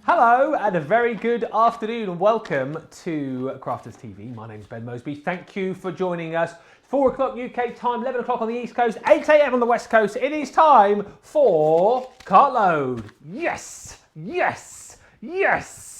Hello and a very good afternoon and welcome to Crafters TV. My name's Ben Mosby. Thank you for joining us. 4 o'clock UK time, 11 o'clock on the East Coast, 8 a.m. on the West Coast. It is time for Cartload. Yes, yes, yes.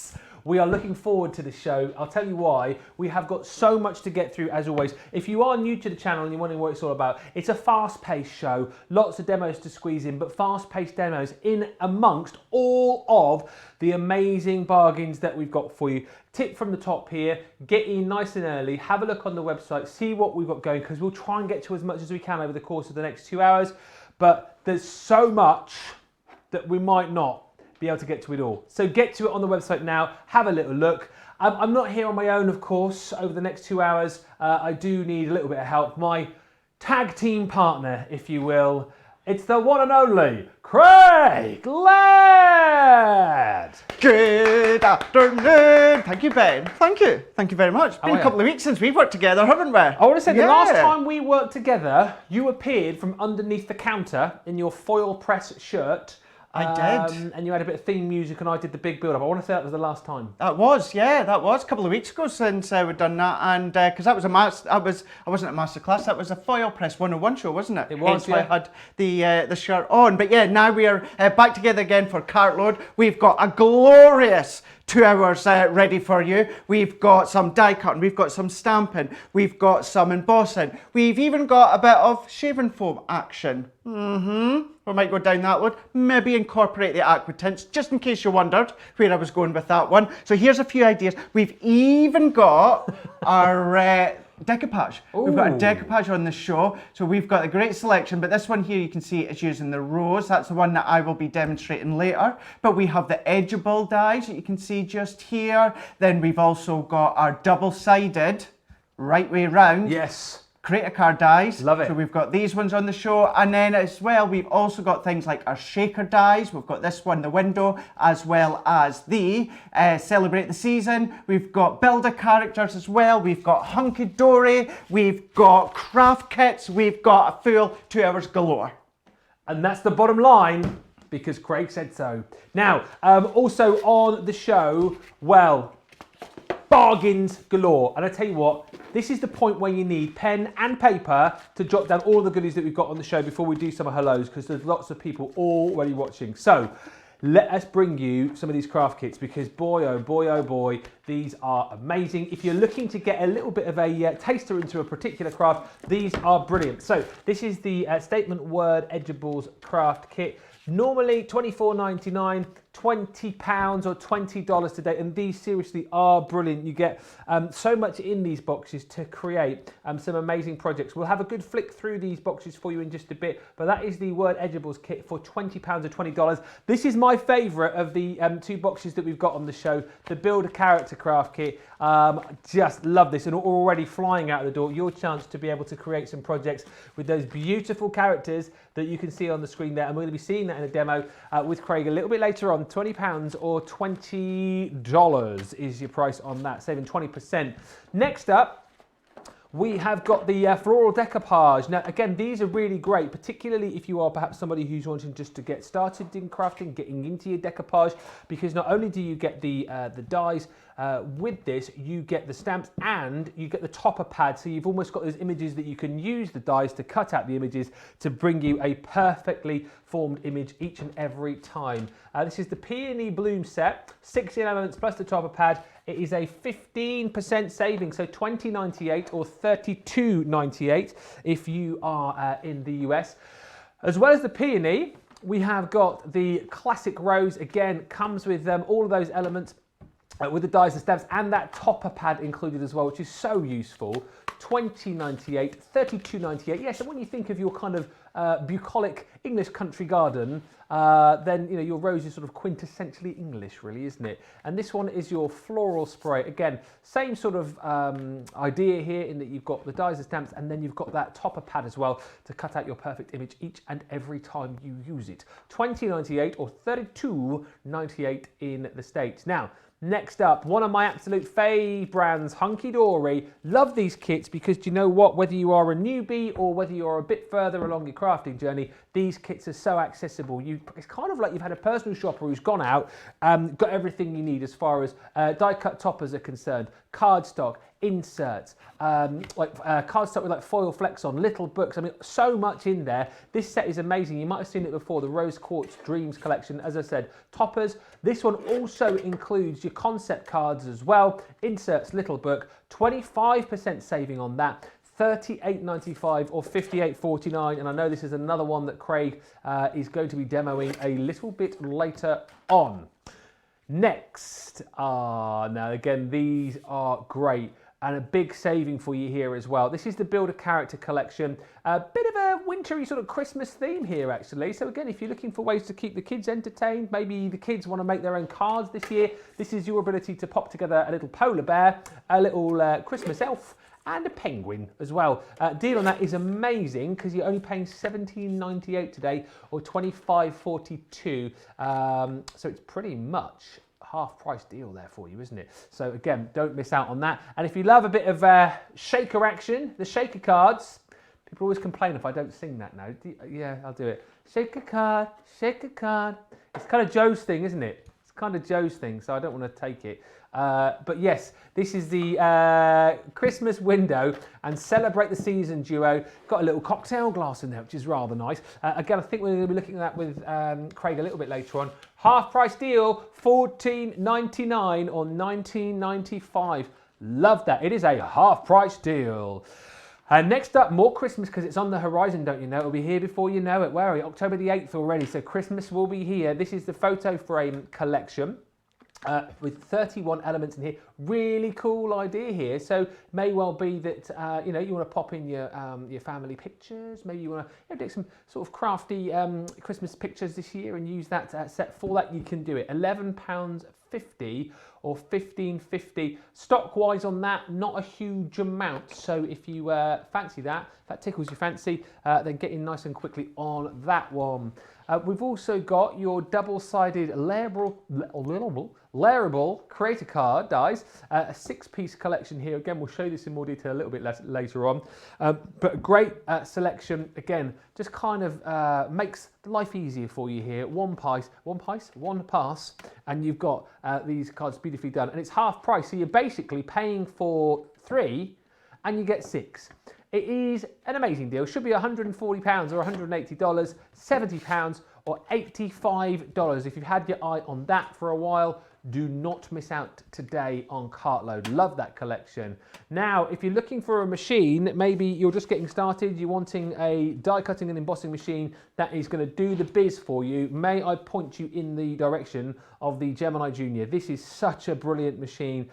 We are looking forward to this show. I'll tell you why. We have got so much to get through as always. If you are new to the channel and you're wondering what it's all about, it's a fast-paced show. Lots of demos to squeeze in, but fast-paced demos in amongst all of the amazing bargains that we've got for you. Tip from the top here, get in nice and early, have a look on the website, see what we've got going, because we'll try and get to as much as we can over the course of the next 2 hours. But there's so much that we might not be able to get to it all. So get to it on the website now, have a little look. I'm not here on my own, of course, over the next 2 hours. I do need a little bit of help. My tag team partner, if you will, it's the one and only Craig Laird. Good afternoon. Thank you, Ben. Thank you. Thank you very much. It's been a couple of weeks since we've worked together, haven't we? I want to say the last time we worked together, you appeared from underneath the counter in your foil press shirt. I did. And you had a bit of theme music and I did the big build-up. I want to say that was the last time. That was a couple of weeks ago since we'd done that, and because that was I wasn't a masterclass, that was a foil press 101 show, wasn't it? It was, yeah. I had the shirt on, but yeah, now we are back together again for Cartload. We've got a glorious 2 hours ready for you. We've got some die cutting, we've got some stamping, we've got some embossing, we've even got a bit of shaving foam action. We might go down that one, maybe incorporate the aqua tints, just in case you wondered where I was going with that one. So here's a few ideas. We've even got our decoupage. Ooh. We've got a decoupage on the show, so we've got a great selection, but this one here you can see is using the rose. That's the one that I will be demonstrating later. But we have the edgeable dies that you can see just here. Then we've also got our double-sided, right way round. Yes. Creator card dies. Love it. So we've got these ones on the show, and then as well we've also got things like our shaker dies. We've got this one, the window, as well as the celebrate the season. We've got builder characters as well. We've got hunky dory. We've got craft kits. We've got a full 2 hours galore. And that's the bottom line, because Craig said so. Now, also on the show, well, bargains galore. And I tell you what, this is the point where you need pen and paper to jot down all the goodies that we've got on the show before we do some hellos, because there's lots of people already watching. So let us bring you some of these craft kits, because boy, oh boy, oh boy, these are amazing. If you're looking to get a little bit of a taster into a particular craft, these are brilliant. So this is the Statement Word Edgeables craft kit. Normally $24.99, £20 or $20 today, and these seriously are brilliant. You get so much in these boxes to create some amazing projects. We'll have a good flick through these boxes for you in just a bit, but that is the Word Edgeables kit for £20 or $20. This is my favourite of the two boxes that we've got on the show, the Build a Character craft kit. Just love this, and already flying out the door, your chance to be able to create some projects with those beautiful characters that you can see on the screen there, and we're going to be seeing that in a demo with Craig a little bit later on. £20 or $20 is your price on that, saving 20%. Next up, we have got the floral decoupage. Now, again, these are really great, particularly if you are perhaps somebody who's wanting just to get started in crafting, getting into your decoupage, because not only do you get the dies with this, you get the stamps and you get the topper pad. So you've almost got those images that you can use the dies to cut out the images to bring you a perfectly formed image each and every time. This is the Peony Bloom set, 16 elements plus the topper pad. It is a 15% saving, so $20.98 or $32.98 if you are in the US. As well as the Peony, we have got the classic rose. Again, comes with all of those elements with the dies and stamps and that topper pad included as well, which is so useful. $20.98, $32.98. Yes, and when you think of your kind of bucolic English country garden, then you know your rose is sort of quintessentially English, really, isn't it? And this one is your floral spray. Again, same sort of idea here in that you've got the dies and stamps, and then you've got that topper pad as well to cut out your perfect image each and every time you use it. $20.98 or $32.98 in the States. Now, Next up, one of my absolute fave brands, Hunky Dory. Love these kits because do you know what? Whether you are a newbie or whether you're a bit further along your crafting journey, these kits are so accessible. It's kind of like you've had a personal shopper who's gone out, got everything you need as far as die-cut toppers are concerned, cardstock, inserts, cardstock with like foil flex on, little books. I mean, so much in there. This set is amazing. You might have seen it before, the Rose Quartz Dreams collection. As I said, toppers. This one also includes your concept cards as well. Inserts, little book, 25% saving on that. $38.95 or $58.49, and I know this is another one that Craig is going to be demoing a little bit later on. Next, now again, these are great and a big saving for you here as well. This is the Build a Character collection. A bit of a wintry sort of Christmas theme here actually. So again, if you're looking for ways to keep the kids entertained, maybe the kids want to make their own cards this year, this is your ability to pop together a little polar bear, a little Christmas elf, and a penguin as well. Deal on that is amazing because you're only paying $17.98 today or $25.42. So it's pretty much half price deal there for you, isn't it? So again, don't miss out on that. And if you love a bit of shaker action, the shaker cards, people always complain if I don't sing that now. Yeah, I'll do it. Shake a card, shake a card. It's kind of Joe's thing, isn't it? It's kind of Joe's thing, so I don't want to take it. But yes, this is the Christmas window and Celebrate the Season duo. Got a little cocktail glass in there, which is rather nice. Again, I think we're going to be looking at that with Craig a little bit later on. Half price deal, $14.99 or $19.95. Love that. It is a half price deal. Next up, more Christmas because it's on the horizon, don't you know? It'll be here before you know it. Where are we? October the 8th already, so Christmas will be here. This is the photo frame collection. With 31 elements in here. Really cool idea here. So may well be that you know, you want to pop in your family pictures. Maybe you want to take some sort of crafty Christmas pictures this year and use that set for that. You can do it. £11.50 or $15.50. Stock wise on that, not a huge amount. So if you fancy that, if that tickles your fancy, then get in nice and quickly on that one. We've also got your double-sided layerable creator card dies, a 6-piece collection here. Again, we'll show this in more detail a little bit later on. But a great selection. Again, just kind of makes life easier for you here. One pass, and you've got these cards beautifully done. And it's half price, so you're basically paying for 3 and you get 6. It is an amazing deal. Should be £140 or $180, £70 or $85. If you've had your eye on that for a while, do not miss out today on Cartload. Love that collection. Now, if you're looking for a machine, maybe you're just getting started, you're wanting a die cutting and embossing machine that is going to do the biz for you, may I point you in the direction of the Gemini Junior. This is such a brilliant machine.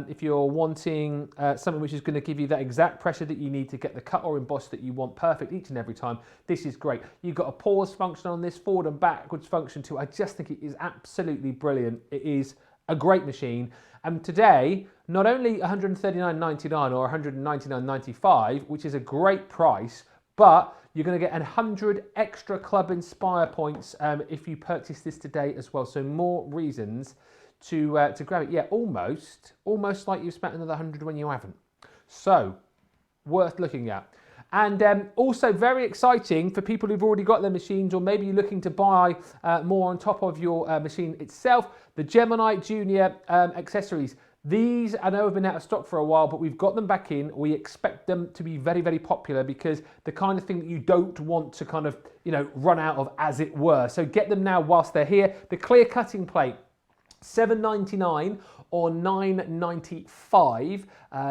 If you're wanting something which is going to give you that exact pressure that you need to get the cut or emboss that you want perfect each and every time, this is great. You've got a pause function on this, forward and backwards function too. I just think it is absolutely brilliant. It is a great machine. And today, not only $139.99 or $199.95, which is a great price, but you're going to get 100 extra Club Inspire points if you purchase this today as well. So more reasons to grab it. Yeah, almost like you've spent another 100 when you haven't. So worth looking at. And also very exciting for people who've already got their machines, or maybe you're looking to buy more on top of your machine itself, the Gemini Junior accessories. These, I know, have been out of stock for a while, but we've got them back in. We expect them to be very, very popular because the kind of thing that you don't want to kind of, you know, run out of, as it were. So get them now whilst they're here. The clear cutting plate, $7.99 or $9.95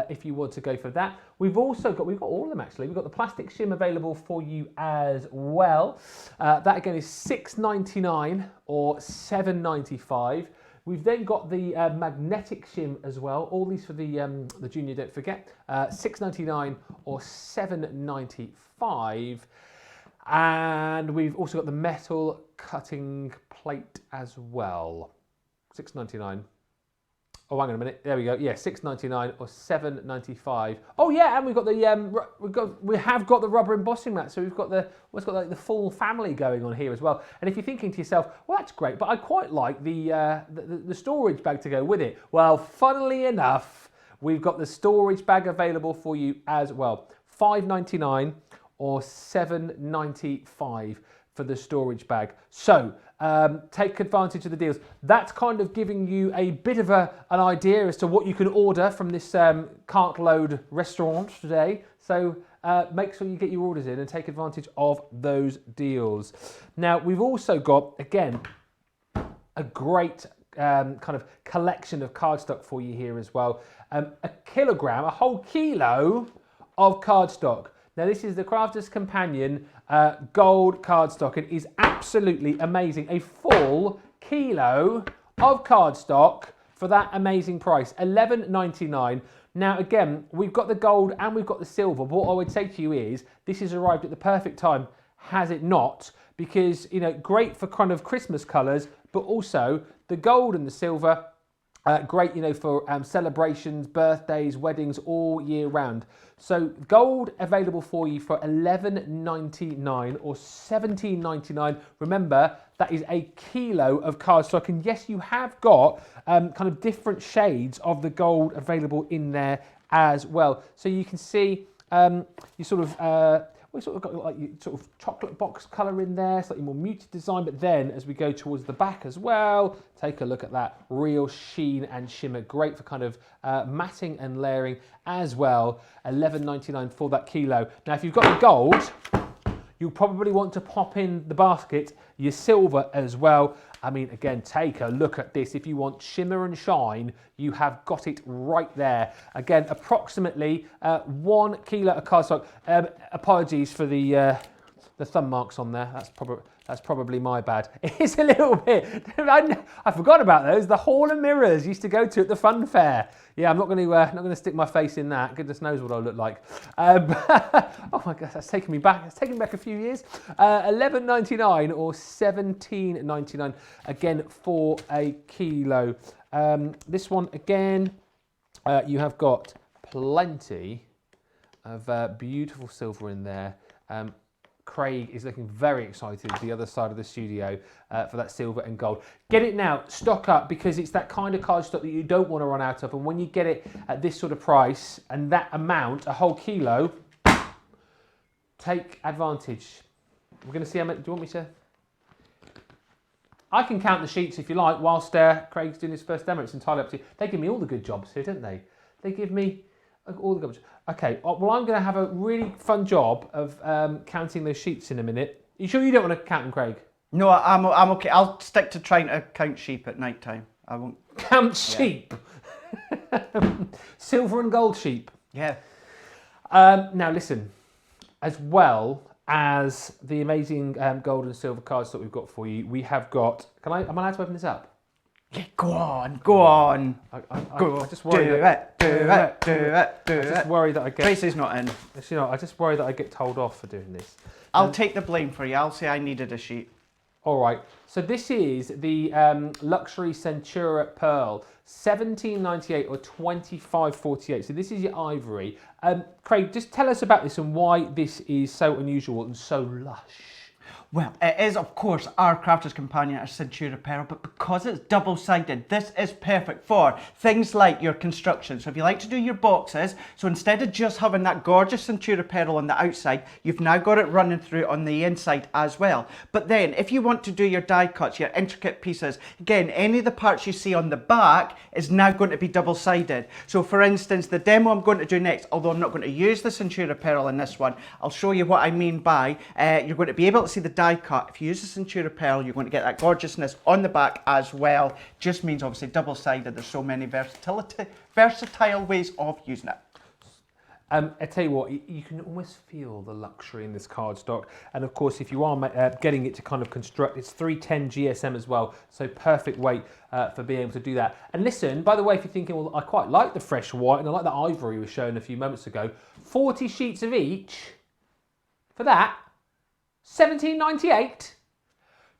if you want to go for that. We've got all of them actually. We've got the plastic shim available for you as well. That again is $6.99 or $7.95. We've then got the magnetic shim as well. All these for the Junior, don't forget. $6.99 or $7.95. And we've also got the metal cutting plate as well. $6.99 Oh, hang on a minute. There we go. Yeah, $6.99 or $7.95. Oh yeah, and we've got the we have got the rubber embossing mat. So we've got like the full family going on here as well. And if you're thinking to yourself, well, that's great, but I quite like the storage bag to go with it. Well, funnily enough, we've got the storage bag available for you as well. $5.99 or $7.95 for the storage bag. So take advantage of the deals. That's kind of giving you a bit of an idea as to what you can order from this Cartload restaurant today. So make sure you get your orders in and take advantage of those deals. Now, we've also got, again, a great kind of collection of cardstock for you here as well. A kilogram, a whole kilo of cardstock. Now, this is the Crafter's Companion gold cardstock. It is absolutely amazing. A full kilo of cardstock for that amazing price, $11.99. Now, again, we've got the gold and we've got the silver. But what I would say to you is this has arrived at the perfect time, has it not? Because, you know, great for kind of Christmas colours, but also the gold and the silver, great, you know, for celebrations, birthdays, weddings, all year round. So gold available for you for $11.99 or $17.99. Remember, that is a kilo of cardstock. And yes, you have got kind of different shades of the gold available in there as well. So you can see you sort of we sort of got like sort of chocolate box colour in there, slightly more muted design, but then as we go towards the back as well, take a look at that real sheen and shimmer. Great for kind of matting and layering as well. $11.99 for that kilo. Now, if you've got the gold, you'll probably want to pop in the basket your silver as well. I mean, again, take a look at this. If you want shimmer and shine, you have got it right there. Again, approximately 1 kilo of cardstock. Apologies for the thumb marks on there. That's probably my bad. It's a little bit. I forgot about those. The Hall of Mirrors used to go to at the fun fair. Yeah, I'm not going to stick my face in that. Goodness knows what I look like. Oh my gosh, that's taking me back. It's taking me back a few years. $11.99 or $17.99 again for a kilo. This one again, you have got plenty of beautiful silver in there. Craig is looking very excited at the other side of the studio for that silver and gold. Get it now, stock up, because it's that kind of cardstock that you don't want to run out of. And when you get it at this sort of price and that amount, a whole kilo, take advantage. We're going to see how much. Do you want me to? I can count the sheets if you like whilst Craig's doing his first demo. It's entirely up to you. They give me all the good jobs here, don't they? They give me all the good jobs. Okay, well, I'm going to have a really fun job of counting those sheets in a minute. You sure you don't want to count them, Craig? No, I'm okay. I'll stick to trying to count sheep at night time. I won't. Count sheep? Silver and gold sheep? Yeah. Now listen, as well as the amazing gold and silver cards that we've got for you, we have got... Am I allowed to open this up? Yeah, go on. I just worry do it. I just worry that I get... Tracy's not in. You know, I just worry that I get told off for doing this. I'll take the blame for you. I'll say I needed a sheet. All right. So this is the luxury Centura Pearl, $17.98 or $25.48. So this is your ivory. Craig, just tell us about this and why this is so unusual and so lush. Well, it is, of course, our Crafter's Companion, a Centura Pearl, but because it's double-sided, this is perfect for things like your construction. So if you like to do your boxes, so instead of just having that gorgeous Centura Pearl on the outside, you've now got it running through on the inside as well. But then, if you want to do your die cuts, your intricate pieces, again, any of the parts you see on the back is now going to be double-sided. So for instance, the demo I'm going to do next, although I'm not going to use the Centura Pearl in this one, I'll show you what I mean by, you're going to be able to see the die cut. If you use the Centura Pearl, you're going to get that gorgeousness on the back as well. Just means obviously double-sided. There's so many versatile ways of using it. I tell you what, you can almost feel the luxury in this cardstock. And of course, if you are getting it to kind of construct, it's 310 GSM as well. So perfect weight for being able to do that. And listen, by the way, if you're thinking, well, I quite like the fresh white and I like the ivory we were showing a few moments ago, 40 sheets of each for that. $17.98.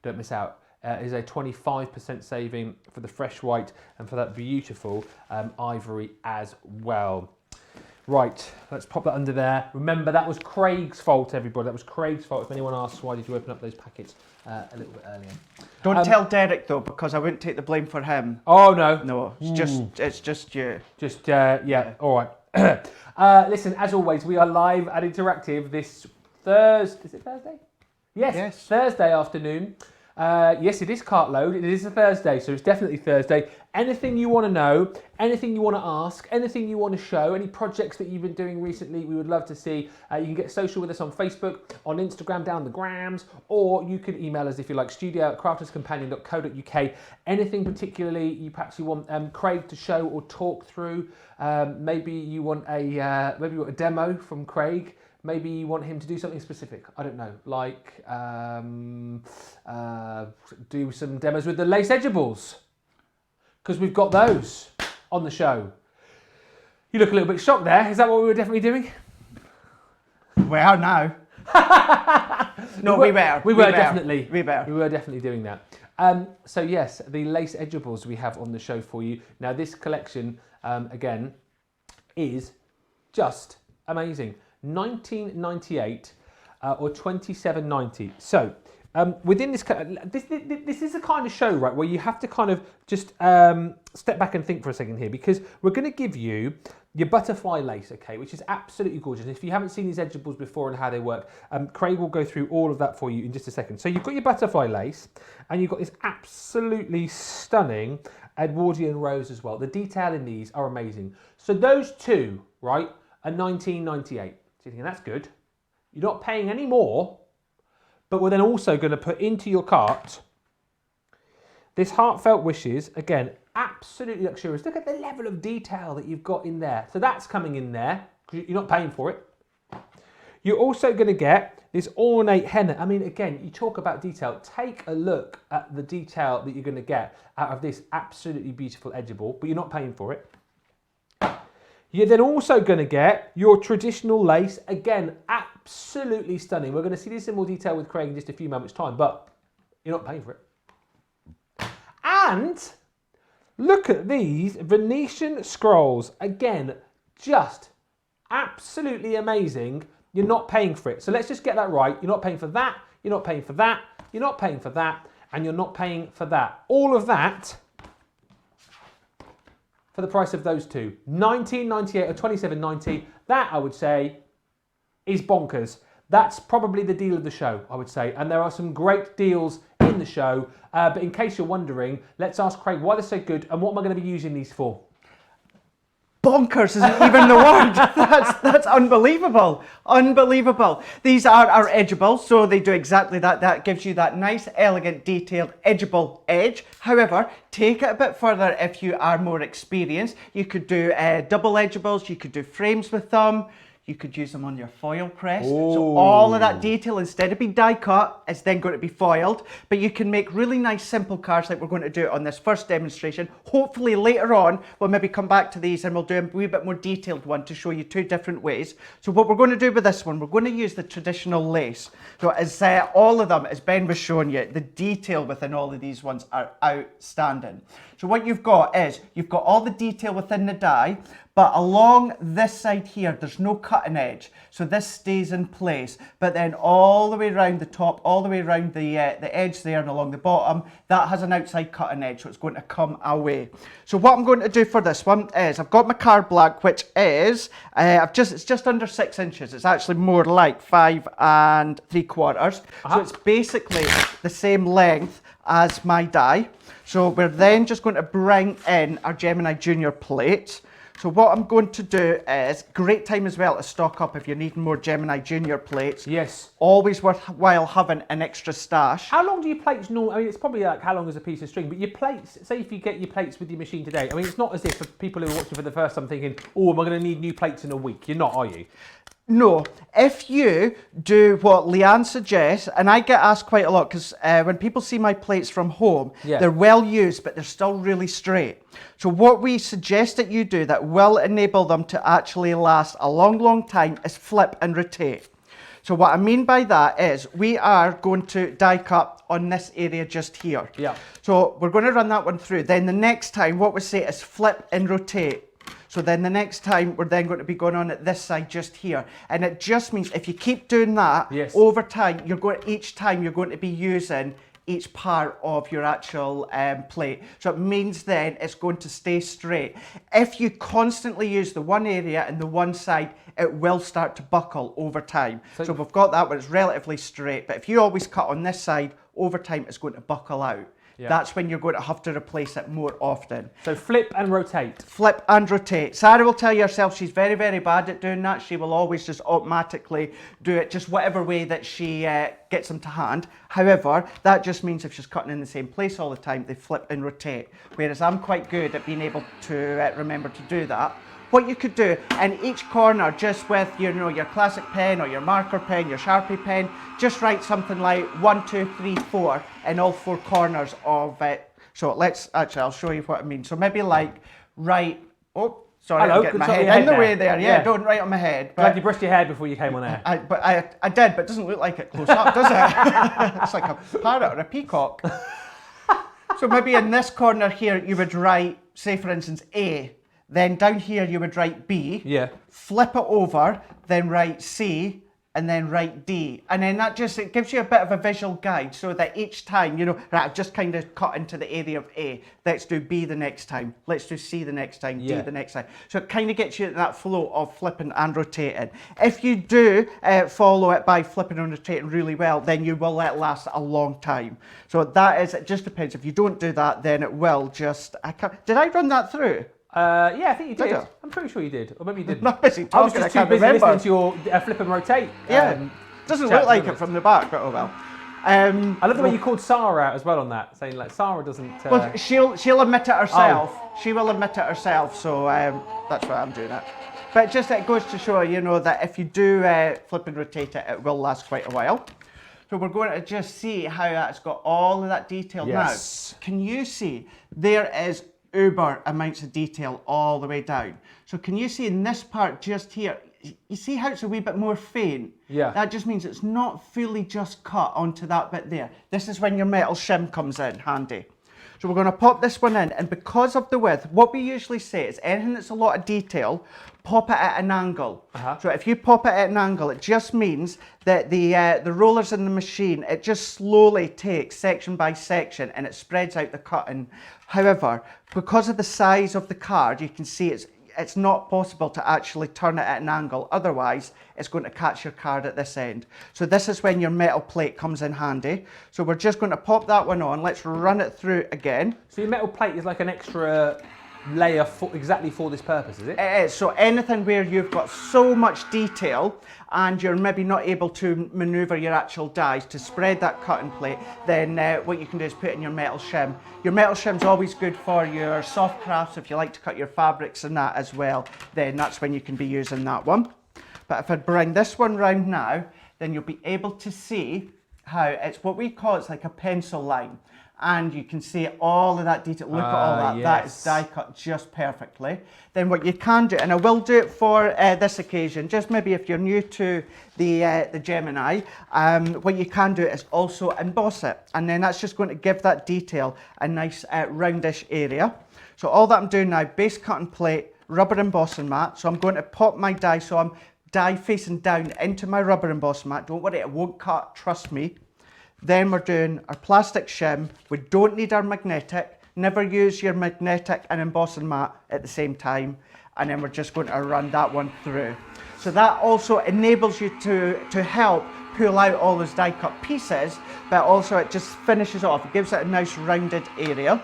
Don't miss out. is a 25% saving for the fresh white and for that beautiful ivory as well. Right, let's pop that under there. Remember, that was Craig's fault, everybody. That was Craig's fault. If anyone asks why did you open up those packets a little bit earlier. Don't tell Derek, though, because I wouldn't take the blame for him. Oh, no. No, it's just you. Just, yeah, all right. Listen, as always, we are live and interactive this Thursday. Is it Thursday? Yes. Thursday afternoon. Yes, it is Cartload. It is a Thursday, so it's definitely Thursday. Anything you want to know, anything you want to ask, anything you want to show, any projects that you've been doing recently, we would love to see. You can get social with us on Facebook, on Instagram, down the grams, or you can email us if you like, studio@crafterscompanion.co.uk. Anything particularly you perhaps you want Craig to show or talk through. Maybe you want a demo from Craig. Maybe you want him to do something specific. I don't know, like do some demos with the lace edgeables, because we've got those on the show. You look a little bit shocked there. Is that what we were definitely doing? We are now. No, we were. We were definitely. We were. We were definitely doing that. So yes, the lace edgeables we have on the show for you. Now this collection, again, is just amazing. 1998 or 27.90. So within this is a kind of show, right, where you have to kind of just step back and think for a second here, because we're going to give you your butterfly lace, okay, which is absolutely gorgeous. If you haven't seen these edgeables before and how they work, Craig will go through all of that for you in just a second. So you've got your butterfly lace, and you've got this absolutely stunning Edwardian rose as well. The detail in these are amazing. So those two, right, are 1998. So you're thinking, that's good. You're not paying any more, but we're then also going to put into your cart this Heartfelt Wishes. Again, absolutely luxurious. Look at the level of detail that you've got in there. So that's coming in there, because you're not paying for it. You're also going to get this ornate henna. I mean, again, you talk about detail. Take a look at the detail that you're going to get out of this absolutely beautiful edgeable, but you're not paying for it. You're then also going to get your traditional lace. Again, absolutely stunning. We're going to see this in more detail with Craig in just a few moments' time, but you're not paying for it. And look at these Venetian scrolls. Again, just absolutely amazing. You're not paying for it. So let's just get that right. You're not paying for that. You're not paying for that. You're not paying for that. And you're not paying for that. All of that for the price of those two. 19.98 or 27.90. That, I would say, is bonkers. That's probably the deal of the show, I would say. And there are some great deals in the show. But in case you're wondering, let's ask Craig why they're so good and what am I going to be using these for? Bonkers isn't even the word. That's unbelievable. Unbelievable. These are our edgeables, so they do exactly that. That gives you that nice, elegant, detailed, edgeable edge. However, take it a bit further if you are more experienced. You could do double edgeables, you could do frames with them. You could use them on your foil press. Ooh. So all of that detail, instead of being die cut, is then going to be foiled. But you can make really nice simple cards like we're going to do on this first demonstration. Hopefully later on, we'll maybe come back to these and we'll do a wee bit more detailed one to show you two different ways. So what we're going to do with this one, we're going to use the traditional lace. So as all of them, as Ben was showing you, the detail within all of these ones are outstanding. So what you've got is, you've got all the detail within the die, but along this side here, there's no cutting edge. So this stays in place. But then all the way around the top, all the way around the edge there and along the bottom, that has an outside cutting edge, so it's going to come away. So what I'm going to do for this one is, I've got my card black, which is, it's just under 6 inches. It's actually more like 5 3/4. So it's basically the same length as my die. So we're then just going to bring in our Gemini Junior plates. So what I'm going to do is, great time as well to stock up if you're needing more Gemini Junior plates. Yes. Always worthwhile having an extra stash. How long do your plates normally, I mean, it's probably like how long is a piece of string, but your plates, say if you get your plates with your machine today, I mean, it's not as if for people who are watching for the first time thinking, oh, am I going to need new plates in a week? You're not, are you? No, if you do what Leanne suggests, and I get asked quite a lot, because when people see my plates from home, they're well used, but they're still really straight. So what we suggest that you do that will enable them to actually last a long, long time is flip and rotate. So what I mean by that is we are going to die cut on this area just here. Yeah. So we're going to run that one through. Then the next time, what we say is flip and rotate. So then the next time we're then going to be going on at this side just here. And it just means if you keep doing that over time, each time you're going to be using each part of your actual plate. So it means then it's going to stay straight. If you constantly use the one area and the one side, it will start to buckle over time. So we've got that where it's relatively straight, but if you always cut on this side, over time it's going to buckle out. Yeah. That's when you're going to have to replace it more often. So flip and rotate. Flip and rotate. Sarah will tell you herself she's very, very bad at doing that. She will always just automatically do it just whatever way that she gets them to hand. However, that just means if she's cutting in the same place all the time, they flip and rotate. Whereas I'm quite good at being able to remember to do that. What you could do in each corner, just with your classic pen or your marker pen, your Sharpie pen, just write something like 1, 2, 3, 4 in all 4 corners of it. So I'll show you what I mean. So maybe like write, sorry, I'm getting my head in the way there. Yeah, don't write on my head. Glad you brushed your hair before you came on air. I did, but it doesn't look like it close up, does it? It's like a parrot or a peacock. So maybe in this corner here, you would write, say for instance, A. Then down here you would write B, flip it over, then write C, and then write D. And then it gives you a bit of a visual guide so that each time, right, I've just kind of cut into the area of A. Let's do B the next time. Let's do C the next time, D the next time. So it kind of gets you that flow of flipping and rotating. If you do follow it by flipping and rotating really well, then you will let it last a long time. So it just depends. If you don't do that, then it will just, did I run that through? Yeah, I think you did. I'm pretty sure you did, or maybe you didn't. Not busy talking, I was just too busy listening to your flip and rotate. Doesn't look like it from the back, but oh well. I love the way you called Sarah out as well on that, saying like Sarah doesn't. Well, she'll admit it herself. She will admit it herself, so that's why I'm doing it. But it goes to show that if you do flip and rotate it, it will last quite a while. So we're going to just see how that's got all of that detail now. Can you see there is uber amounts of detail all the way down? So can you see in this part just here, you see how it's a wee bit more faint? Yeah. That just means it's not fully just cut onto that bit there. This is when your metal shim comes in handy. So we're going to pop this one in, and because of the width, what we usually say is anything that's a lot of detail, pop it at an angle. So if you pop it at an angle, it just means that the rollers in the machine, it just slowly takes section by section and it spreads out the cutting. However, because of the size of the card, you can see it's not possible to actually turn it at an angle. Otherwise, it's going to catch your card at this end. So this is when your metal plate comes in handy. So we're just going to pop that one on. Let's run it through again. So your metal plate is like an extra layer exactly for this purpose, is it? It is. So anything where you've got so much detail and you're maybe not able to maneuver your actual dies to spread that cutting plate, then what you can do is put in your metal shim. Your metal shim's always good for your soft crafts. If you like to cut your fabrics and that as well, then that's when you can be using that one. But if I bring this one round now, then you'll be able to see how it's what we call, it's like a pencil line. And you can see all of that detail. Look at all that. Yes. That is die cut just perfectly. Then what you can do, and I will do it for this occasion, just maybe if you're new to the Gemini, what you can do is also emboss it. And then that's just going to give that detail a nice roundish area. So all that I'm doing now, base cutting plate, rubber embossing mat. So I'm going to pop my die, so I'm die facing down into my rubber embossing mat. Don't worry, it won't cut, trust me. Then we're doing our plastic shim. We don't need our magnetic. Never use your magnetic and embossing mat at the same time. And then we're just going to run that one through. So that also enables you to help pull out all those die cut pieces, but also it just finishes off. It gives it a nice rounded area.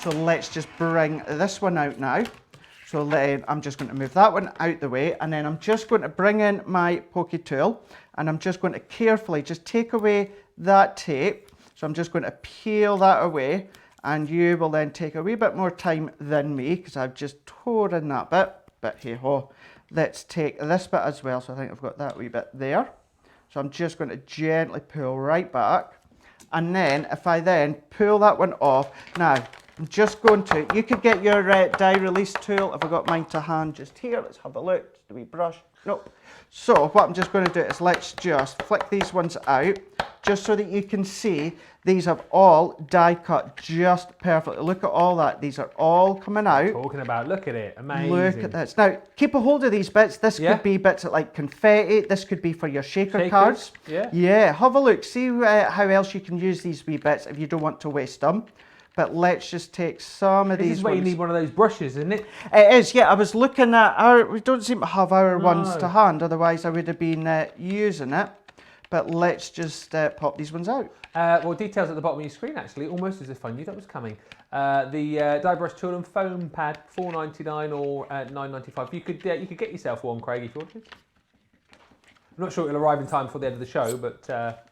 So let's just bring this one out now. So then I'm just going to move that one out the way, and then I'm just going to bring in my pokey tool, and I'm just going to carefully just take away that tape. So I'm just going to peel that away, and you will then take a wee bit more time than me because I've just torn that bit. But hey ho, let's take this bit as well. So I think I've got that wee bit there. So I'm just going to gently pull right back, and then if I then pull that one off, now I'm just going to, you could get your die release tool. If I got mine to hand just here, let's have a look, just a wee brush. Nope. So what I'm just going to do is let's just flick these ones out, just so that you can see these have all die cut just perfectly. Look at all that. These are all coming out. Talking about, look at it, amazing. Look at this. Now, keep a hold of these bits. This could be bits like confetti. This could be for your shaker cards. Yeah. Yeah, have a look. See how else you can use these wee bits if you don't want to waste them. But let's just take some of these This is where you need one of those brushes, isn't it? It is, yeah. I was looking at we don't seem to have our ones to hand, otherwise I would have been using it. But let's just pop these ones out. Well, details at the bottom of your screen, actually, almost as if I knew that was coming. The die brush tool and foam pad, $4.99 or $9.95. You could get yourself one, Craig, if you wanted. I'm not sure it'll arrive in time for the end of the show, but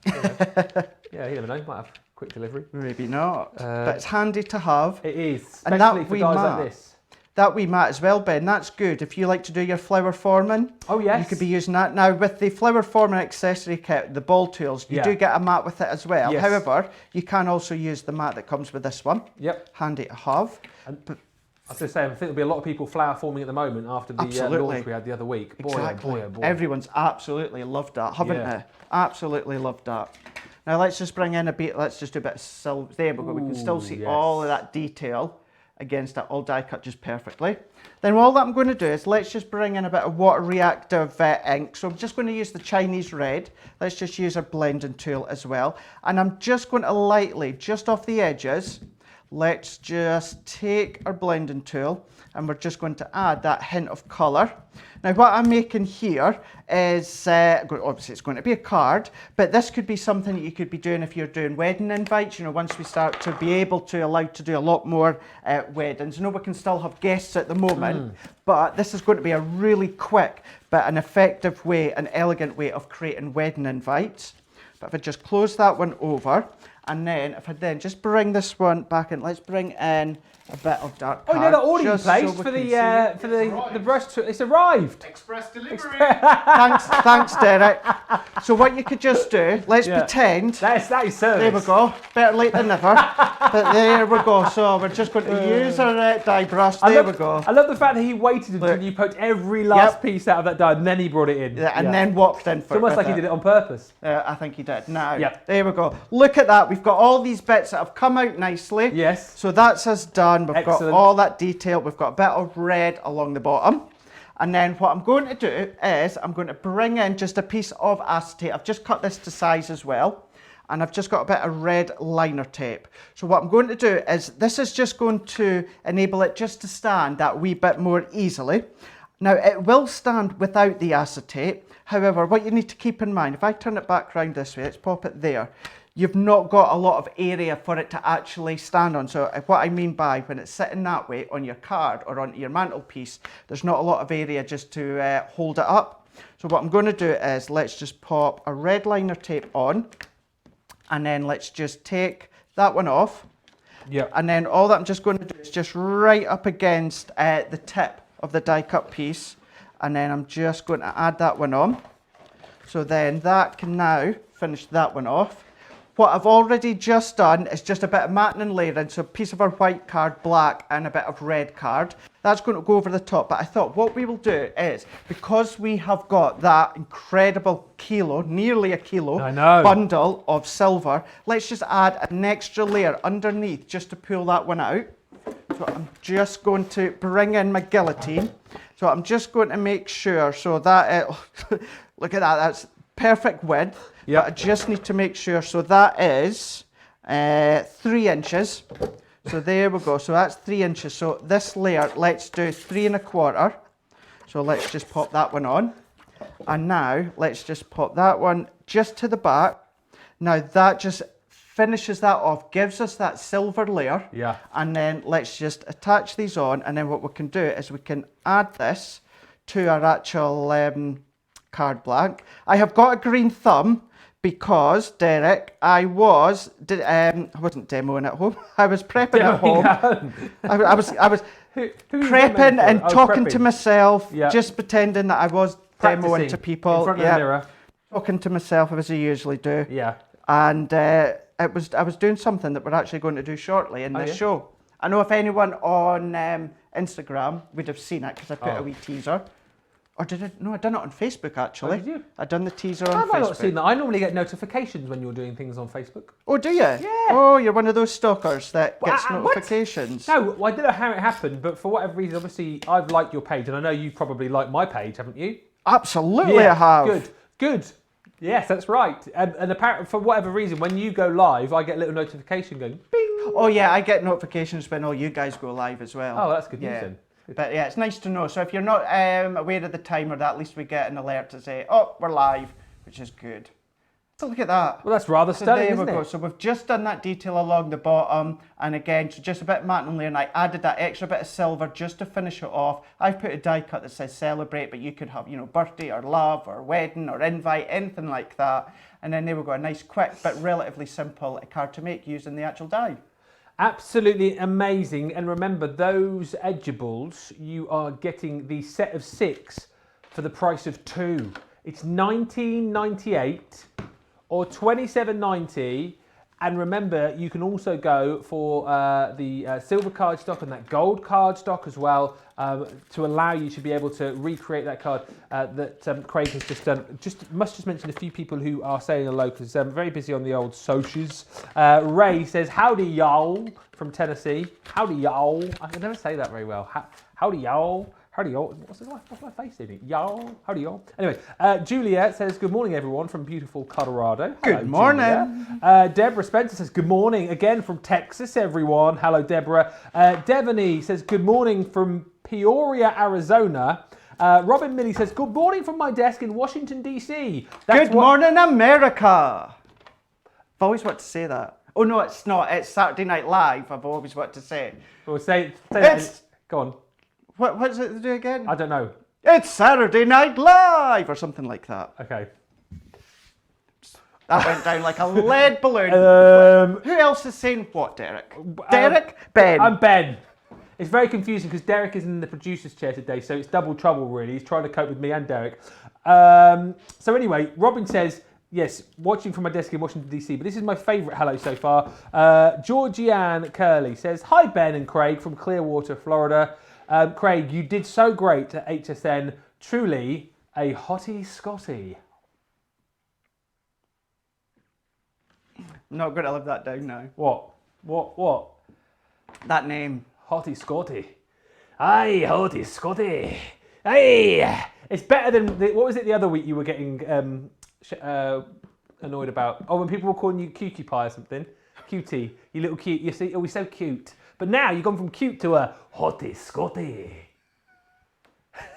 you know, yeah, you never know. Might have quick delivery. Maybe not, but it's handy to have. It is, and especially for guys like this. That wee mat as well, Ben, that's good. If you like to do your flower forming, oh yes, you could be using that. Now with the flower forming accessory kit, the ball tools, you do get a mat with it as well. Yes. However, you can also use the mat that comes with this one. Yep. Handy to have. I was going to say, I think there'll be a lot of people flower forming at the moment after the launch we had the other week. Boy, exactly. Oh boy, oh boy. Everyone's absolutely loved that, haven't they? Absolutely loved that. Now let's just bring in a bit, let's just do a bit of silver. There we go, we can still see all of that detail against that, all die cut just perfectly. Then all that I'm going to do is let's just bring in a bit of water reactive ink. So I'm just going to use the Chinese red. Let's just use our blending tool as well. And I'm just going to lightly, just off the edges, let's just take our blending tool and we're just going to add that hint of colour. Now what I'm making here is, obviously it's going to be a card, but this could be something that you could be doing if you're doing wedding invites, you know, once we start to be able to allow to do a lot more weddings. I know we can still have guests at the moment, but this is going to be a really quick but an effective way, an elegant way of creating wedding invites. But if I just close that one over, and then if I then just bring this one back in, let's bring in a bit of dark card. Oh, you know that order you placed for the brush tool? It's arrived. Express delivery. Thanks, Derek. So what you could just do, let's pretend. That is service. There we go. Better late than never. But there we go. So we're just going to use our die brush. There we go. I love the fact that he waited until you poked every last piece out of that die, and then he brought it in. Yeah, and then walked in for it. It's almost like he did it on purpose. I think he did. Now, there we go. Look at that. We've got all these bits that have come out nicely. Yes. So that's us done. We've Excellent. got all that detail. We've got a bit of red along the bottom. And then what I'm going to do is I'm going to bring in just a piece of acetate. I've just cut this to size as well. And I've just got a bit of red liner tape. So what I'm going to do is this is just going to enable it just to stand that wee bit more easily. Now it will stand without the acetate. However, what you need to keep in mind, if I turn it back around this way, let's pop it there. You've not got a lot of area for it to actually stand on. So what I mean by when it's sitting that way on your card or on your mantelpiece, there's not a lot of area just to hold it up. So what I'm going to do is let's just pop a red liner tape on, and then let's just take that one off. Yeah. And then all that I'm just going to do is just right up against the tip of the die cut piece, and then I'm just going to add that one on. So then that can now finish that one off. What I've already just done is just a bit of matting and layering, so a piece of our white card, black, and a bit of red card. That's going to go over the top, but I thought what we will do is, because we have got that incredible kilo, nearly a kilo, bundle of silver, let's just add an extra layer underneath just to pull that one out. So I'm just going to bring in my guillotine. So I'm just going to make sure, so that, look at that, that's perfect width. But I just need to make sure, so that is 3 inches. So there we go, so that's 3 inches. So this layer, let's do 3 1/4. So let's just pop that one on. And now let's just pop that one just to the back. Now that just finishes that off, gives us that silver layer. Yeah. And then let's just attach these on, and then what we can do is we can add this to our actual card blank. I have got a green thumb because, Derek, I wasn't demoing at home. I was prepping at home. I was prepping and talking to myself, just pretending that I was demoing to people. In front of the mirror. Talking to myself as I usually do. Yeah. And I was doing something that we're actually going to do shortly in this show. I know if anyone on Instagram would have seen it because I put a wee teaser. Or did I? No, I done it on Facebook actually. Oh, did you? I done the teaser on Have Facebook. I not seen that? I normally get notifications when you're doing things on Facebook. Oh, do you? Yeah. Oh, you're one of those stalkers that gets What? notifications. No, well, I don't know how it happened, but for whatever reason, obviously, I've liked your page, and I know you probably like my page, haven't you? Absolutely, I have. Good. Yes, that's right. And apparently, for whatever reason, when you go live, I get a little notification going, bing. Oh yeah, I get notifications when all you guys go live as well. Oh, that's good news then. But yeah, it's nice to know. So if you're not aware of the timer, at least we get an alert to say, oh, we're live, which is good. So look at that. Well, that's rather So stunning, there we isn't go. it? So we've just done that detail along the bottom, and again, so just a bit matte and layer, and I added that extra bit of silver just to finish it off. I've put a die cut that says celebrate, but you could have, you know, birthday or love or wedding or invite, anything like that. And then there we go, a nice, quick but relatively simple card to make using the actual die. Absolutely amazing. And remember, those edgeables, you are getting the set of 6 for the price of 2. It's $19.98 or $27.90. And remember, you can also go for the silver cardstock and that gold cardstock as well, to allow you to be able to recreate that card that Craig has just done. Must mention a few people who are saying hello, because I'm very busy on the old socials. Ray says, howdy y'all, from Tennessee. Howdy y'all. I can never say that very well. Howdy y'all. Howdy y'all. What's my face doing? Y'all. Howdy y'all. Anyway, Julia says, good morning everyone from beautiful Colorado. Hello, good morning. Deborah Spencer says, good morning again from Texas, everyone. Hello, Deborah. Devony says, good morning from Peoria, Arizona. Robin Milley says, good morning from my desk in Washington, D.C. Good morning, America. I've always wanted to say that. Oh, no, it's not. It's Saturday Night Live. I've always wanted to say. Well, say that. Go on. What does it do again? I don't know. It's Saturday Night Live or something like that. Okay. That went down like a lead balloon. Who else is saying what, Derek? Derek? Ben. I'm Ben. It's very confusing because Derek is in the producer's chair today, so it's double trouble really. He's trying to cope with me and Derek. So anyway, Robin says, yes, watching from my desk in Washington, D.C., but this is my favourite hello so far. Georgianne Curley says, hi Ben and Craig from Clearwater, Florida. Craig, you did so great at HSN. Truly a hottie Scotty. I'm not going to live that down now. What? That name. Hottie Scotty. Aye, hottie Scotty. Aye. It's better than, what was it the other week you were getting annoyed about? Oh, when people were calling you cutie pie or something. Cutie, you little cute. You see, oh, we're so cute. But now you've gone from cute to a hottie Scotty.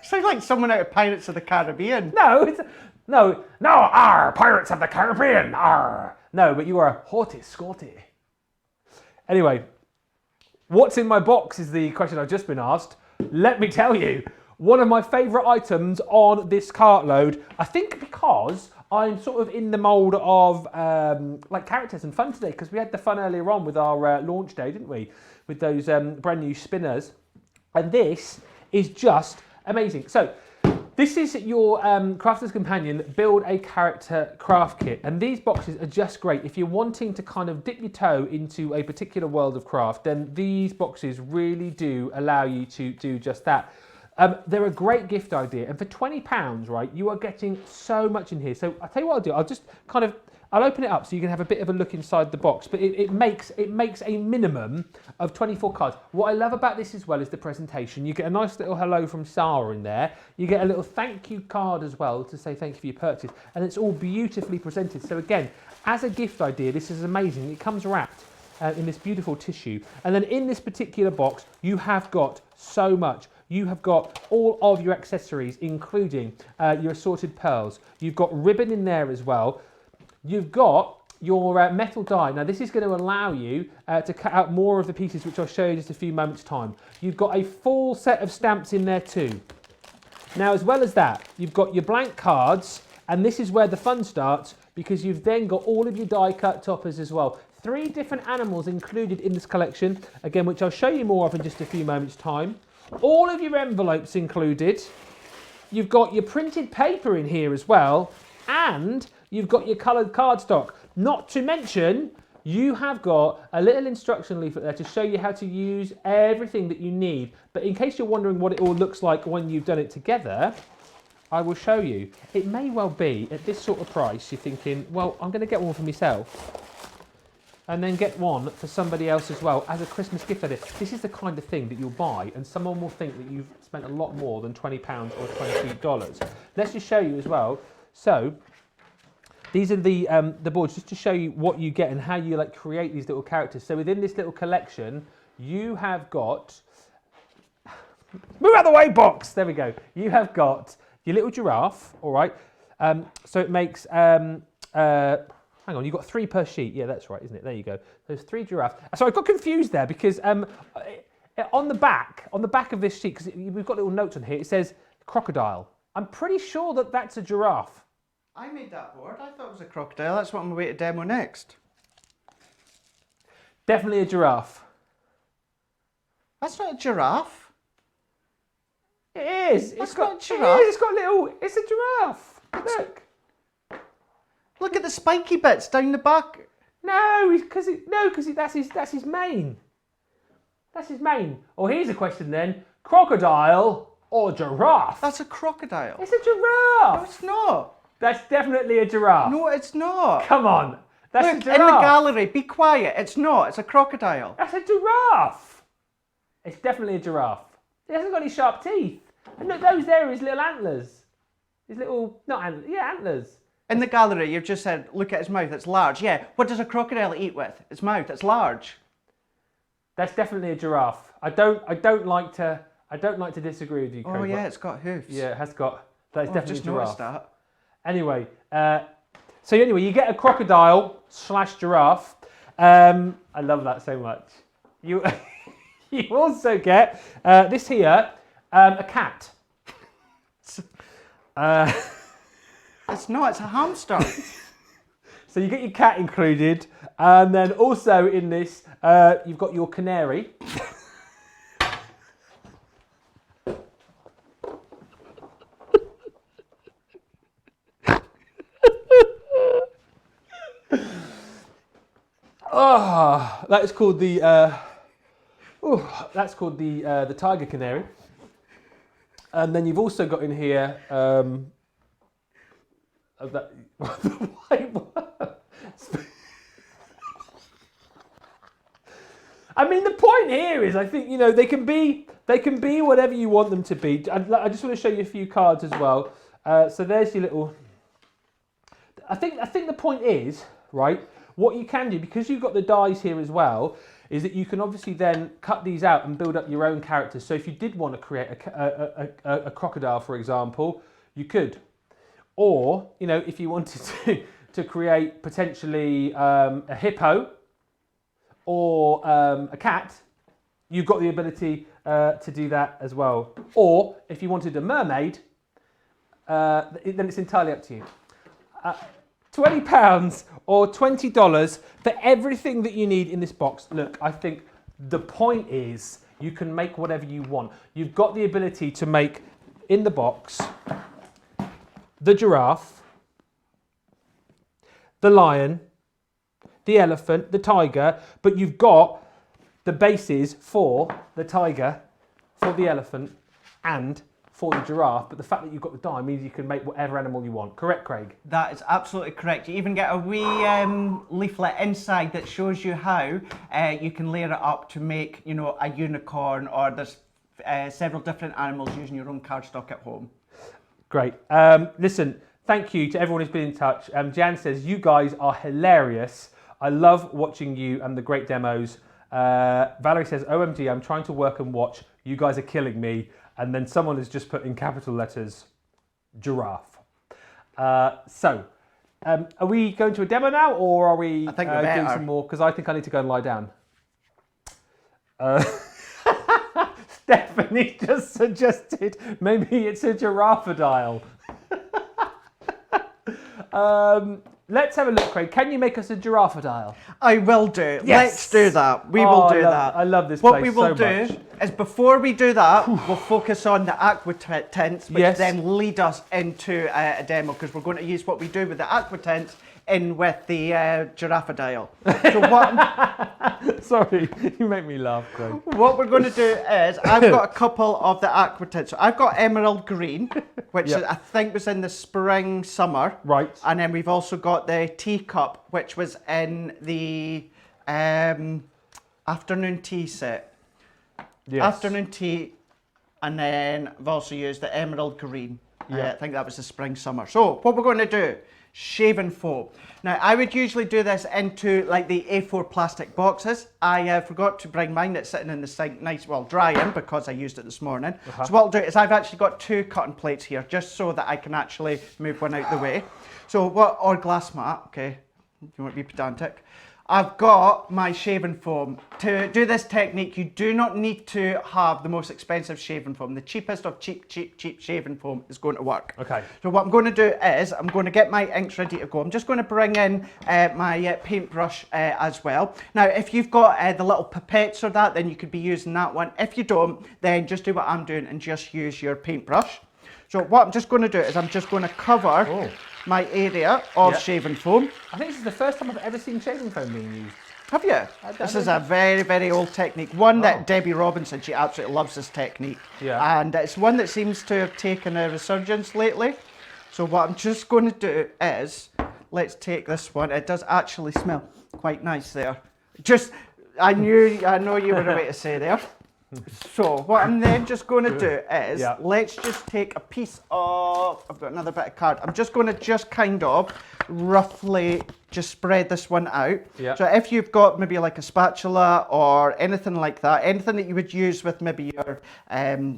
Sounds like someone out of Pirates of the Caribbean. No, Pirates of the Caribbean, arr. No, but you are a hottie Scotty. Anyway, what's in my box is the question I've just been asked. Let me tell you, one of my favourite items on this Cartload, I think because I'm sort of in the mould of like characters and fun today, because we had the fun earlier on with our launch day, didn't we? With those brand new spinners. And this is just amazing. So this is your Crafter's Companion Build a Character Craft Kit. And these boxes are just great. If you're wanting to kind of dip your toe into a particular world of craft, then these boxes really do allow you to do just that. They're a great gift idea, and for £20, right, you are getting so much in here. So I'll tell you what I'll do. I'll just I'll open it up so you can have a bit of a look inside the box. But it makes a minimum of 24 cards. What I love about this as well is the presentation. You get a nice little hello from Sarah in there. You get a little thank you card as well to say thank you for your purchase, and it's all beautifully presented. So again, as a gift idea, this is amazing. It comes wrapped in this beautiful tissue, and then in this particular box, you have got so much. You have got all of your accessories, including your assorted pearls. You've got ribbon in there as well. You've got your metal die. Now this is going to allow you to cut out more of the pieces, which I'll show you in just a few moments' time. You've got a full set of stamps in there too. Now, as well as that, you've got your blank cards, and this is where the fun starts, because you've then got all of your die cut toppers as well. 3 different animals included in this collection, again, which I'll show you more of in just a few moments' time. All of your envelopes included. You've got your printed paper in here as well, and you've got your coloured cardstock. Not to mention, you have got a little instruction leaflet there to show you how to use everything that you need. But in case you're wondering what it all looks like when you've done it together, I will show you. It may well be at this sort of price, you're thinking, well, I'm going to get one for myself and then get one for somebody else as well as a Christmas gift idea. This is the kind of thing that you'll buy and someone will think that you've spent a lot more than £20 or $20. Let's just show you as well. So these are the boards just to show you what you get and how you like create these little characters. So within this little collection, you have got, move out of the way box, there we go. You have got your little giraffe, all right. So it makes, hang on, you've got 3 per sheet. Yeah, that's right, isn't it? There you go. There's 3 giraffes. So I got confused there because on the back of this sheet, because we've got little notes on here, it says crocodile. I'm pretty sure that that's a giraffe. I made that board. I thought it was a crocodile. That's what I'm going to demo next. Definitely a giraffe. That's not a giraffe. It is. That's not a giraffe. It is. It's got little. It's a giraffe. Look. Look at the spiky bits down the back. No, because that's his mane. That's his mane. Oh, here's a question then: crocodile or giraffe? That's a crocodile. It's a giraffe. No, it's not. That's definitely a giraffe. No, it's not. Come on, that's Look, a giraffe. in the gallery, be quiet. It's not. It's a crocodile. That's a giraffe. It's definitely a giraffe. It hasn't got any sharp teeth. And look, those there are his little antlers. His little, not antlers, yeah, antlers. In the gallery, you've just said, look at his mouth, it's large. Yeah, what does a crocodile eat with? Its mouth, it's large. That's definitely a giraffe. I don't like to disagree with you, Craig. Oh yeah, it's got hoofs. Yeah, it has got, that's definitely just a giraffe. noticed that. Anyway, so anyway, you get a crocodile / giraffe. I love that so much. You you also get this here, a cat. It's not, it's a hamster. So you get your cat included, and then also in this, you've got your canary. Oh, that is called the the tiger canary. And then you've also got in here that I mean, the point here is, I think, you know, they can be whatever you want them to be. I just want to show you a few cards as well. So there's your little. I think the point is, right, what you can do, because you've got the dies here as well, is that you can obviously then cut these out and build up your own characters. So if you did want to create a crocodile, for example, you could. Or, you know, if you wanted to create potentially a hippo or a cat, you've got the ability to do that as well. Or if you wanted a mermaid, then it's entirely up to you. £20 or $20 for everything that you need in this box. Look, I think the point is you can make whatever you want. You've got the ability to make in the box the giraffe, the lion, the elephant, the tiger, but you've got the bases for the tiger, for the elephant, and for the giraffe. But the fact that you've got the die means you can make whatever animal you want. Correct, Craig? That is absolutely correct. You even get a wee leaflet inside that shows you how you can layer it up to make, you know, a unicorn, or there's several different animals using your own cardstock at home. Great. Listen, thank you to everyone who's been in touch. Jan says, you guys are hilarious. I love watching you and the great demos. Valerie says, OMG, I'm trying to work and watch. You guys are killing me. And then someone has just put in capital letters, giraffe. So, are we going to a demo now, or are we doing some more? Because I think I need to go and lie down. Stephanie just suggested maybe it's a giraffodile. Let's have a look, Craig. Can you make us a giraffodile? I will do. Yes. Let's do that. We will do that. I love this What place we will so do much. is, before we do that, we'll focus on the aqua tints, which Yes. then lead us into a demo, because we're going to use what we do with the aqua tints in with the giraffadile. So what, Sorry, you make me laugh, Craig. what we're going to do is, I've got a couple of the aqua tints. So I've got emerald green, which Yep. is, I think was in the spring, summer. Right. And then we've also got the teacup, which was in the afternoon tea set. Yes. Afternoon tea, and then I've also used the emerald green. Yeah. I think that was the spring, summer. So what we're going to do, shaving foam. Now I would usually do this into like the A4 plastic boxes. I forgot to bring mine. It's sitting in the sink, nice, well, drying because I used it this morning. So what I'll do is I've actually got 2 cotton plates here, just so that I can actually move one out the way. So what, or glass mat, okay, you won't be pedantic. I've got my shaving foam. To do this technique, you do not need to have the most expensive shaving foam. The cheapest of cheap shaving foam is going to work. Okay. So what I'm going to do is, I'm going to get my inks ready to go. I'm just going to bring in my paintbrush as well. Now, if you've got the little pipettes or that, then you could be using that one. If you don't, then just do what I'm doing and just use your paintbrush. So what I'm just going to do is I'm just going to cover my area of shaving foam. I think this is the first time I've ever seen shaving foam being used. Have you? This is a very, very old technique. One that Debbie Robinson, she absolutely loves this technique. Yeah. And it's one that seems to have taken a resurgence lately. So what I'm just going to do is, let's take this one. It does actually smell quite nice there. Just, I know you were about to say there. So what I'm then just going to do is, let's just take a piece of, I've got another bit of card. I'm just going to just kind of roughly just spread this one out. Yeah. So if you've got maybe like a spatula or anything like that, anything that you would use with maybe your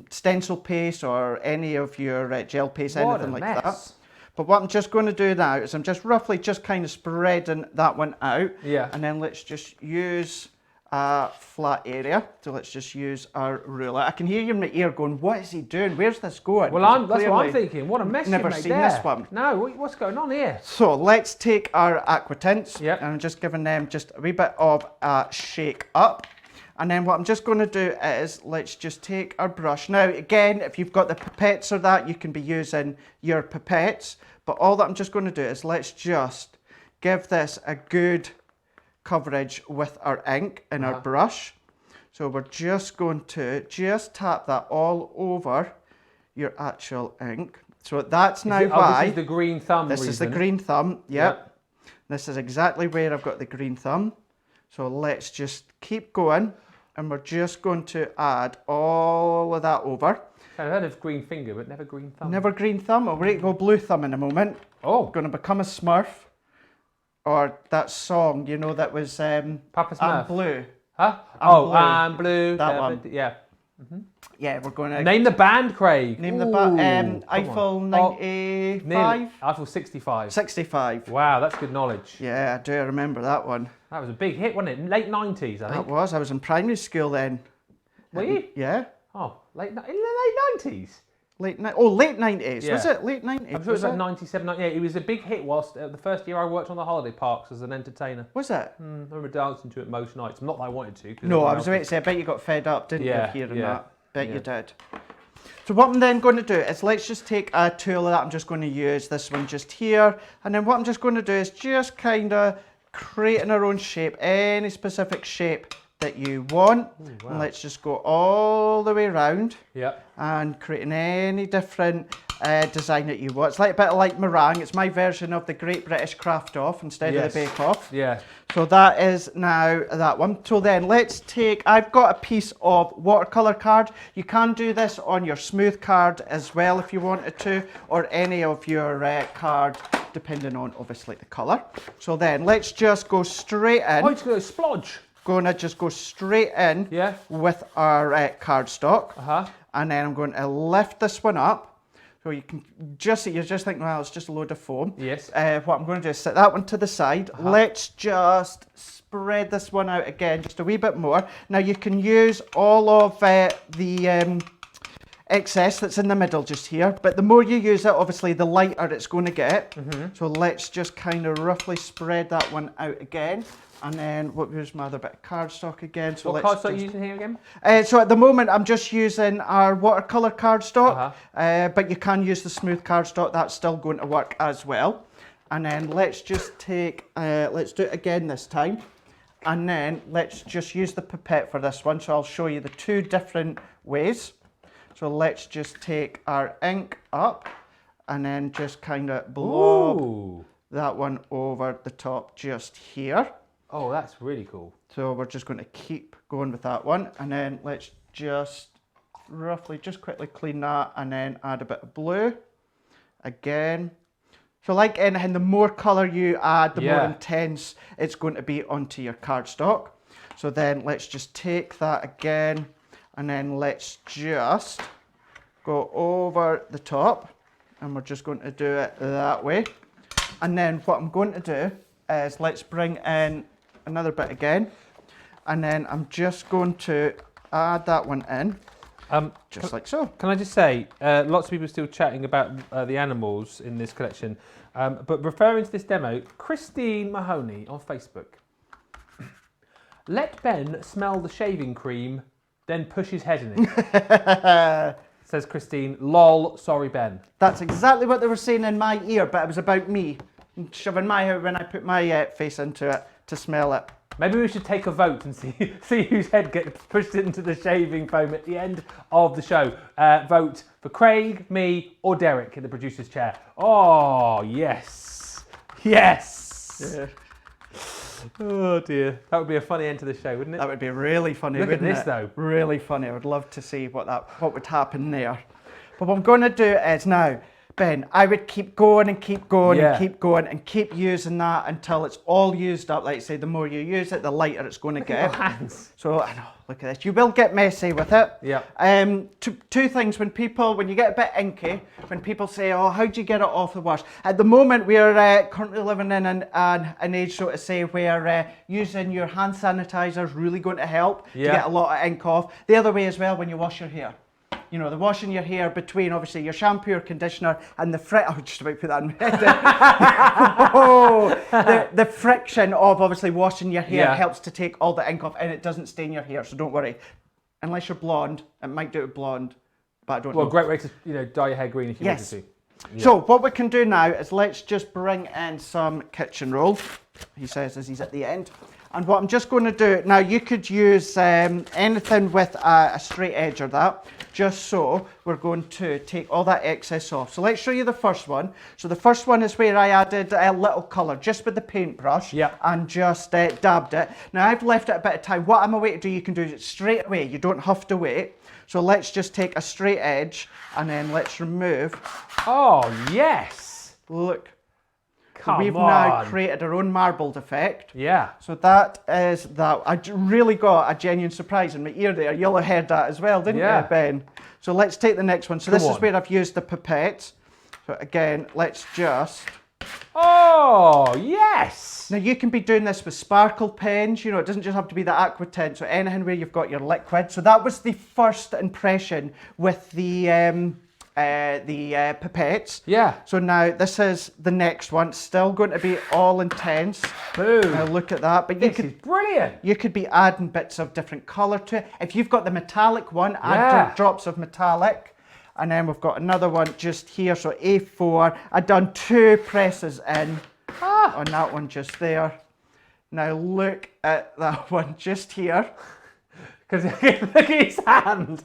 stencil paste or any of your gel paste, anything like that. But what I'm just going to do now is I'm just roughly just kind of spreading that one out. Yeah. And then let's just use a flat area. So let's just use our ruler. I can hear you in my ear going, what is he doing? Where's this going? Well, that's what I'm thinking. What a mess never you made seen there. this one. No, what's going on here? So let's take our aqua tints. Yep. And I'm just giving them just a wee bit of a shake up. And then what I'm just going to do is, let's just take our brush. Now, again, if you've got the pipettes or that, you can be using your pipettes. But all that I'm just going to do is, let's just give this a good coverage with our ink in our brush. So we're just going to just tap that all over your actual ink. So that's now why. This is the green thumb This is the green thumb, yep. This is exactly where I've got the green thumb. So let's just keep going, and we're just going to add all of that over. I've heard of green finger, but never green thumb. Never green thumb. We're going to go blue thumb in a moment. Oh. Going to become a Smurf. Or that song, you know, that was Papa Smurf. I'm Blue. Huh? Blue. I'm blue. That one. Yeah. Yeah, we're going to Name the band, Craig. name the band. Come Eiffel on. 95? Nearly. Eiffel 65. 65. Wow, that's good knowledge. Yeah, I do remember that one. That was a big hit, wasn't it? Late 90s, I That think. was. I was in primary school then. Were you? Yeah. Oh, in the late 90s? Late 90s. Yeah. Was it late 90s? I'm sure it was like 97, 98. It was a big hit whilst the first year I worked on the holiday parks as an entertainer. Was it? I remember dancing to it most nights. Not that I wanted to. 'Cause No, I everyone was else about to say, I bet you got fed up, didn't you, Yeah, of hearing yeah, that? Bet yeah. you did. So what I'm then going to do is, let's just take a tool that I'm just going to use, this one just here, and then what I'm just going to do is just kind of creating our own shape, any specific shape that you want. Ooh, wow. And let's just go all the way around. Yeah. And creating any different design that you want. It's like a bit like meringue. It's my version of the Great British Craft Off instead of the Bake Off. Yeah. So that is now that one. So then let's take, I've got a piece of watercolour card. You can do this on your smooth card as well if you wanted to, or any of your card, depending on obviously the colour. So then let's just go straight in. Oh, it's going to splodge. Gonna just go straight in with our cardstock. And then I'm going to lift this one up. So you can just see, you're just thinking, well, it's just a load of foam. Yes. What I'm going to do is set that one to the side. Let's just spread this one out again, just a wee bit more. Now you can use all of the excess that's in the middle just here, but the more you use it, obviously the lighter it's going to get. So let's just kind of roughly spread that one out again. And then here's my other bit of cardstock again. So what cardstock are you using here again? So at the moment I'm just using our watercolour cardstock, but you can use the smooth cardstock, that's still going to work as well. And then let's just take, let's do it again this time. And then let's just use the pipette for this one. So I'll show you the two different ways. So let's just take our ink up and then just kind of blob that one over the top just here. Oh, that's really cool. So we're just going to keep going with that one. And then let's just roughly, just quickly clean that and then add a bit of blue. Again. So like anything, the more colour you add, the more intense it's going to be onto your cardstock. So then let's just take that again and then let's just go over the top and we're just going to do it that way. And then what I'm going to do is let's bring in another bit again and then I'm just going to add that one in. Just like so. Can I just say, lots of people are still chatting about the animals in this collection, but referring to this demo, Christine Mahoney on Facebook. Let Ben smell the shaving cream, then push his head in it. Says Christine, lol, sorry Ben. That's exactly what they were saying in my ear, but it was about me shoving my hair when I put my face into it to smell it. Maybe we should take a vote and see whose head gets pushed into the shaving foam at the end of the show. Vote for Craig, me, or Derek in the producer's chair. Oh, yes. Yes. Yeah. Oh, dear. That would be a funny end to the show, wouldn't it? That would be really funny, Look at wouldn't this, it? though. Really funny. I would love to see what would happen there. But what I'm going to do is now, Ben, I would keep going and keep going and keep going and keep using that until it's all used up. Like I say, the more you use it, the lighter it's going to get. Look at your hands. So, I know, look at this. You will get messy with it. Yeah. Two things. When you get a bit inky, when people say, oh, how do you get it off the wash? At the moment, we are currently living in an age, so to say, where using your hand sanitizer is really going to help to get a lot of ink off. The other way as well, when you wash your hair. You know, the washing your hair between, obviously, your shampoo or conditioner and the I was just about to put that in the friction of, obviously, washing your hair helps to take all the ink off and it doesn't stain your hair, so don't worry. Unless you're blonde, it might do it blonde, but I don't know. Well, great way to dye your hair green if you wanted to. Yeah. So what we can do now is let's just bring in some kitchen roll, he says as he's at the end. And what I'm just going to do, now you could use anything with a straight edge or that, just so we're going to take all that excess off. So let's show you the first one. So the first one is where I added a little colour just with the paintbrush and just dabbed it. Now I've left it a bit of time. What I'm away to do, you can do it straight away. You don't have to wait. So let's just take a straight edge and then let's remove. Oh, yes. Look. Come We've on. now created our own marbled effect. Yeah. So that is that. I really got a genuine surprise in my ear there. You'll have heard that as well, didn't you, Ben? So let's take the next one. So this is where I've used the pipette. So again, let's just... Oh, yes. Now you can be doing this with sparkle pens. You know, it doesn't just have to be the aqua tint. So anything where you've got your liquid. So that was the first impression with the pipettes. Yeah. So now this is the next one. Still going to be all intense. Boom. Now look at that. But This is brilliant. You could be adding bits of different colour to it. If you've got the metallic one, add drops of metallic. And then we've got another one just here. So A4. I've done 2 presses in on that one just there. Now look at that one just here. Because look at his hand.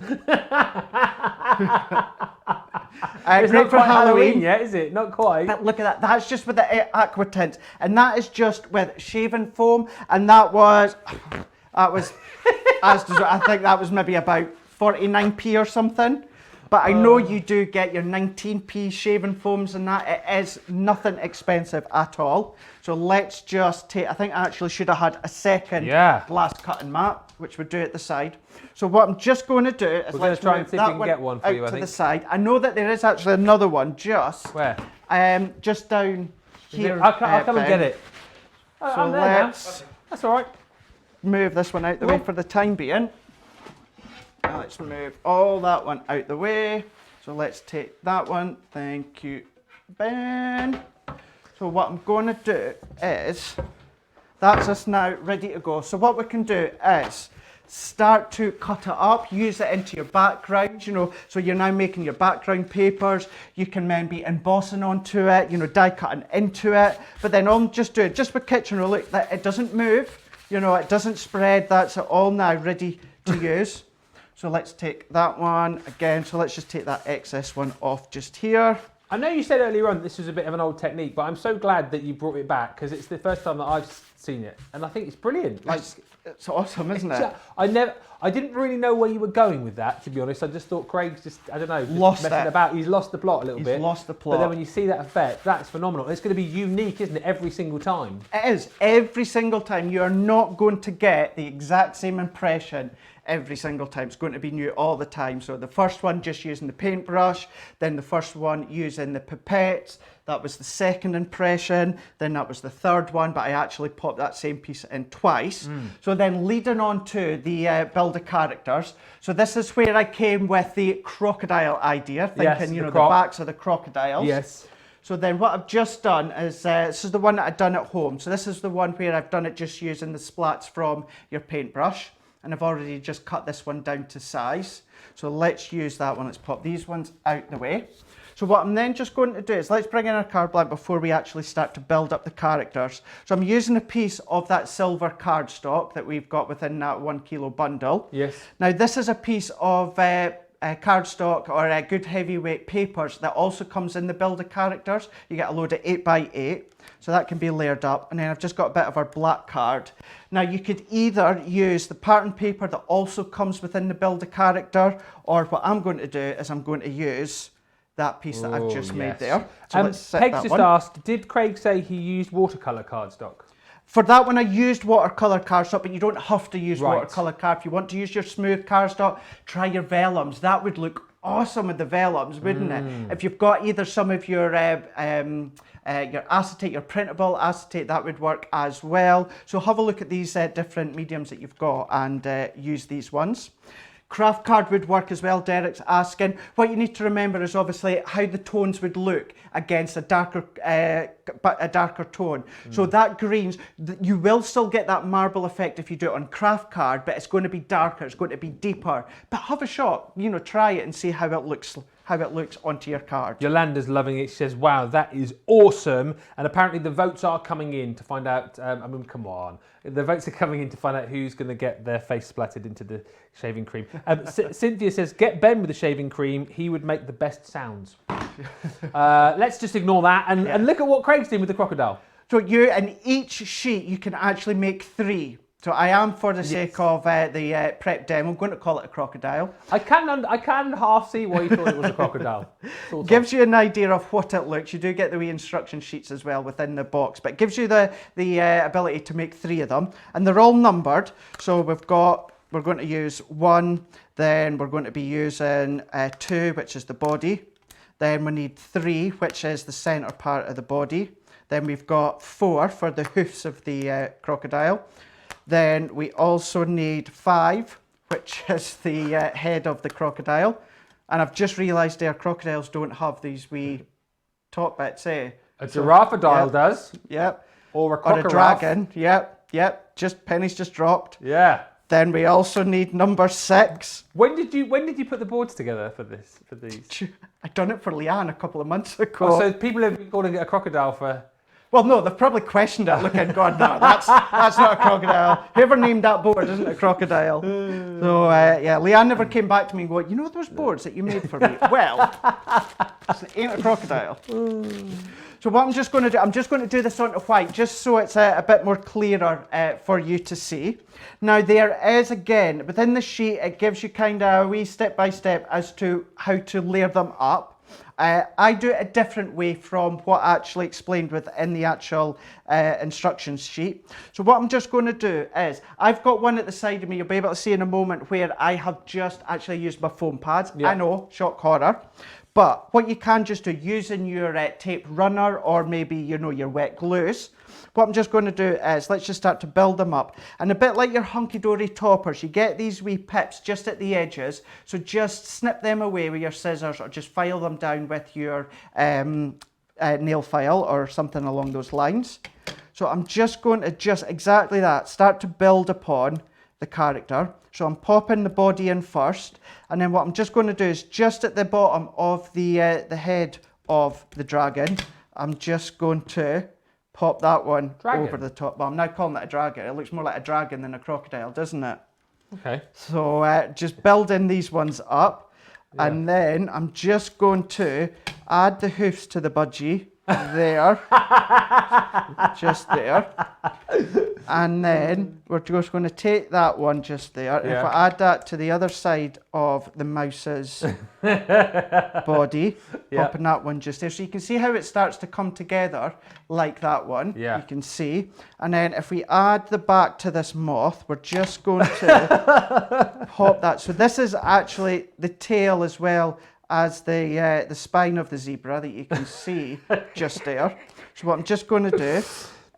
It's not quite Halloween yet, is it? Not quite. But look at that. That's just with the aqua tint, and that is just with shaving foam. And that was I think that was maybe about 49p or something. But I know you do get your 19p shaving foams and that. It is nothing expensive at all. So let's just take, I think I actually should have had a second glass cutting mat, which would do at the side. So what I'm just going to do is let's try and move see if we that can one get one for out you, I to think. the side. I know that there is actually another one just... Where? Just down here. I'll come and get it. So let's That's all right. move this one out the way for the time being. Now let's move all that one out the way. So let's take that one. Thank you, Ben. So what I'm going to do is, that's us now ready to go. So what we can do is start to cut it up, use it into your background, you know, so you're now making your background papers. You can then be embossing onto it, you know, die cutting into it, but then I'll just do it just with kitchen roll. Look, that it doesn't move, you know, it doesn't spread. That's it all now ready to use. So let's take that one again. So let's just take that excess one off just here. I know you said earlier on this was a bit of an old technique, but I'm so glad that you brought it back because it's the first time that I've seen it, and I think it's brilliant. Like, it's awesome, isn't it? I didn't really know where you were going with that, to be honest. I just thought Craig's just, I don't know, just lost messing it. about. He's lost the plot a little bit. He's lost the plot. But then when you see that effect, that's phenomenal. It's going to be unique, isn't it, every single time? It is. Every single time. You are not going to get the exact same impression every single time. It's going to be new all the time. So the first one just using the paintbrush, then the first one using the pipettes, that was the second impression, then that was the third one, but I actually popped that same piece in twice. So then leading on to the build of characters. So this is where I came with the crocodile idea, thinking, Yes, you know, the backs of the crocodiles. Yes. So then what I've just done is, this is the one that I've done at home. So this is the one where I've done it just using the splats from your paintbrush. And I've already just cut this one down to size. So let's use that one. Let's pop these ones out the way. So what I'm then just going to do is let's bring in our card blank before we actually start to build up the characters. So I'm using a piece of that silver cardstock that we've got within that 1 kilo bundle. Yes. Now this is a piece of cardstock or good heavyweight papers that also comes in the build of characters. You get a load of 8x8, so that can be layered up. And then I've just got a bit of our black card. Now you could either use the pattern paper that also comes within the build of character, or what I'm going to do is I'm going to use that piece that I've just made there. So let's set Peg's that just one. asked, did Craig say he used watercolour cardstock? For that one, I used watercolour cardstock, but you don't have to use Right. watercolour card. If you want to use your smooth cardstock, try your vellums. That would look awesome with the vellums, wouldn't it? If you've got either some of your acetate, your printable acetate, that would work as well. So have a look at these different mediums that you've got and use these ones. Craft card would work as well, Derek's asking. What you need to remember is obviously how the tones would look against a darker tone. So that greens, you will still get that marble effect if you do it on craft card, but it's going to be darker, it's going to be deeper. But have a shot, you know, try it and see how it looks onto your card. Yolanda's loving it. She says, wow, that is awesome. And apparently the votes are coming in to find out, I mean, come on. The votes are coming in to find out who's going to get their face splattered into the shaving cream. Cynthia says, get Ben with the shaving cream. He would make the best sounds. Let's just ignore that and look at what Craig's doing with the crocodile. So in each sheet, you can actually make 3. So I am, for the sake of the prep demo, I'm going to call it a crocodile. I can half see why you thought it was a crocodile. Gives you an idea of what it looks. You do get the wee instruction sheets as well within the box, but it gives you the ability to make 3 of them, and they're all numbered. So we're going to use 1, then we're going to be using 2, which is the body. Then we need 3, which is the centre part of the body. Then we've got 4 for the hoofs of the crocodile. Then we also need 5, which is the head of the crocodile. And I've just realised our crocodiles don't have these wee top bits, eh? A giraffodile does. Yep. Or a Or crocodile. a dragon. Yep. Just pennies just dropped. Yeah. Then we also need number 6. When did you put the boards together for these? I done it for Leanne a couple of months ago. Oh, so people have been calling it a crocodile for... Well, no, they've probably questioned it, looking, God, no, that's not a crocodile. Whoever named that board isn't a crocodile. So, yeah, Leanne never came back to me and go, you know those boards that you made for me? Well, it ain't a crocodile. So what I'm just going to do, I'm just going to do this onto white, just so it's a bit more clearer for you to see. Now, there is, again, within the sheet, it gives you kind of a wee step-by-step as to how to layer them up. I do it a different way from what I actually explained within the actual instructions sheet. So what I'm just going to do is, I've got one at the side of me, you'll be able to see in a moment, where I have just actually used my foam pads. Yeah. I know, shock horror. But what you can just do, using your tape runner or maybe, you know, your wet glues, what I'm just going to do is, let's just start to build them up. And a bit like your hunky-dory toppers, you get these wee pips just at the edges, so just snip them away with your scissors or just file them down with your nail file or something along those lines. So I'm just going to exactly that, start to build upon the character. So I'm popping the body in first, and then what I'm just going to do is just at the bottom of the head of the dragon, I'm just going to pop that one over the top. Well, I'm now calling it a dragon. It looks more like a dragon than a crocodile, doesn't it? Okay. So just building these ones up, and then I'm just going to add the hoofs to the budgie there, just there, and then we're just going to take that one just there. And if I add that to the other side of the mouse's body, popping that one just there, so you can see how it starts to come together like that one. You can see, and then if we add the back to this moth, we're just going to pop that. So this is actually the tail as well as the spine of the zebra that you can see just there. So what I'm just going to do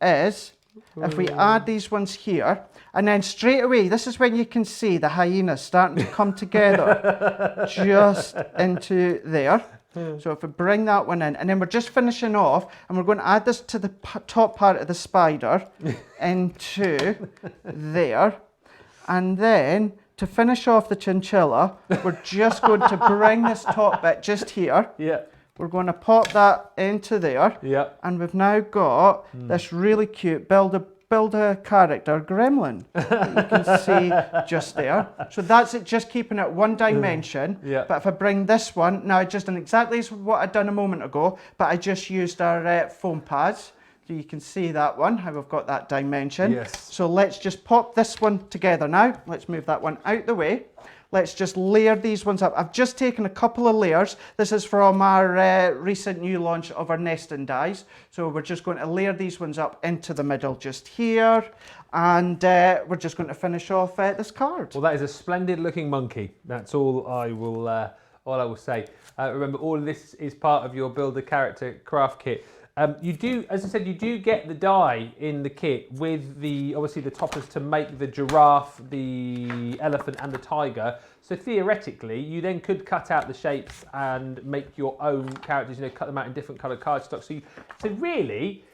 is, if we add these ones here, and then straight away, this is when you can see the hyenas starting to come together just into there. So if we bring that one in, and then we're just finishing off, and we're going to add this to the top part of the spider into there, and then to finish off the chinchilla, we're just going to bring this top bit just here. We're going to pop that into there. And we've now got this really cute build a character gremlin that you can see just there. So that's it, just keeping it one dimension. But if I bring this one, now I just done exactly what I'd done a moment ago, but I just used our foam pads. So you can see that one, how we've got that dimension. So let's just pop this one together now. Let's move that one out the way. Let's just layer these ones up. I've just taken a couple of layers. This is from our recent new launch of our nesting dies. So we're just going to layer these ones up into the middle just here. And we're just going to finish off this card. Well, that is a splendid looking monkey. That's all I will say. Remember, all of this is part of your Build a Character craft kit. You do, as I said, you do get the die in the kit with the, obviously the toppers to make the giraffe, the elephant and the tiger. So theoretically, you then could cut out the shapes and make your own characters, you know, cut them out in different coloured cardstock. So really,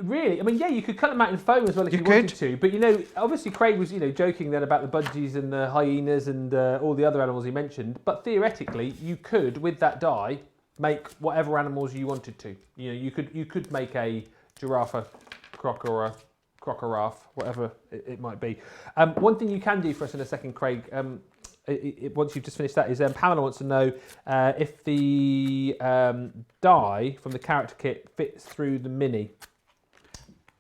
really, I mean, you could cut them out in foam as well if you wanted to. But, you know, obviously Craig was, you know, joking then about the budgies and the hyenas and all the other animals he mentioned. But theoretically, you could, with that die, make whatever animals you wanted to. You know, you could make a giraffe, a croc, or a crocodile, whatever it might be. One thing you can do for us in a second, Craig, once you've just finished that, is Pamela wants to know if the die from the character kit fits through the mini.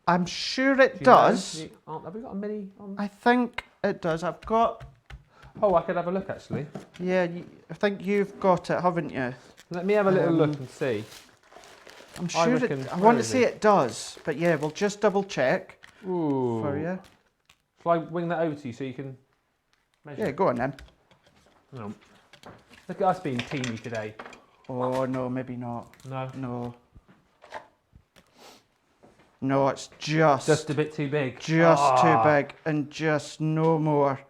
I'm sure it does. Have we got a mini on? I think it does. I've got... Oh, I could have a look actually. Yeah, I think you've got it, haven't you? Let me have a little look and see. I'm sure I want to say it does, but yeah, we'll just double check for you. Shall I wing that over to you so you can measure? Yeah, go on then. No. Look at us being teamy today. Oh, no, maybe not. No? No. No, it's just a bit too big. Just too big, and just no more.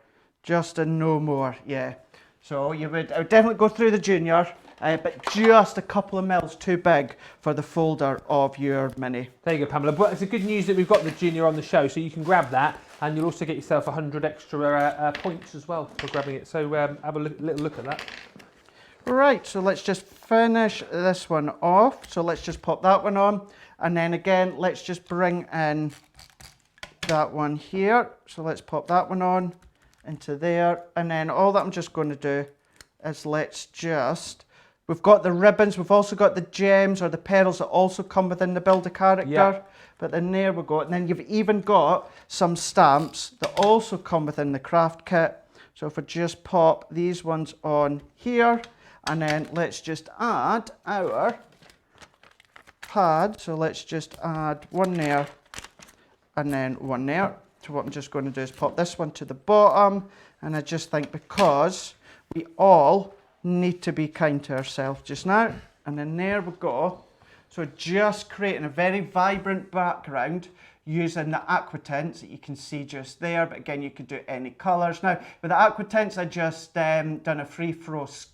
Just a no more, yeah. So I would definitely go through the junior, but just a couple of mils too big for the folder of your mini. There you go, Pamela. But it's a good news that we've got the junior on the show, so you can grab that, and you'll also get yourself 100 extra points as well for grabbing it. So have a little look at that. Right, so let's just finish this one off. So let's just pop that one on, and then again, let's just bring in that one here. So let's pop that one on into there, and then all that I'm just going to do is we've got the ribbons, we've also got the gems or the pearls that also come within the Build a Character, but then there we go, and then you've even got some stamps that also come within the craft kit. So if I just pop these ones on here, and then let's just add our pad, so let's just add one there and then one there. So what I'm just going to do is pop this one to the bottom, and I just think because we all need to be kind to ourselves just now, and then there we go. So just creating a very vibrant background using the aqua tints that you can see just there, but again you could do any colours. Now with the aqua tints I just done a free froth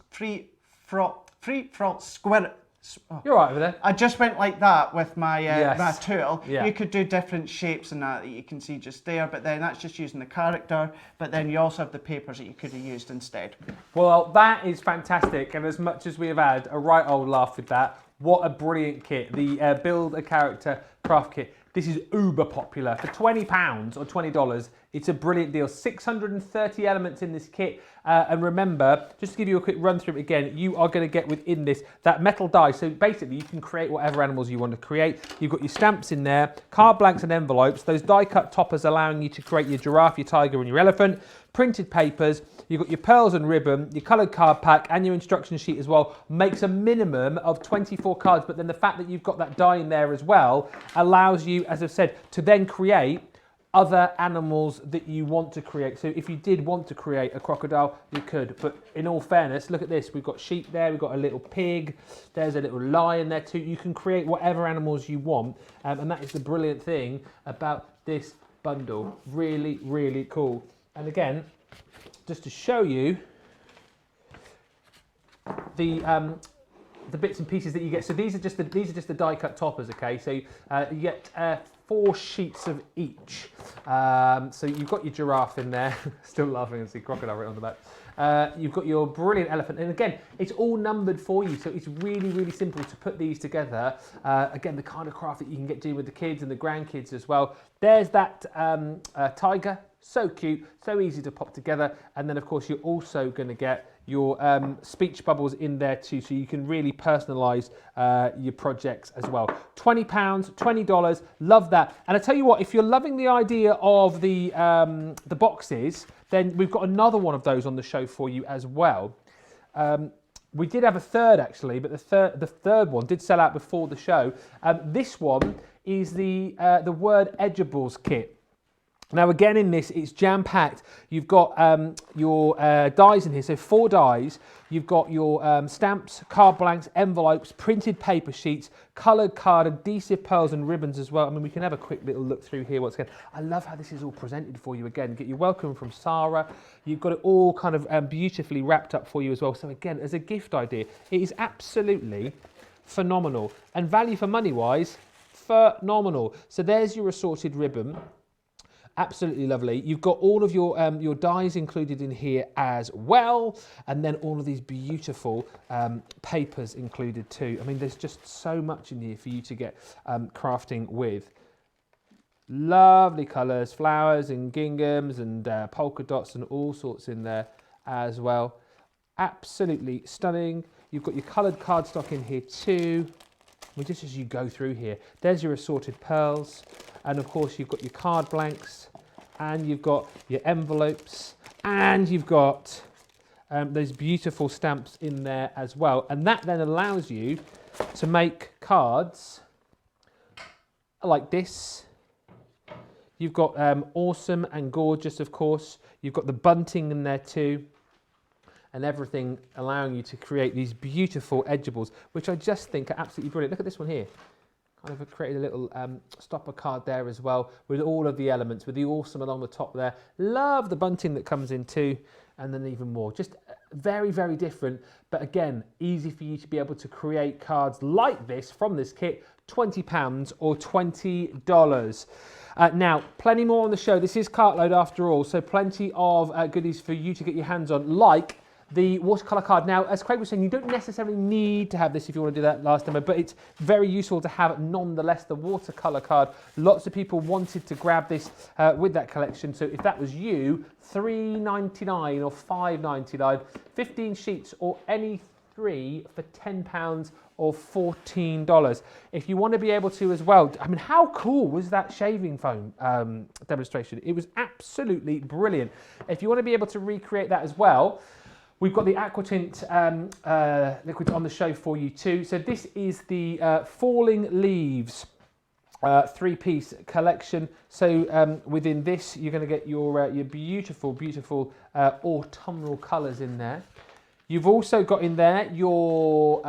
You're right over there. I just went like that with my Yes. my tool. Yeah. You could do different shapes and that you can see just there, but then that's just using the character. But then you also have the papers that you could have used instead. Well, that is fantastic, and as much as we have had a right old laugh with that, what a brilliant kit. The Build a Character craft kit. This is uber popular. For £20 or $20, it's a brilliant deal. 630 elements in this kit. And remember, just to give you a quick run through it again, you are going to get within this that metal die. So basically, you can create whatever animals you want to create. You've got your stamps in there, card blanks and envelopes, those die-cut toppers allowing you to create your giraffe, your tiger and your elephant, printed papers, you've got your pearls and ribbon, your coloured card pack and your instruction sheet as well. Makes a minimum of 24 cards, but then the fact that you've got that die in there as well allows you, as I've said, to then create other animals that you want to create. So if you did want to create a crocodile, you could. But in all fairness, look at this. We've got sheep there, we've got a little pig, there's a little lion there too. You can create whatever animals you want. And that is the brilliant thing about this bundle. Really, really cool. And again, just to show you the bits and pieces that you get. So these are just the die-cut toppers, okay? So you get 4 sheets of each. So you've got your giraffe in there. Still laughing and see crocodile written on the back. You've got your brilliant elephant, and again, it's all numbered for you, so it's really, really simple to put these together. Again, the kind of craft that you can get doing with the kids and the grandkids as well. There's that tiger. So cute, so easy to pop together. And then of course you're also going to get your speech bubbles in there too, so you can really personalise your projects as well. £20, $20, love that. And I tell you what, if you're loving the idea of the boxes, then we've got another one of those on the show for you as well. We did have a third actually, but the third one did sell out before the show. This one is the Word Edgeables kit. Now again in this, it's jam-packed. You've got your dies in here, so 4 dies. You've got your stamps, card blanks, envelopes, printed paper sheets, coloured card, adhesive pearls and ribbons as well. I mean, we can have a quick little look through here once again. I love how this is all presented for you again. Get your welcome from Sarah. You've got it all kind of beautifully wrapped up for you as well. So again, as a gift idea, it is absolutely phenomenal. And value for money wise, phenomenal. So there's your assorted ribbon. Absolutely lovely. You've got all of your dies included in here as well, and then all of these beautiful papers included too. I mean, there's just so much in here for you to get crafting with. Lovely colours, flowers and ginghams and polka dots and all sorts in there as well. Absolutely stunning. You've got your coloured cardstock in here too. Well, just as you go through here, there's your assorted pearls. And of course, you've got your card blanks, and you've got your envelopes, and you've got those beautiful stamps in there as well. And that then allows you to make cards like this. You've got awesome and gorgeous, of course. You've got the bunting in there too, and everything allowing you to create these beautiful edgeables, which I just think are absolutely brilliant. Look at this one here. Kind of created a little stopper card there as well with all of the elements, with the awesome along the top there. Love the bunting that comes in too, and then even more. Just very, very different, but again, easy for you to be able to create cards like this from this kit, £20 or $20. Now, plenty more on the show. This is Cartload after all, so plenty of goodies for you to get your hands on, like the watercolour card. Now, as Craig was saying, you don't necessarily need to have this if you want to do that last demo, but it's very useful to have nonetheless the watercolour card. Lots of people wanted to grab this with that collection, so if that was you, $3.99 or $5.99, 15 sheets or any 3 for £10 or $14. If you want to be able to as well, I mean, how cool was that shaving foam demonstration? It was absolutely brilliant. If you want to be able to recreate that as well, we've got the Aquatint liquid on the show for you too. So this is the Falling Leaves 3-piece collection. So within this, you're going to get your beautiful, beautiful autumnal colours in there. You've also got in there your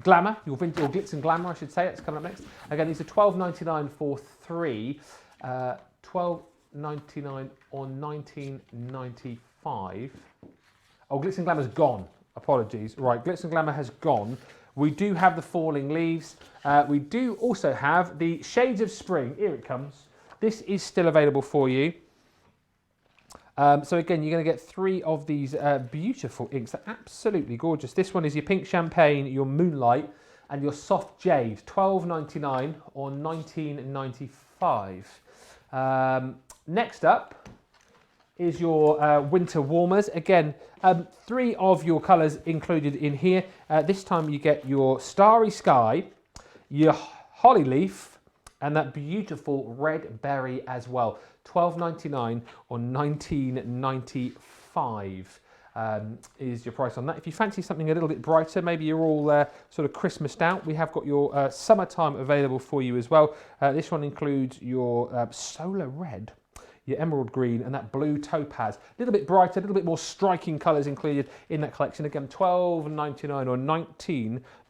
glamour, your vintage, or glitz and glamour, I should say. That's coming up next. Again, these are $12.99 for 3, $12.99 or $19.95. Oh, glitz and glamour's gone. Apologies. Right, Glitz and Glamour has gone. We do have the Falling Leaves. We do also have the Shades of Spring. Here it comes. This is still available for you. So again, you're going to get 3 of these beautiful inks. They're absolutely gorgeous. This one is your Pink Champagne, your Moonlight, and your Soft Jade. $12.99 or $19.95. Next up is your Winter Warmers. Again, 3 of your colours included in here. This time you get your Starry Sky, your Holly Leaf, and that beautiful Red Berry as well. $12.99 or $19.95 is your price on that. If you fancy something a little bit brighter, maybe you're all sort of Christmased out, we have got your summertime available for you as well. This one includes your Solar Red, your Emerald Green, and that Blue Topaz. A little bit brighter, a little bit more striking colours included in that collection. Again, $12.99 or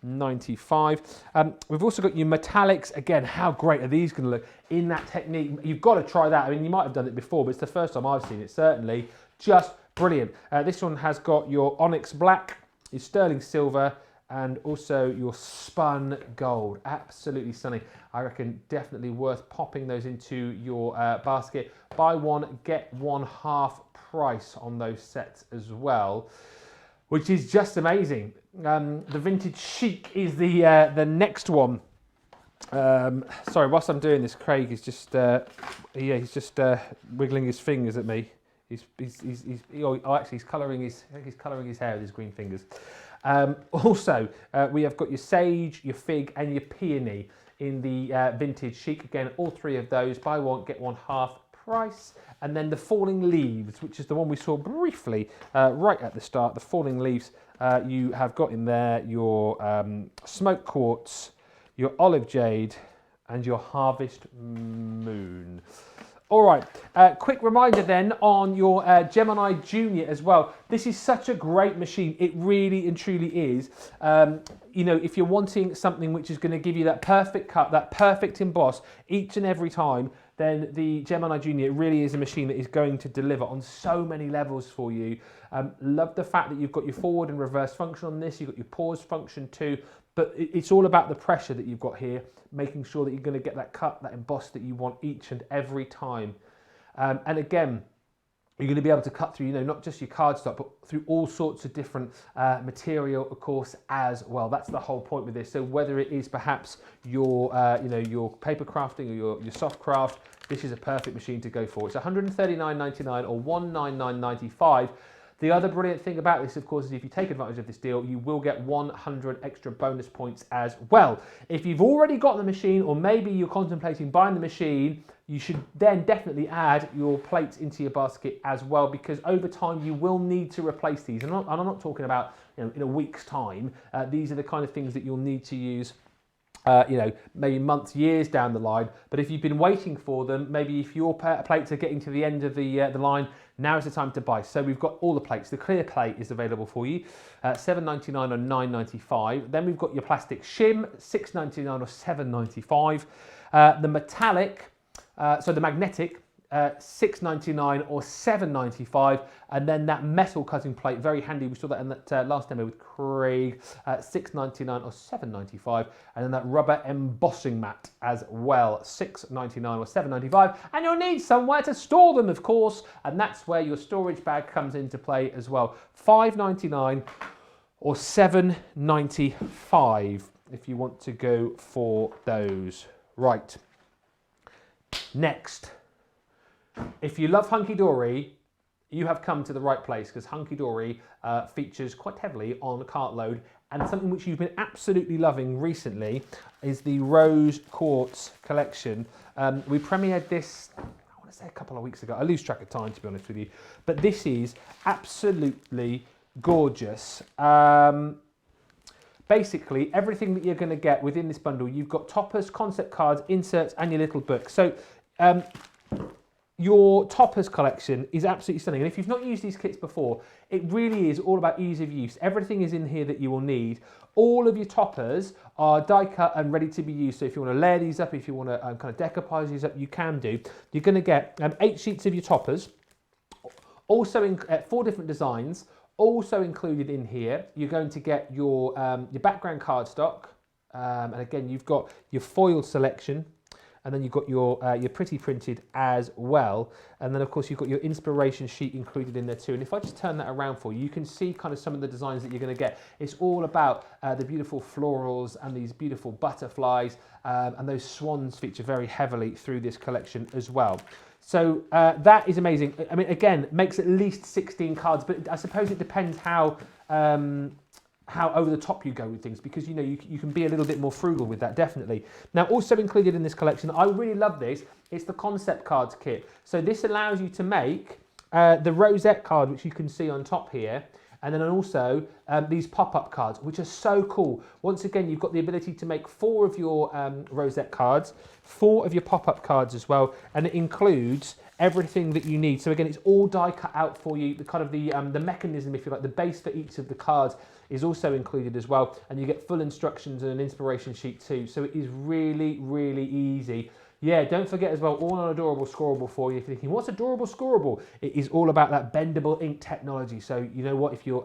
$19.95. We've also got your metallics. Again, how great are these going to look in that technique? You've got to try that. I mean, you might have done it before, but it's the first time I've seen it, certainly. Just brilliant. This one has got your Onyx Black, your Sterling Silver, and also your Spun Gold. Absolutely stunning. I reckon definitely worth popping those into your basket. Buy one, get one half price on those sets as well, which is just amazing. The Vintage Chic is the next one. Sorry, whilst I'm doing this, Craig is just he's just wiggling his fingers at me. He's colouring his hair with his green fingers. Also, we have got your Sage, your Fig, and your Peony in the Vintage Chic. Again, all 3 of those, buy one, get one half price. And then the Falling Leaves, which is the one we saw briefly right at the start. The Falling Leaves, you have got in there your Smoke Quartz, your Olive Jade, and your Harvest Moon. All right, quick reminder then on your Gemini Junior as well. This is such a great machine. It really and truly is. You know, if you're wanting something which is going to give you that perfect cut, that perfect emboss each and every time, then the Gemini Junior really is a machine that is going to deliver on so many levels for you. Love the fact that you've got your forward and reverse function on this. You've got your pause function too. But it's all about the pressure that you've got here, making sure that you're going to get that cut, that emboss that you want each and every time. And again, you're going to be able to cut through, you know, not just your cardstock, but through all sorts of different material, of course, as well. That's the whole point with this. So whether it is perhaps your, you know, your paper crafting or your soft craft, this is a perfect machine to go for. It's $139.99 or $199.95. The other brilliant thing about this, of course, is if you take advantage of this deal, you will get 100 extra bonus points as well. If you've already got the machine, or maybe you're contemplating buying the machine, you should then definitely add your plates into your basket as well, because over time you will need to replace these. And I'm not talking about, you know, in a week's time. These are the kind of things that you'll need to use you know, maybe months, years down the line. But if you've been waiting for them, maybe if your plates are getting to the end of the line, now is the time to buy. So we've got all the plates. The clear plate is available for you, $7.99 or $9.95. Then we've got your plastic shim, $6.99 or $7.95. The metallic, so the magnetic, $6.99 or $7.95, and then that metal cutting plate, very handy. We saw that in that last demo with Craig, $6.99 or $7.95, and then that rubber embossing mat as well, $6.99 or $7.95, and you'll need somewhere to store them, of course, and that's where your storage bag comes into play as well, $5.99 or $7.95 if you want to go for those. Right, next. If you love Hunky Dory, you have come to the right place, because Hunky Dory features quite heavily on Cartload, and something which you've been absolutely loving recently is the Rose Quartz collection. We premiered this, I want to say a couple of weeks ago. I lose track of time, to be honest with you, but this is absolutely gorgeous. Basically, everything that you're going to get within this bundle, you've got toppers, concept cards, inserts, and your little book. So your toppers collection is absolutely stunning. And if you've not used these kits before, it really is all about ease of use. Everything is in here that you will need. All of your toppers are die cut and ready to be used. So if you want to layer these up, if you want to kind of decoupage these up, you can do. You're going to get 8 sheets of your toppers, also in 4 different designs, also included in here, you're going to get your background cardstock, and again, you've got your foil selection, and then you've got your pretty printed as well, and then of course you've got your inspiration sheet included in there too. And if I just turn that around for you, you can see kind of some of the designs that you're going to get. It's all about the beautiful florals and these beautiful butterflies, and those swans feature very heavily through this collection as well. So that is amazing. I mean, again, makes at least 16 cards, but I suppose it depends how over the top you go with things, because you know you can be a little bit more frugal with that, definitely. Now, also included in this collection, I really love this, it's the concept cards kit. So this allows you to make the rosette card, which you can see on top here, and then also these pop-up cards, which are so cool. Once again, you've got the ability to make 4 of your rosette cards, 4 of your pop-up cards as well, and it includes everything that you need. So again, it's all die cut out for you. The kind of the mechanism, if you like, the base for each of the cards is also included as well, and you get full instructions and an inspiration sheet too. So it is really, really easy. Yeah, don't forget as well, all on Adorable Scoreable for you. If you're thinking, what's Adorable Scoreable? It is all about that bendable ink technology. So you know what, if you're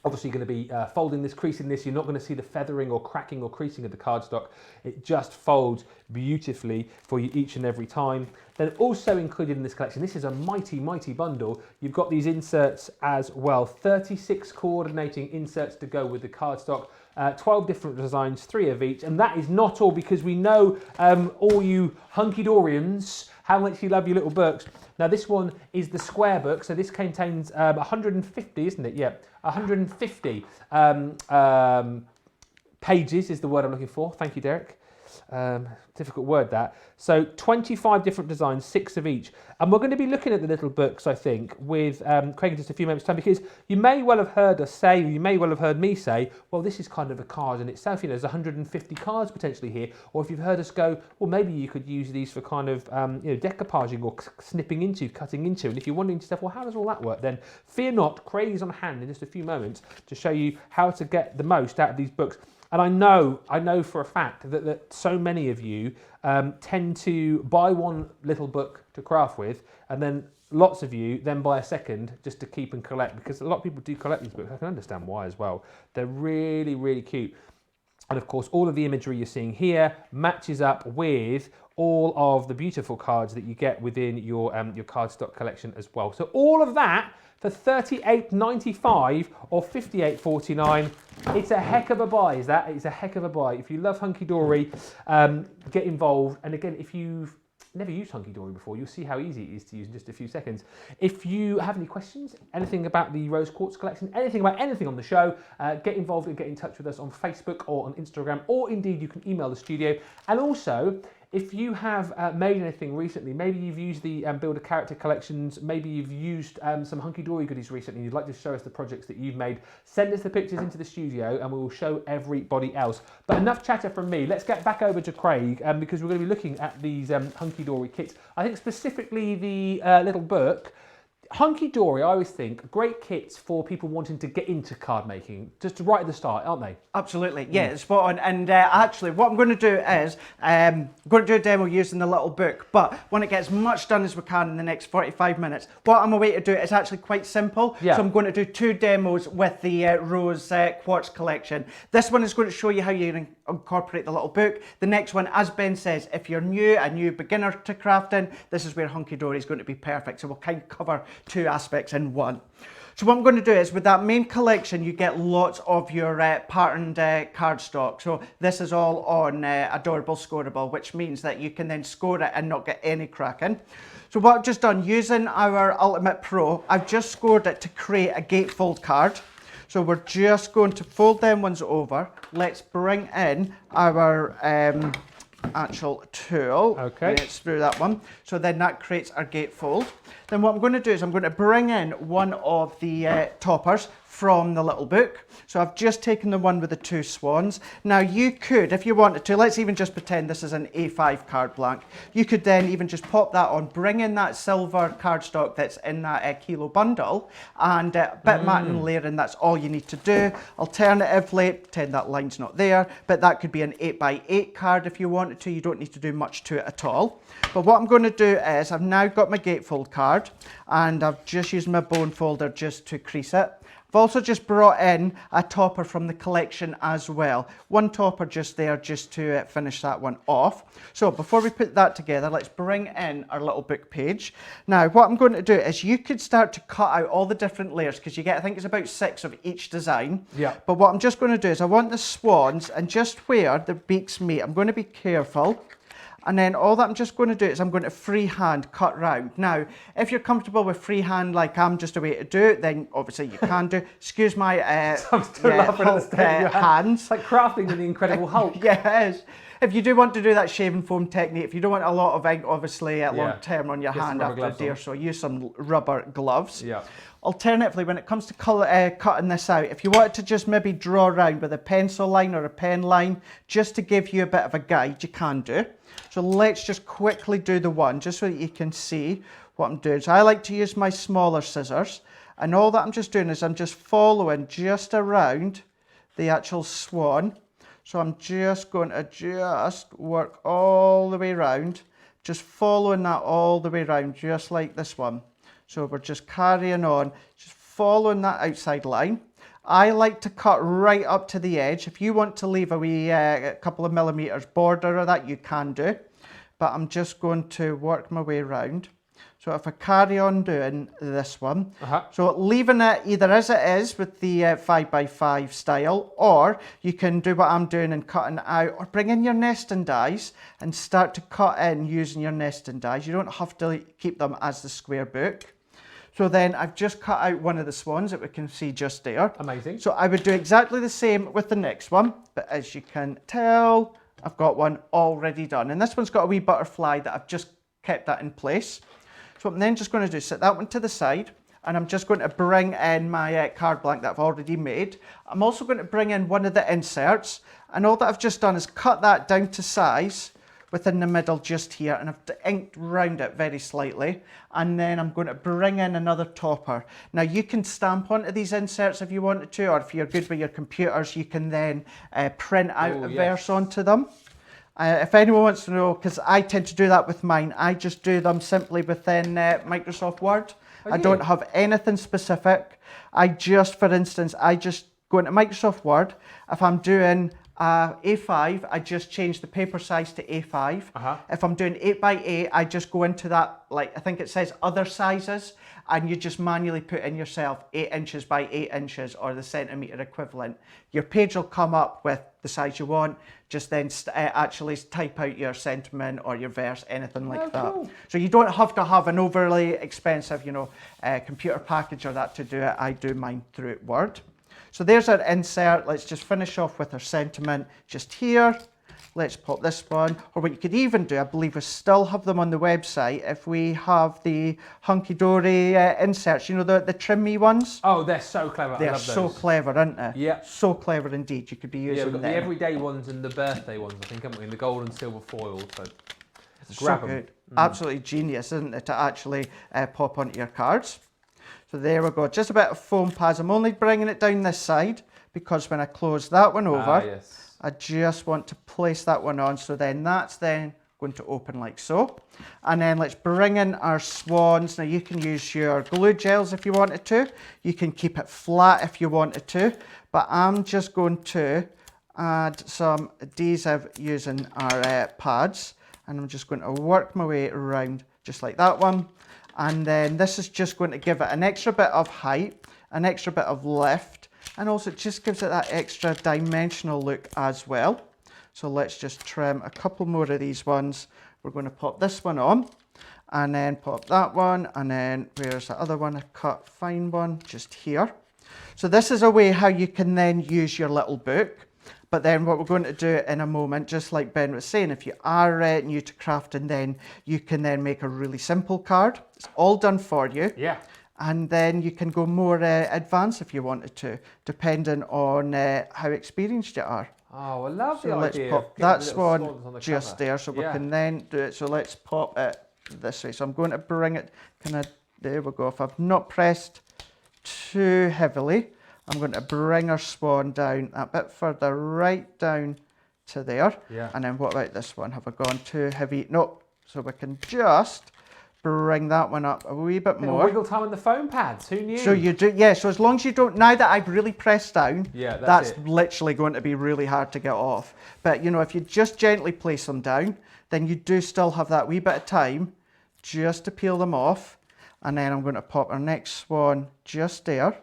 obviously going to be folding this, creasing this, you're not going to see the feathering or cracking or creasing of the cardstock. It just folds beautifully for you each and every time. Then also included in this collection, this is a mighty, mighty bundle. You've got these inserts as well. 36 coordinating inserts to go with the cardstock. 12 different designs, 3 of each. And that is not all, because we know all you hunky-dorians, how much you love your little books. Now this one is the square book, so this contains 150, isn't it? Yeah, 150 pages is the word I'm looking for. Thank you, Derek. Difficult word that. So 25 different designs, 6 of each. And we're going to be looking at the little books, I think, with Craig in just a few moments' time, because you may well have heard us say, you may well have heard me say, well, this is kind of a card in itself. You know, there's 150 cards potentially here. Or if you've heard us go, well, maybe you could use these for kind of, you know, decoupaging or snipping into, cutting into. And if you're wondering to yourself, well, how does all that work? Then fear not, Craig is on hand in just a few moments to show you how to get the most out of these books. And I know for a fact that so many of you tend to buy one little book to craft with, and then lots of you then buy a second just to keep and collect, because a lot of people do collect these books. I can understand why as well. They're really, really cute. And of course, all of the imagery you're seeing here matches up with all of the beautiful cards that you get within your cardstock collection as well. So all of that for $38.95 or $58.49. It's a heck of a buy, is that? It's a heck of a buy. If you love Hunky Dory, get involved. And again, if you've never used Hunky Dory before, you'll see how easy it is to use in just a few seconds. If you have any questions, anything about the Rose Quartz collection, anything about anything on the show, get involved and get in touch with us on Facebook or on Instagram, or indeed you can email the studio. And also, if you have made anything recently, maybe you've used the Build a Character collections, maybe you've used some Hunky Dory goodies recently, and you'd like to show us the projects that you've made, send us the pictures into the studio and we will show everybody else. But enough chatter from me. Let's get back over to Craig, because we're going to be looking at these Hunky Dory kits. I think specifically the little book. Hunky Dory, I always think, great kits for people wanting to get into card making, just right at the start, aren't they? Absolutely, yeah, spot on. And actually, what I'm going to do is, I'm going to do a demo using the little book, but when it gets much done as we can in the next 45 minutes, what I'm away to do is actually quite simple. Yeah. So I'm going to do 2 demos with the Rose Quartz collection. This one is going to show you how you incorporate the little book. The next one, as Ben says, if you're a new beginner to crafting, this is where Hunky Dory is going to be perfect. So we'll kind of cover 2 aspects in one. So what I'm going to do is, with that main collection, you get lots of your patterned cardstock. So this is all on Adorable Scoreable, which means that you can then score it and not get any cracking. So what I've just done, using our Ultimate Pro, I've just scored it to create a gatefold card. So we're just going to fold them ones over. Let's bring in our actual tool. Okay. Let's through that one. So then that creates our gatefold. Then what I'm going to do is I'm going to bring in one of the toppers from the little book. So I've just taken the one with the 2 swans. Now you could, if you wanted to, let's even just pretend this is an A5 card blank. You could then even just pop that on, bring in that silver cardstock that's in that kilo bundle, and bit matting layering, that's all you need to do. Alternatively, pretend that line's not there, but that could be an 8x8 card if you wanted to. You don't need to do much to it at all. But what I'm going to do is, I've now got my gatefold card, and I've just used my bone folder just to crease it. I've also just brought in a topper from the collection as well. One topper just there, just to finish that one off. So before we put that together, let's bring in our little book page. Now, what I'm going to do is you could start to cut out all the different layers, because you get, I think it's about 6 of each design. Yeah. But what I'm just going to do is I want the swans, and just where the beaks meet, I'm going to be careful. And then all that I'm just going to do is I'm going to freehand cut round. Now, if you're comfortable with freehand, like I'm just a way to do it, then obviously you can do. Excuse my I'm still laughing at the state of your hands. It's like crafting in the Incredible Hulk. Yes. If you do want to do that shaving foam technique, if you don't want a lot of ink, obviously, long term on your hand after a day or so, use some rubber gloves. Yeah. Alternatively, when it comes to cutting this out, if you wanted to just maybe draw around with a pencil line or a pen line, just to give you a bit of a guide, you can do. So let's just quickly do the one, just so that you can see what I'm doing. So I like to use my smaller scissors, and all that I'm just doing is I'm just following just around the actual swan. So I'm just going to just work all the way around, just following that all the way around, just like this one. So we're just carrying on, just following that outside line. I like to cut right up to the edge. If you want to leave a wee a couple of millimeters border of that, you can do. But I'm just going to work my way around. So if I carry on doing this one, so leaving it either as it is with the 5x5 style, or you can do what I'm doing and cutting out, or bring in your nesting dies and start to cut in using your nesting dies. You don't have to keep them as the square book. So then I've just cut out one of the swans that we can see just there. Amazing. So I would do exactly the same with the next one, but as you can tell, I've got one already done. And this one's got a wee butterfly that I've just kept that in place. So what I'm then just going to do is set that one to the side, and I'm just going to bring in my card blank that I've already made. I'm also going to bring in one of the inserts, and all that I've just done is cut that down to size within the middle just here, and I've inked round it very slightly, and then I'm going to bring in another topper. Now you can stamp onto these inserts if you wanted to, or if you're good with your computers, you can then print out a verse onto them. If anyone wants to know, because I tend to do that with mine, I just do them simply within Microsoft Word. I don't have anything specific. I just, for instance, I just go into Microsoft Word. If I'm doing A5, I just change the paper size to A5. If I'm doing 8x8, I just go into that, like I think it says other sizes, and you just manually put in yourself 8 inches by 8 inches or the centimetre equivalent. Your page will come up with the size you want. Just then actually type out your sentiment or your verse, anything like that. Cool. So you don't have to have an overly expensive, computer package or that to do it. I do mine through Word. So there's our insert. Let's just finish off with our sentiment just here. Let's pop this one, or what you could even do, I believe we still have them on the website, if we have the hunky-dory inserts, the trimmy ones. Oh, they're so clever. They're I love those. so clever, aren't they? Yeah. So clever indeed. You could be using we've got them. the everyday ones and the birthday ones, I think, haven't we? And the gold and silver foil. So grab them. Good. Absolutely genius, isn't it, to actually pop onto your cards. So there we go. Just a bit of foam pads. I'm only bringing it down this side because when I close that one over, I just want to place that one on. So then that's then going to open like so. And then let's bring in our swans. Now you can use your glue gels if you wanted to. You can keep it flat if you wanted to. But I'm just going to add some adhesive using our pads. And I'm just going to work my way around just like that one. And then this is just going to give it an extra bit of height, an extra bit of lift, and also it just gives it that extra dimensional look as well. So let's just trim a couple more of these ones. We're going to pop this one on, and then pop that one, and then where's the other one? A cut fine one just here. So this is a way how you can then use your little book. But then what we're going to do in a moment, just like Ben was saying, if you are new to crafting, then you can then make a really simple card. It's all done for you. Yeah. And then you can go more advanced if you wanted to, depending on how experienced you are. Oh, I love the let's idea. Pop that one just there, so we can then do it. So let's pop it this way. So I'm going to bring it there we go. If I've not pressed too heavily, I'm going to bring our swan down a bit further, right down to there. Yeah. And then what about this one? Have I gone too heavy? No. So we can just bring that one up a wee bit more. Wiggle time on the foam pads. Who knew? So you do, yeah. So as long as you don't, now that I've really pressed down, Yeah, that's it. literally going to be really hard to get off. But you know, if you just gently place them down, then you do still have that wee bit of time just to peel them off. And then I'm going to pop our next one just there.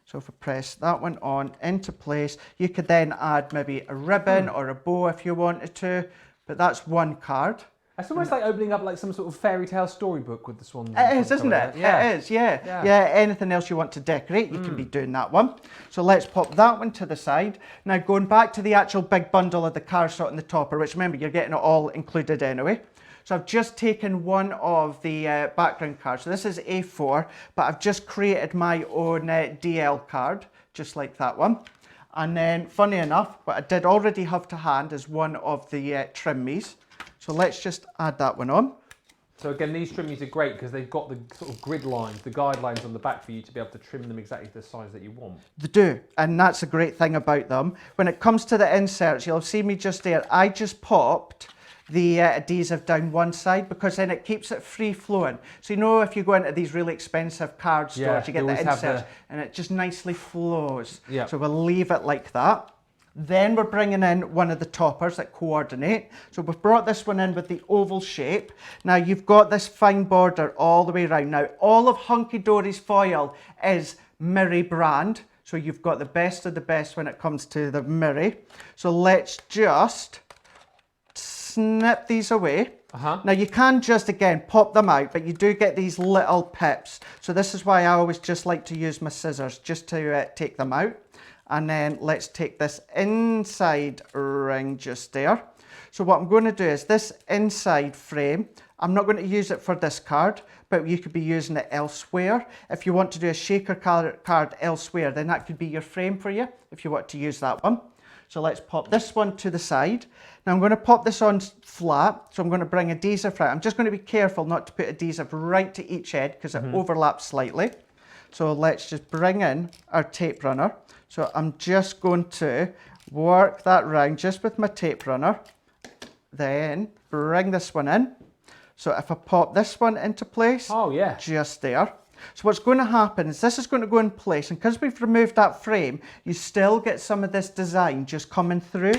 So if I press that one on into place, you could then add maybe a ribbon or a bow if you wanted to, but that's one card. It's almost like opening up like some sort of fairy tale storybook with the swans. It is, isn't it? Yeah. It is, yeah. Anything else you want to decorate, you can be doing that one. So let's pop that one to the side. Now going back to the actual big bundle of the cardstock and the topper, which remember, you're getting it all included anyway. So I've just taken one of the background cards. So this is A4, but I've just created my own DL card, just like that one. And then, funny enough, what I did already have to hand is one of the trim me's. So let's just add that one on. So again, these trimmies are great because they've got the sort of grid lines, the guidelines on the back for you to be able to trim them exactly to the size that you want. They do, and that's a great thing about them. When it comes to the inserts, you'll see me just there. I just popped the adhesive down one side because then it keeps it free flowing. So you know, if you go into these really expensive card stores, you get the inserts and it just nicely flows. Yeah. So we'll leave it like that. Then we're bringing in one of the toppers that coordinate. So we've brought this one in with the oval shape. Now you've got this fine border all the way around. Now all of Hunky Dory's foil is Miri brand. So you've got the best of the best when it comes to the Miri. So let's just snip these away. Now you can just again pop them out, but you do get these little pips. So this is why I always just like to use my scissors just to take them out. And then let's take this inside ring just there. So what I'm going to do is this inside frame, I'm not going to use it for this card, but you could be using it elsewhere. If you want to do a shaker card elsewhere, then that could be your frame for you if you want to use that one. So let's pop this one to the side. Now I'm going to pop this on flat, so I'm going to bring adhesive right. I'm just going to be careful not to put adhesive right to each edge because it overlaps slightly. So let's just bring in our tape runner. So I'm just going to work that round just with my tape runner, then bring this one in. So if I pop this one into place, just there. So what's going to happen is this is going to go in place, and because we've removed that frame, you still get some of this design just coming through.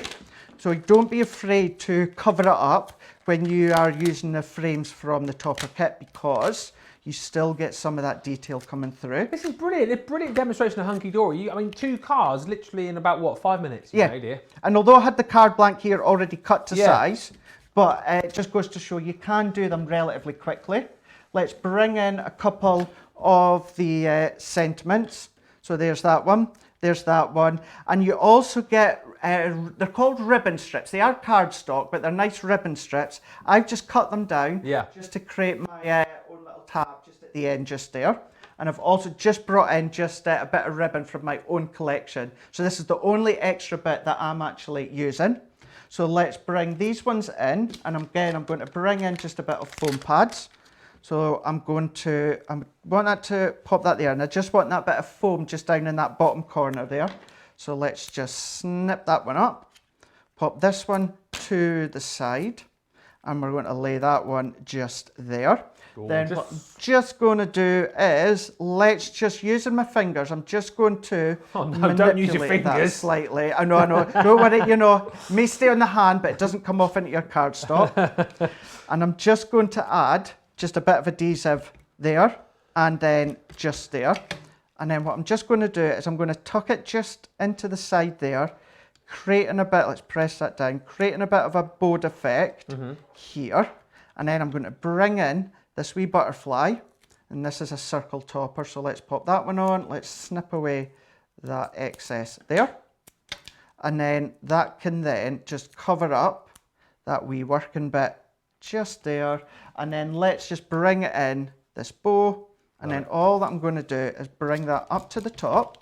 So don't be afraid to cover it up when you are using the frames from the topper kit, because you still get some of that detail coming through. This is brilliant. A brilliant demonstration of Hunky Dory. I mean, 2 cards literally in about, what, 5 minutes? Yeah. And although I had the card blank here already cut to size, but it just goes to show you can do them relatively quickly. Let's bring in a couple of the sentiments. So there's that one. There's that one. And you also get, they're called ribbon strips. They are cardstock, but they're nice ribbon strips. I've just cut them down just to create my own little tab just at the end just there. And I've also just brought in just a bit of ribbon from my own collection. So this is the only extra bit that I'm actually using. So let's bring these ones in. And again, I'm going to bring in just a bit of foam pads. So I want that to pop that there, and I just want that bit of foam just down in that bottom corner there. So let's just snip that one up, pop this one to the side, and we're going to lay that one just there. Then what I'm just going to do is, let's just, using my fingers, I'm just going to don't use your fingers. That slightly. I know. Don't worry, you know, it may stay on the hand, but it doesn't come off into your cardstock. And I'm just going to add just a bit of adhesive there, and then just there. And then what I'm just going to do is I'm going to tuck it just into the side there, creating a bit, let's press that down, creating a bit of a bowed effect here. And then I'm going to bring in this wee butterfly, and this is a circle topper. So let's pop that one on, let's snip away that excess there. And then that can then just cover up that wee working bit just there. And then let's just bring it in, this bow, and then all that I'm going to do is bring that up to the top.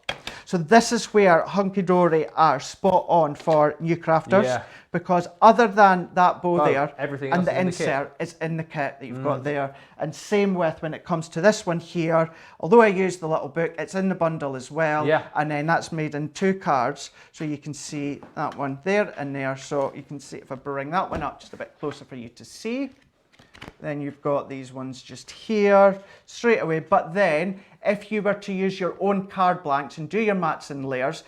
So this is where Hunky Dory are spot on for new crafters, because other than that bow there, everything and else the insert is in the kit that you've got there. And same with when it comes to this one here, although I used the little book, it's in the bundle as well. And then that's made in 2 cards, so you can see that one there and there. So you can see, if I bring that one up just a bit closer for you to see, Then you've got these ones just here, straight away. But then, if you were to use your own card blanks and do your mats and layers,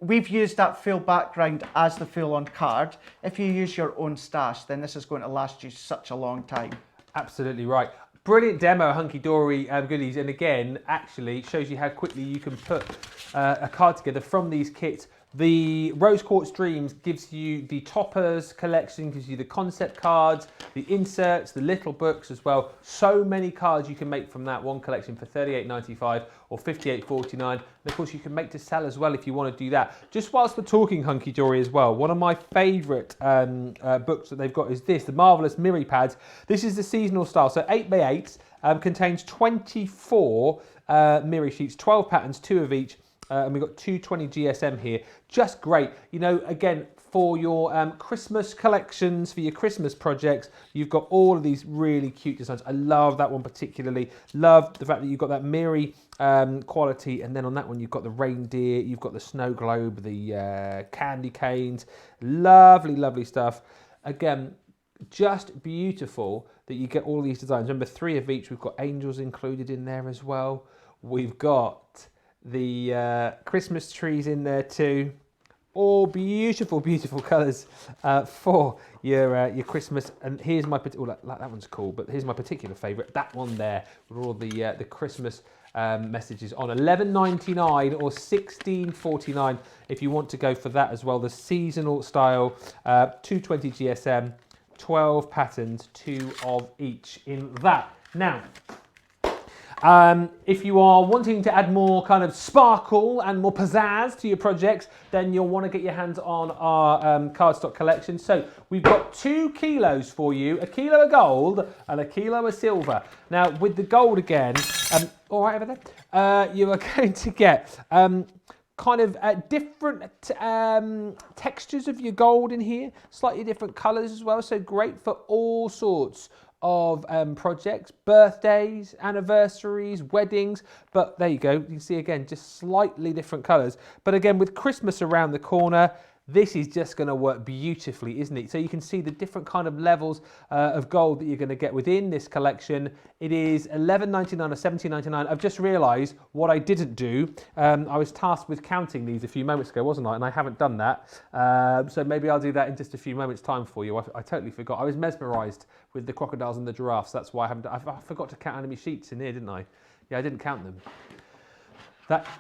we've used that full background as the full-on card. If you use your own stash, then this is going to last you such a long time. Absolutely right. Brilliant demo, hunky-dory goodies. And again, actually shows you how quickly you can put a card together from these kits. The Rose Quartz Dreams gives you the toppers collection, gives you the concept cards, the inserts, the little books as well. So many cards you can make from that one collection for $38.95 or $58.49. And of course you can make to sell as well if you want to do that. Just whilst we're talking hunky dory as well, one of my favourite books that they've got is this, the Marvellous Miri Pads. This is the seasonal style, so 8x8 contains 24 Miri sheets, 12 patterns, 2 of each. And we've got 220 GSM here. Just great. Again, for your Christmas collections, for your Christmas projects, you've got all of these really cute designs. I love that one particularly. Love the fact that you've got that Miri quality. And then on that one, you've got the reindeer, you've got the snow globe, the candy canes. Lovely, lovely stuff. Again, just beautiful that you get all these designs. Remember, 3 of each. We've got angels included in there as well. We've got the Christmas trees in there too. All beautiful, beautiful colours for your Christmas. And here's my that one's cool, but here's my particular favourite. That one there with all the Christmas messages on $11.99 or $16.49 if you want to go for that as well. The seasonal style, 220 GSM, 12 patterns, 2 of each in that. Now, if you are wanting to add more kind of sparkle and more pizzazz to your projects, then you'll want to get your hands on our cardstock collection. So we've got 2 kilos for you, a kilo of gold and a kilo of silver. Now with the gold again, all right over there, you are going to get kind of different textures of your gold in here, slightly different colours as well, so great for all sorts of projects, birthdays, anniversaries, weddings. But there you go, you can see again just slightly different colours, but again with Christmas around the corner, this is just going to work beautifully, isn't it? So you can see the different kind of levels of gold that you're going to get within this collection. It is $11.99 or $17.99. I've just realised what I didn't do. I was tasked with counting these a few moments ago, wasn't I? And I haven't done that. So maybe I'll do that in just a few moments' time for you. I totally forgot. I was mesmerised with the crocodiles and the giraffes. That's why I forgot to count how many sheets in here, didn't I? Yeah, I didn't count them.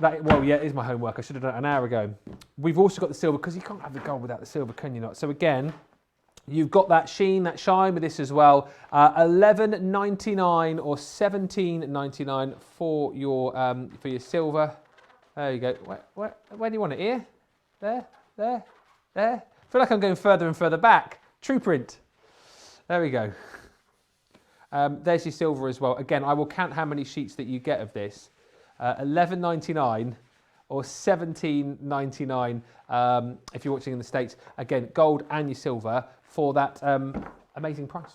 Well, yeah, it is my homework. I should have done it an hour ago. We've also got the silver, because you can't have the gold without the silver, can you not? So again, you've got that sheen, that shine with this as well. $11.99 or $17.99 for your silver. There you go. Where do you want it? Here? There? There? There? I feel like I'm going further and further back. True print. There we go. There's your silver as well. Again, I will count how many sheets that you get of this. $11.99 or $17.99 if you're watching in the States. Again, gold and your silver for that amazing price.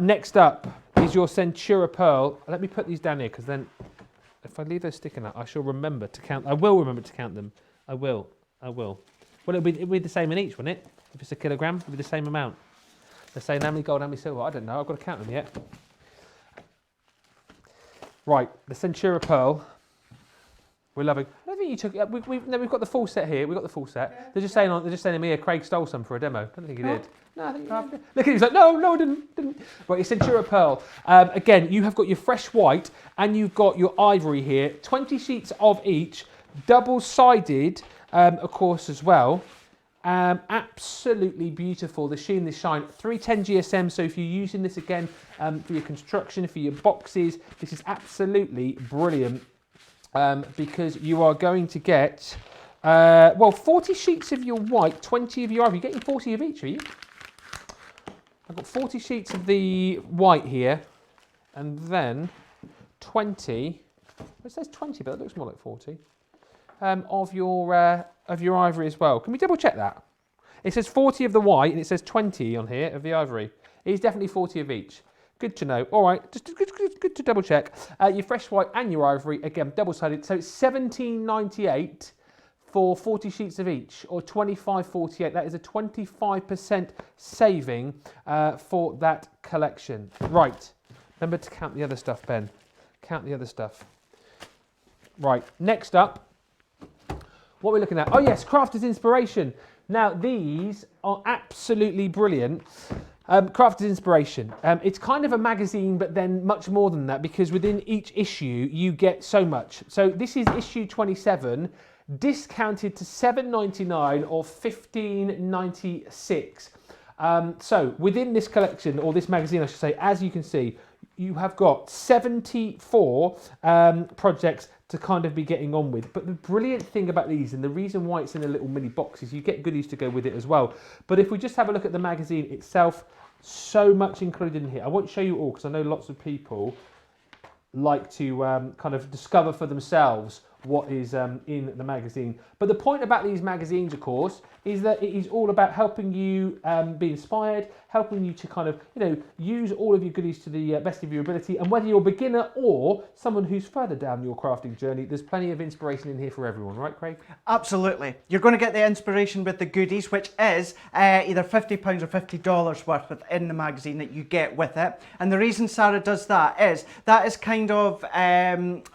Next up is your Centura Pearl. Let me put these down here, because then if I leave those sticking out, I shall remember to count. I will remember to count them. I will. Well, it'll be the same in each, won't it? If it's a kilogram, it'll be the same amount. They're saying how many gold, how many silver. I don't know. I've got to count them yet. Right, the Centura Pearl. We're loving. I don't think you took. We've got the full set here. We've got the full set. Yeah. They're just saying to me, Craig stole some for a demo. I don't think he did. No, I think he did. Look at him. He's like, no, I didn't. Right, your Centura Pearl. Again, you have got your fresh white and you've got your ivory here. 20 sheets of each, double-sided, of course, as well. Absolutely beautiful, the sheen, the shine. 310 GSM, so if you're using this again for your construction, for your boxes, this is absolutely brilliant, because you are going to get 40 sheets of your white, 20 of your ivory. You're getting 40 of each, are you? I've got 40 sheets of the white here, and then 20, it says 20, but it looks more like 40, of your ivory as well. Can we double check that? It says 40 of the white and it says 20 on here of the ivory. It is definitely 40 of each. Good to know. All right, just good to double check. Your fresh white and your ivory, again, double-sided. So it's $17.98 for 40 sheets of each, or 25.48. That is a 25% saving for that collection. Right, remember to count the other stuff, Ben. Count the other stuff. Right, next up, what are we looking at? Oh yes, Crafter's Inspiration. Now these are absolutely brilliant. Crafter's Inspiration. It's kind of a magazine, but then much more than that, because within each issue you get so much. So this is issue 27, discounted to $7.99 or $15.96. So within this collection, or this magazine I should say, as you can see, you have got 74 projects to kind of be getting on with. But the brilliant thing about these, and the reason why it's in a little mini box, is you get goodies to go with it as well. But if we just have a look at the magazine itself, so much included in here. I won't show you all because I know lots of people like to kind of discover for themselves what is in the magazine. But the point about these magazines, of course, is that it is all about helping you be inspired, helping you to kind of, use all of your goodies to the best of your ability. And whether you're a beginner or someone who's further down your crafting journey, there's plenty of inspiration in here for everyone, right, Craig? Absolutely. You're going to get the inspiration with the goodies, which is either £50 or $50 worth within the magazine that you get with it. And the reason Sarah does that is kind of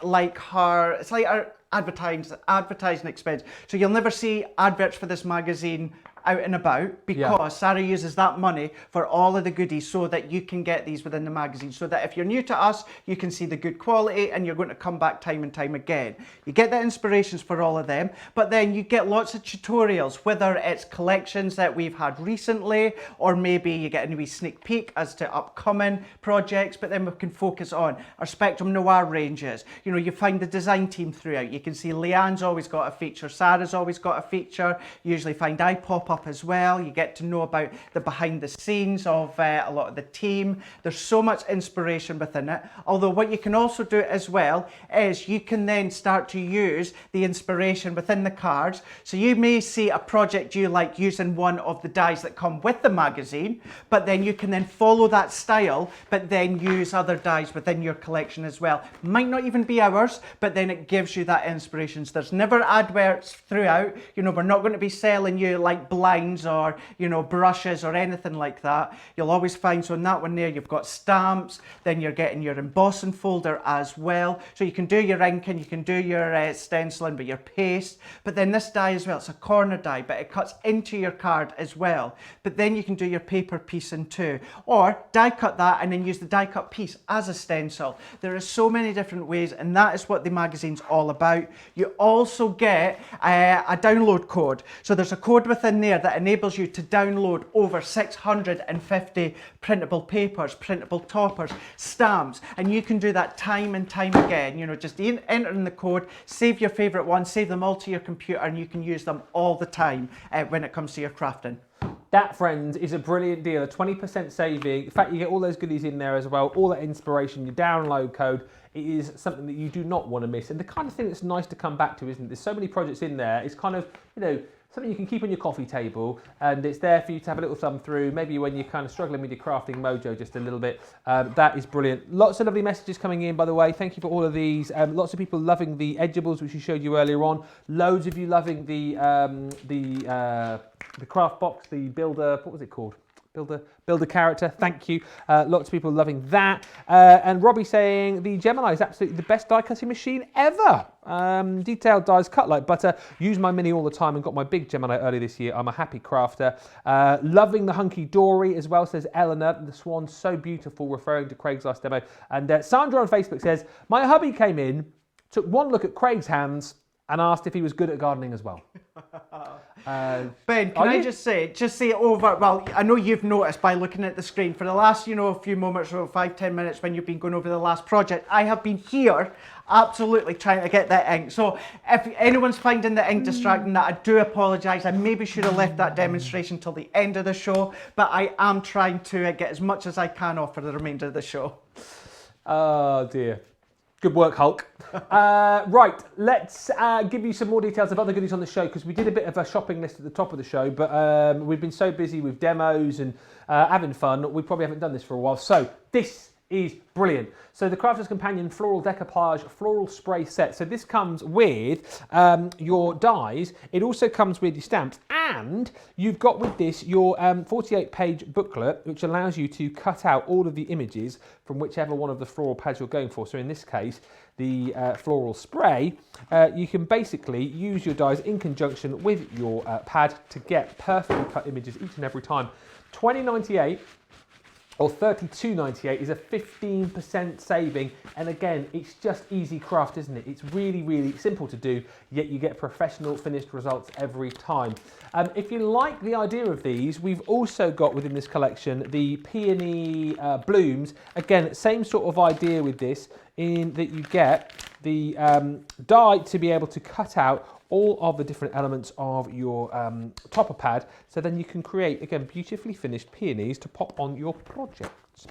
like her advertising expense. So you'll never see adverts for this magazine out and about, because Sarah uses that money for all of the goodies so that you can get these within the magazine, so that if you're new to us, you can see the good quality and you're going to come back time and time again. You get the inspirations for all of them, but then you get lots of tutorials, whether it's collections that we've had recently, or maybe you get a wee sneak peek as to upcoming projects, but then we can focus on our Spectrum Noir ranges. You find the design team throughout. You can see Leanne's always got a feature, Sarah's always got a feature. You usually find I pop up as well. You get to know about the behind the scenes of a lot of the team. There's so much inspiration within it. Although what you can also do as well is you can then start to use the inspiration within the cards. So you may see a project you like using one of the dies that come with the magazine, but then you can then follow that style, but then use other dies within your collection as well. Might not even be ours, but then it gives you that inspiration. So there's never adverts throughout. We're not going to be selling you like blinds or brushes or anything like that. You'll always find, so in that one there you've got stamps, then you're getting your embossing folder as well, so you can do your inking, you can do your stenciling with your paste. But then this die as well, it's a corner die, but it cuts into your card as well. But then you can do your paper piecing too, or die cut that and then use the die cut piece as a stencil. There are so many different ways, and that is what the magazine's all about. You also get a download code. So there's a code within there that enables you to download over 650 printable papers, printable toppers, stamps, and you can do that time and time again. Just enter in the code, save your favorite ones, save them all to your computer, and you can use them all the time when it comes to your crafting. That, friends, is a brilliant deal, a 20% saving. In fact, you get all those goodies in there as well, all that inspiration, your download code. It is something that you do not want to miss, and the kind of thing that's nice to come back to, isn't it? There's so many projects in there. It's kind of, something you can keep on your coffee table, and it's there for you to have a little thumb through, maybe when you're kind of struggling with your crafting mojo just a little bit. That is brilliant. Lots of lovely messages coming in, by the way. Thank you for all of these. Lots of people loving the edgeables, which we showed you earlier on. Loads of you loving the craft box, the builder, what was it called? Builder character, thank you. Lots of people loving that. And Robbie saying the Gemini is absolutely the best die cutting machine ever. Detailed dies cut like butter. Use my mini all the time and got my big Gemini early this year. I'm a happy crafter. Loving the hunky dory as well, says Eleanor. The swan's so beautiful, referring to Craig's last demo. And Sandra on Facebook says, my hubby came in, took one look at Craig's hands and asked if he was good at gardening as well. Ben, can I just say over, well, I know you've noticed by looking at the screen, for the last, few moments, or 5-10 minutes when you've been going over the last project, I have been here absolutely trying to get that ink. So if anyone's finding the ink distracting, that I do apologise. I maybe should have left that demonstration till the end of the show, but I am trying to get as much as I can off for the remainder of the show. Oh dear. Good work, Hulk. Right, let's give you some more details of other goodies on the show, because we did a bit of a shopping list at the top of the show, but we've been so busy with demos and having fun, we probably haven't done this for a while. So this is brilliant. So the Crafter's Companion Floral Decoupage Floral Spray Set. So this comes with your dies. It also comes with your stamps, and you've got with this your 48-page booklet, which allows you to cut out all of the images from whichever one of the floral pads you're going for. So in this case, the floral spray, you can basically use your dies in conjunction with your pad to get perfectly cut images each and every time. $20.98 or $32.98 is a 15% saving, and again, it's just easy craft, isn't it? It's really, really simple to do, yet you get professional finished results every time. If you like the idea of these, we've also got within this collection the peony blooms. Again, same sort of idea with this, in that you get the die to be able to cut out all of the different elements of your topper pad, so then you can create, again, beautifully finished peonies to pop on your projects.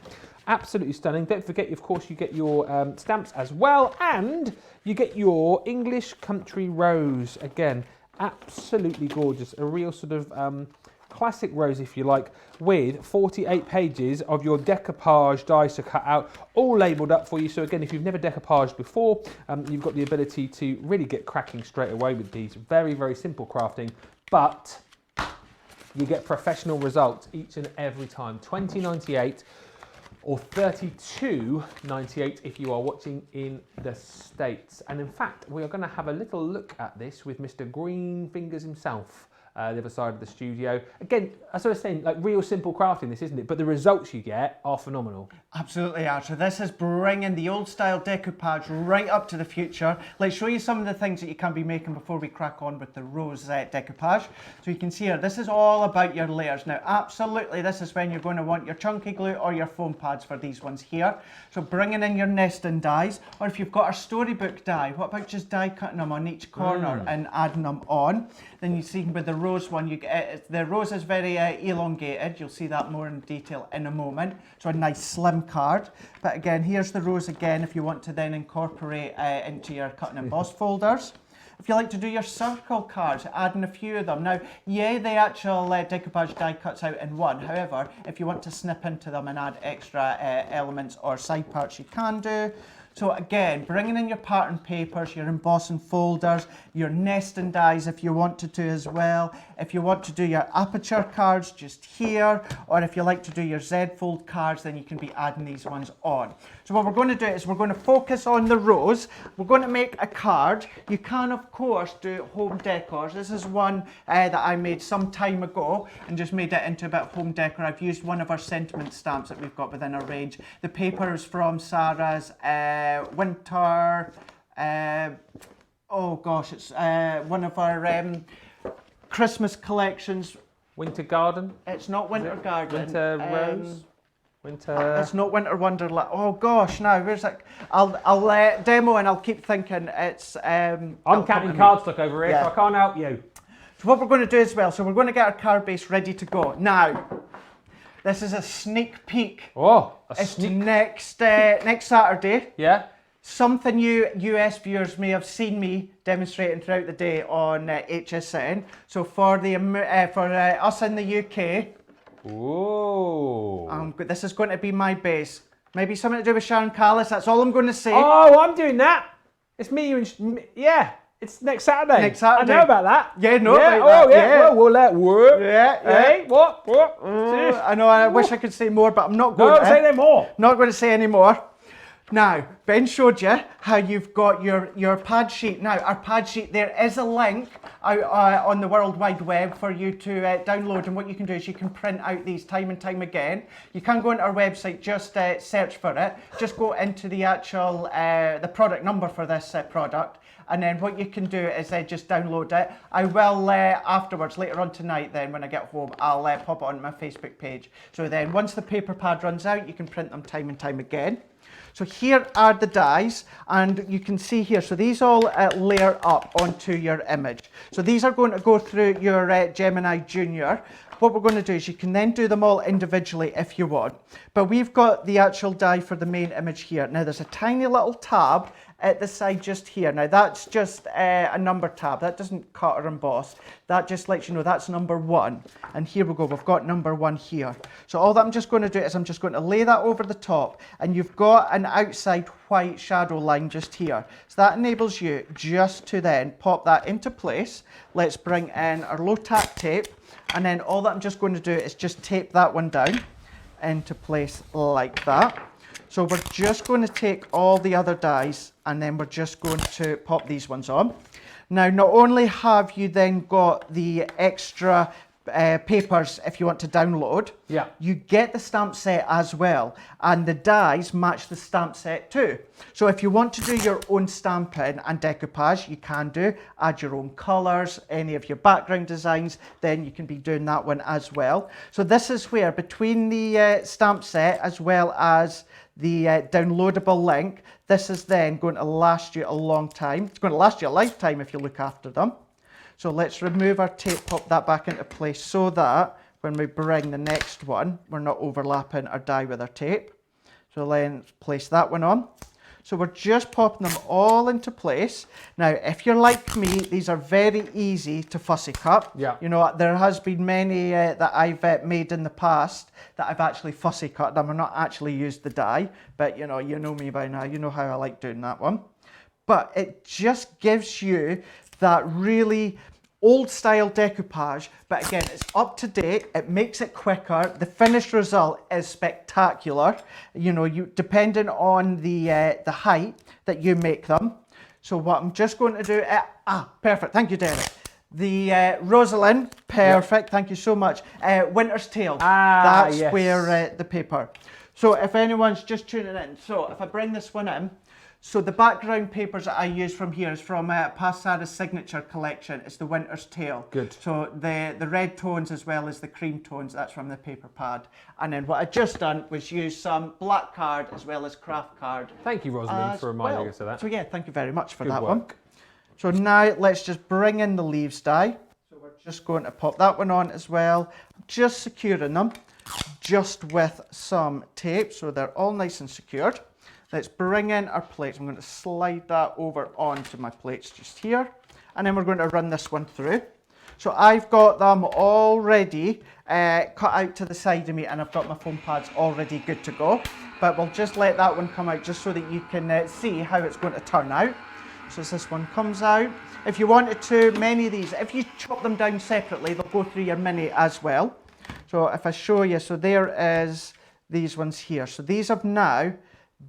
Absolutely stunning. Don't forget, of course, you get your stamps as well, and you get your English Country Rose. Again, absolutely gorgeous. A real sort of classic rose, if you like, with 48 pages of your decoupage dies to cut out, all labelled up for you. So again, if you've never decoupaged before, you've got the ability to really get cracking straight away with these. Very, very simple crafting, but you get professional results each and every time. $20.98 or $32.98 if you are watching in the States. And in fact, we are going to have a little look at this with Mr. Green Fingers himself. The other side of the studio. Again, as I was saying, like real simple crafting this, isn't it? But the results you get are phenomenal. Absolutely are. So this is bringing the old style decoupage right up to the future. Let's show you some of the things that you can be making before we crack on with the rose decoupage. So you can see here, this is all about your layers. Now, absolutely, this is when you're going to want your chunky glue or your foam pads for these ones here. So bringing in your nesting dies, or if you've got a storybook die, what about just die cutting them on each corner and adding them on? Then you see with the rose one, you get the rose is very elongated. You'll see that more in detail in a moment. So a nice slim card. But again, here's the rose again if you want to then incorporate into your cut and emboss folders. If you like to do your circle cards, adding a few of them. Now, yeah, the actual decoupage die cuts out in one. However, if you want to snip into them and add extra elements or side parts, you can do. So again, bringing in your pattern papers, your embossing folders, your nesting dies if you wanted to as well. If you want to do your aperture cards just here, or if you like to do your Z-fold cards, then you can be adding these ones on. So what we're going to do is we're going to focus on the rose. We're going to make a card. You can, of course, do home decors. This is one that I made some time ago and just made it into a bit of home decor. I've used one of our sentiment stamps that we've got within our range. The paper is from Sarah's winter, oh gosh, it's one of our Christmas collections. Winter Garden? It's not Winter Garden. Winter Rose? Winter... It's not Winter Wonderland. Oh gosh, now where's that? I'll demo and I'll keep thinking it's... I'm counting cardstock over here, so I can't help you. So what we're going to do as well, so we're going to get our card base ready to go. Now, this is a sneak peek. Oh, it's next Saturday. Yeah. Something you US viewers may have seen me demonstrating throughout the day on HSN. So for us in the UK, this is going to be my base. Maybe something to do with Sharon Callis. That's all I'm going to say. Oh, I'm doing that. It's me, you and yeah. It's next Saturday. Next Saturday. I know about that. Yeah, no. Yeah. Like yeah. We'll let work. Yeah. Hey, what? I know. I wish I could say more, but I'm not going to. No, say no more. Not going to say any more. Now, Ben showed you how you've got your pad sheet. Now, our pad sheet, there is a link out on the World Wide Web for you to download, and what you can do is you can print out these time and time again. You can go into our website, just search for it. Just go into the actual, the product number for this product, and then what you can do is just download it. I will afterwards, later on tonight then, when I get home, I'll pop it on my Facebook page. So then once the paper pad runs out, you can print them time and time again. So here are the dies, and you can see here, so these all layer up onto your image. So these are going to go through your Gemini Junior. What we're going to do is you can then do them all individually if you want. But we've got the actual die for the main image here. Now there's a tiny little tab at the side just here. Now that's just a number tab. That doesn't cut or emboss. That just lets you know that's number 1. And here we go, we've got number 1 here. So all that I'm just going to do is I'm just going to lay that over the top, and you've got an outside white shadow line just here. So that enables you just to then pop that into place. Let's bring in our low tack tape, and then all that I'm just going to do is just tape that one down into place like that. So we're just going to take all the other dies, and then we're just going to pop these ones on. Now, not only have you then got the extra papers if you want to download, you get the stamp set as well, and the dies match the stamp set too. So if you want to do your own stamping and decoupage, you can do, add your own colours, any of your background designs, then you can be doing that one as well. So this is where between the stamp set as well as the downloadable link, this is then going to last you a long time. It's going to last you a lifetime if you look after them. So let's remove our tape, pop that back into place so that when we bring the next one, we're not overlapping our die with our tape. So then place that one on. So we're just popping them all into place. Now, if you're like me, these are very easy to fussy cut. You know, there has been many that I've made in the past that I've actually fussy cut them. I've not actually used the die, but you know me by now. You know how I like doing that one. But it just gives you that really old style decoupage, but again, it's up to date, it makes it quicker, the finished result is spectacular, you know, depending on the height that you make them. So what I'm just going to do, perfect, thank you Derek. The Rosalind, perfect, thank you so much. Winter's Tale, that's where the paper. So if anyone's just tuning in, so if I bring this one in, so the background papers that I use from here is from Passara's signature collection. It's the Winter's Tale. Good. So the red tones as well as the cream tones, that's from the paper pad. And then what I just done was use some black card as well as craft card. Thank you, Rosalind, for reminding us of that. So yeah, thank you very much for Good that work. one. So now let's just bring in the leaves die. So we're just going to pop that one on as well. Just securing them just with some tape so they're all nice and secured. Let's bring in our plates. I'm going to slide that over onto my plates just here. And then we're going to run this one through. So I've got them already cut out to the side of me, and I've got my foam pads already good to go. But we'll just let that one come out just so that you can see how it's going to turn out. So as this one comes out, if you wanted to, many of these, if you chop them down separately, they'll go through your mini as well. So if I show you, so there is these ones here. So these have now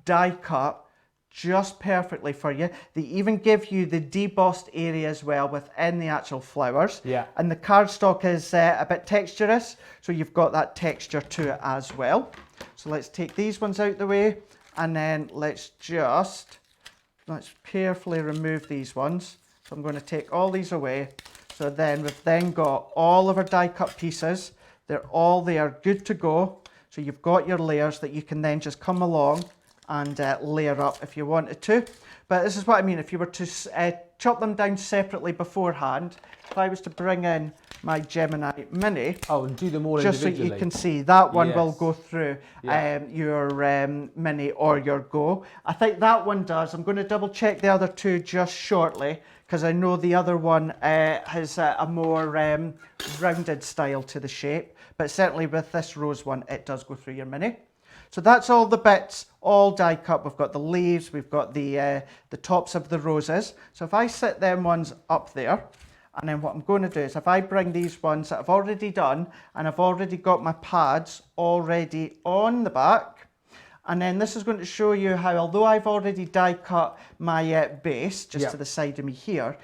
die cut just perfectly for you. They even give you the debossed area as well within the actual flowers. And the cardstock is a bit texturous, so you've got that texture to it as well. So let's take these ones out the way, and then let's carefully remove these ones. So I'm going to take all these away. So then we've then got all of our die cut pieces. They're all there, good to go. So you've got your layers that you can then just come along and layer up if you wanted to. But this is what I mean, if you were to chop them down separately beforehand, if I was to bring in my Gemini Mini, and do them all just individually. so you can see, that one will go through your Mini or your Go. I think that one does. I'm going to double check the other two just shortly, because I know the other one has a more rounded style to the shape, but certainly with this rose one, it does go through your Mini. So that's all the bits, all die cut. We've got the leaves, we've got the tops of the roses. So if I set them ones up there, and then what I'm going to do is if I bring these ones that I've already done, and I've already got my pads already on the back, and then this is going to show you how, although I've already die cut my base just to the side of me here,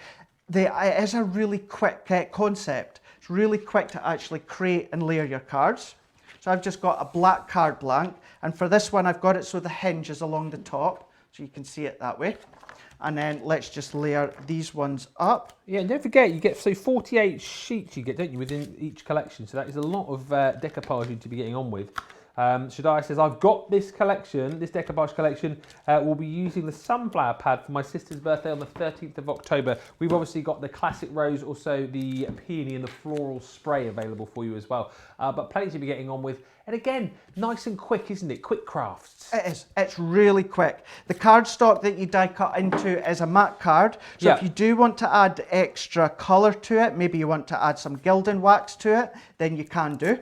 it is a really quick concept. It's really quick to actually create and layer your cards. So I've just got a black card blank, and for this one I've got it so the hinge is along the top, so you can see it that way. And then let's just layer these ones up. Yeah, and don't forget, you get 48 sheets you get, don't you, within each collection. So that is a lot of decoupaging to be getting on with. Shadai says, I've got this collection, this decoupage collection. We'll be using the sunflower pad for my sister's birthday on the 13th of October. We've obviously got the classic rose, also the peony and the floral spray available for you as well. But plenty to be getting on with. And again, nice and quick, isn't it? Quick crafts. It is. It's really quick. The cardstock that you die cut into is a matte card. So if you do want to add extra colour to it, maybe you want to add some gilding wax to it, then you can do.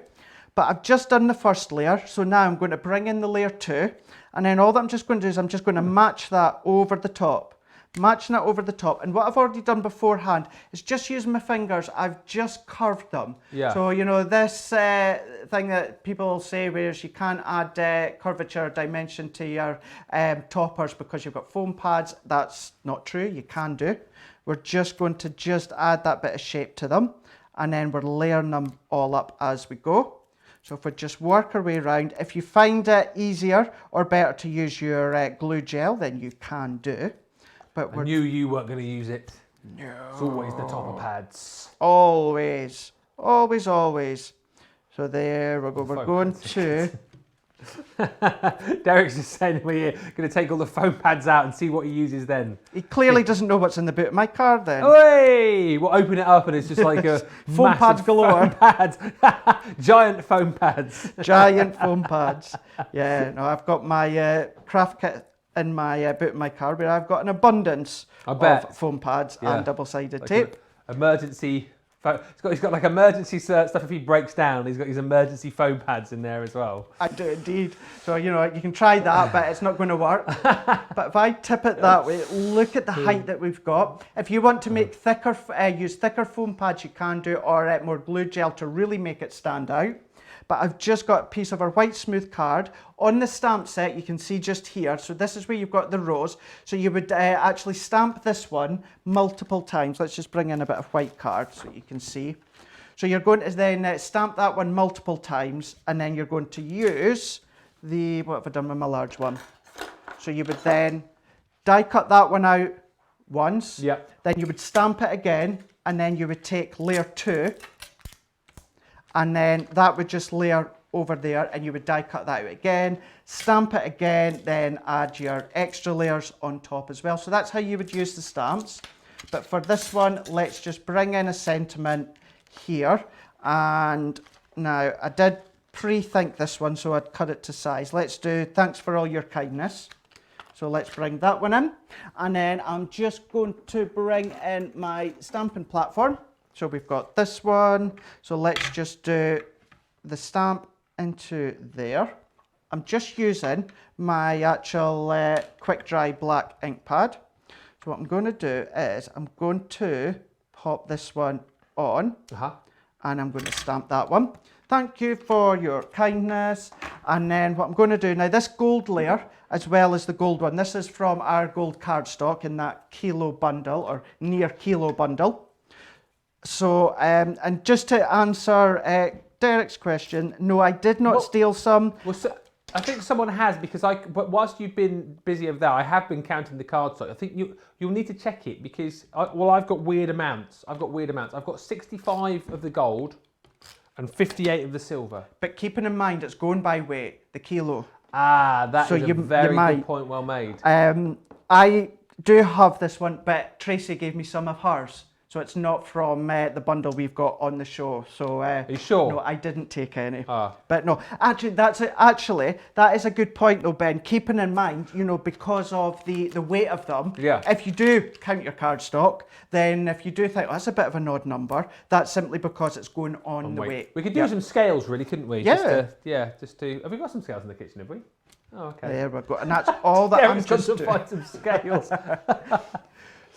But I've just done the first layer, so now I'm going to bring in the layer 2, and then all that I'm just going to do is I'm just going to match that over the top. Matching that over the top, and what I've already done beforehand is just using my fingers, I've just curved them. Yeah. So, you know, this thing that people say where you can't add curvature or dimension to your toppers because you've got foam pads, that's not true, you can do. We're just going to just add that bit of shape to them, and then we're layering them all up as we go. So if we just work our way around, if you find it easier or better to use your glue gel, then you can do. But I knew you weren't going to use it. No. It's always the topper pads. Always. Always, always. So there we go. We're going to... Derek's just saying we're going to take all the foam pads out and see what he uses then. He clearly doesn't know what's in the boot of my card then. Hey! We'll open it up and it's just like a foam pads galore. Foam pads. Giant foam pads. Giant foam pads. Yeah, no, I've got my craft kit in my boot of my card where I've got an abundance of foam pads and double-sided tape. Emergency... He's got like emergency stuff if he breaks down. He's got his emergency foam pads in there as well. I do indeed. So, you know, you can try that, but it's not going to work. But if I tip it that way, look at the height that we've got. If you want to make thicker, use thicker foam pads, you can do, or more glue gel to really make it stand out. But I've just got a piece of our white smooth card. On the stamp set, you can see just here, so this is where you've got the rows. So you would actually stamp this one multiple times. Let's just bring in a bit of white card so you can see. So you're going to then stamp that one multiple times, and then you're going to use the, what have I done with my large one? So you would then die cut that one out once, then you would stamp it again, and then you would take layer 2, and then that would just layer over there, and you would die cut that out again, stamp it again, then add your extra layers on top as well. So that's how you would use the stamps. But for this one, let's just bring in a sentiment here. And now I did pre-think this one, so I'd cut it to size. Let's do thanks for all your kindness. So let's bring that one in. And then I'm just going to bring in my stamping platform. So we've got this one. So let's just do the stamp into there. I'm just using my actual quick dry black ink pad. So what I'm going to do is I'm going to pop this one on and I'm going to stamp that one. Thank you for your kindness. And then what I'm going to do now, this gold layer as well as the gold one, this is from our gold cardstock in that kilo bundle or near kilo bundle. So, and just to answer Derek's question, no, I did not steal some. Well, so, I think someone has, because but whilst you've been busy of that, I have been counting the cardstock. I think you'll need to check it because, I've got weird amounts. I've got 65 of the gold and 58 of the silver. But keeping in mind, it's going by weight, the kilo. Ah, that is a very good point, well made. I do have this one, but Tracy gave me some of hers. So it's not from the bundle we've got on the show. So are you sure? No, I didn't take any. But no, actually, that is a good point though, Ben. Keeping in mind, you know, because of the weight of them. Yeah. If you do count your cardstock, then if you do think, that's a bit of an odd number, that's simply because it's going on the weight. We could do some scales, really, couldn't we? Yeah. Just to. Have we got some scales in the kitchen? Have we? Oh, okay. There we go, and that's all that I'm just doing. Find some scales.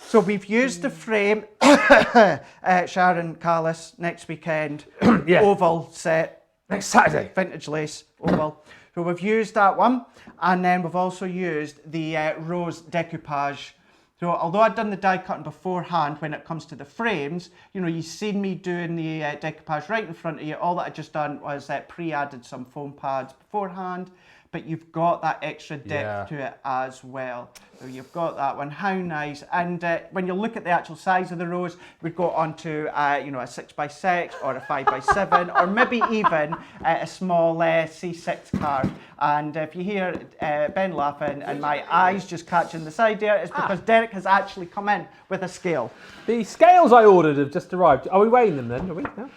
So we've used the frame, Sharon Callis, next weekend, oval set. Next Saturday. Vintage lace, oval. So we've used that one, and then we've also used the rose decoupage. So although I'd done the die cutting beforehand when it comes to the frames, you know, you've seen me doing the decoupage right in front of you. All that I just done was pre-added some foam pads beforehand. but you've got that extra depth to it as well. So you've got that one. How nice! And when you look at the actual size of the rose, we've got onto you know, a 6x6 or a 5x7, or maybe even a small C6 card. And if you hear Ben laughing and my eyes just catching the side there, it's because Derek has actually come in with a scale. The scales I ordered have just arrived. Are we weighing them then? Are we? No?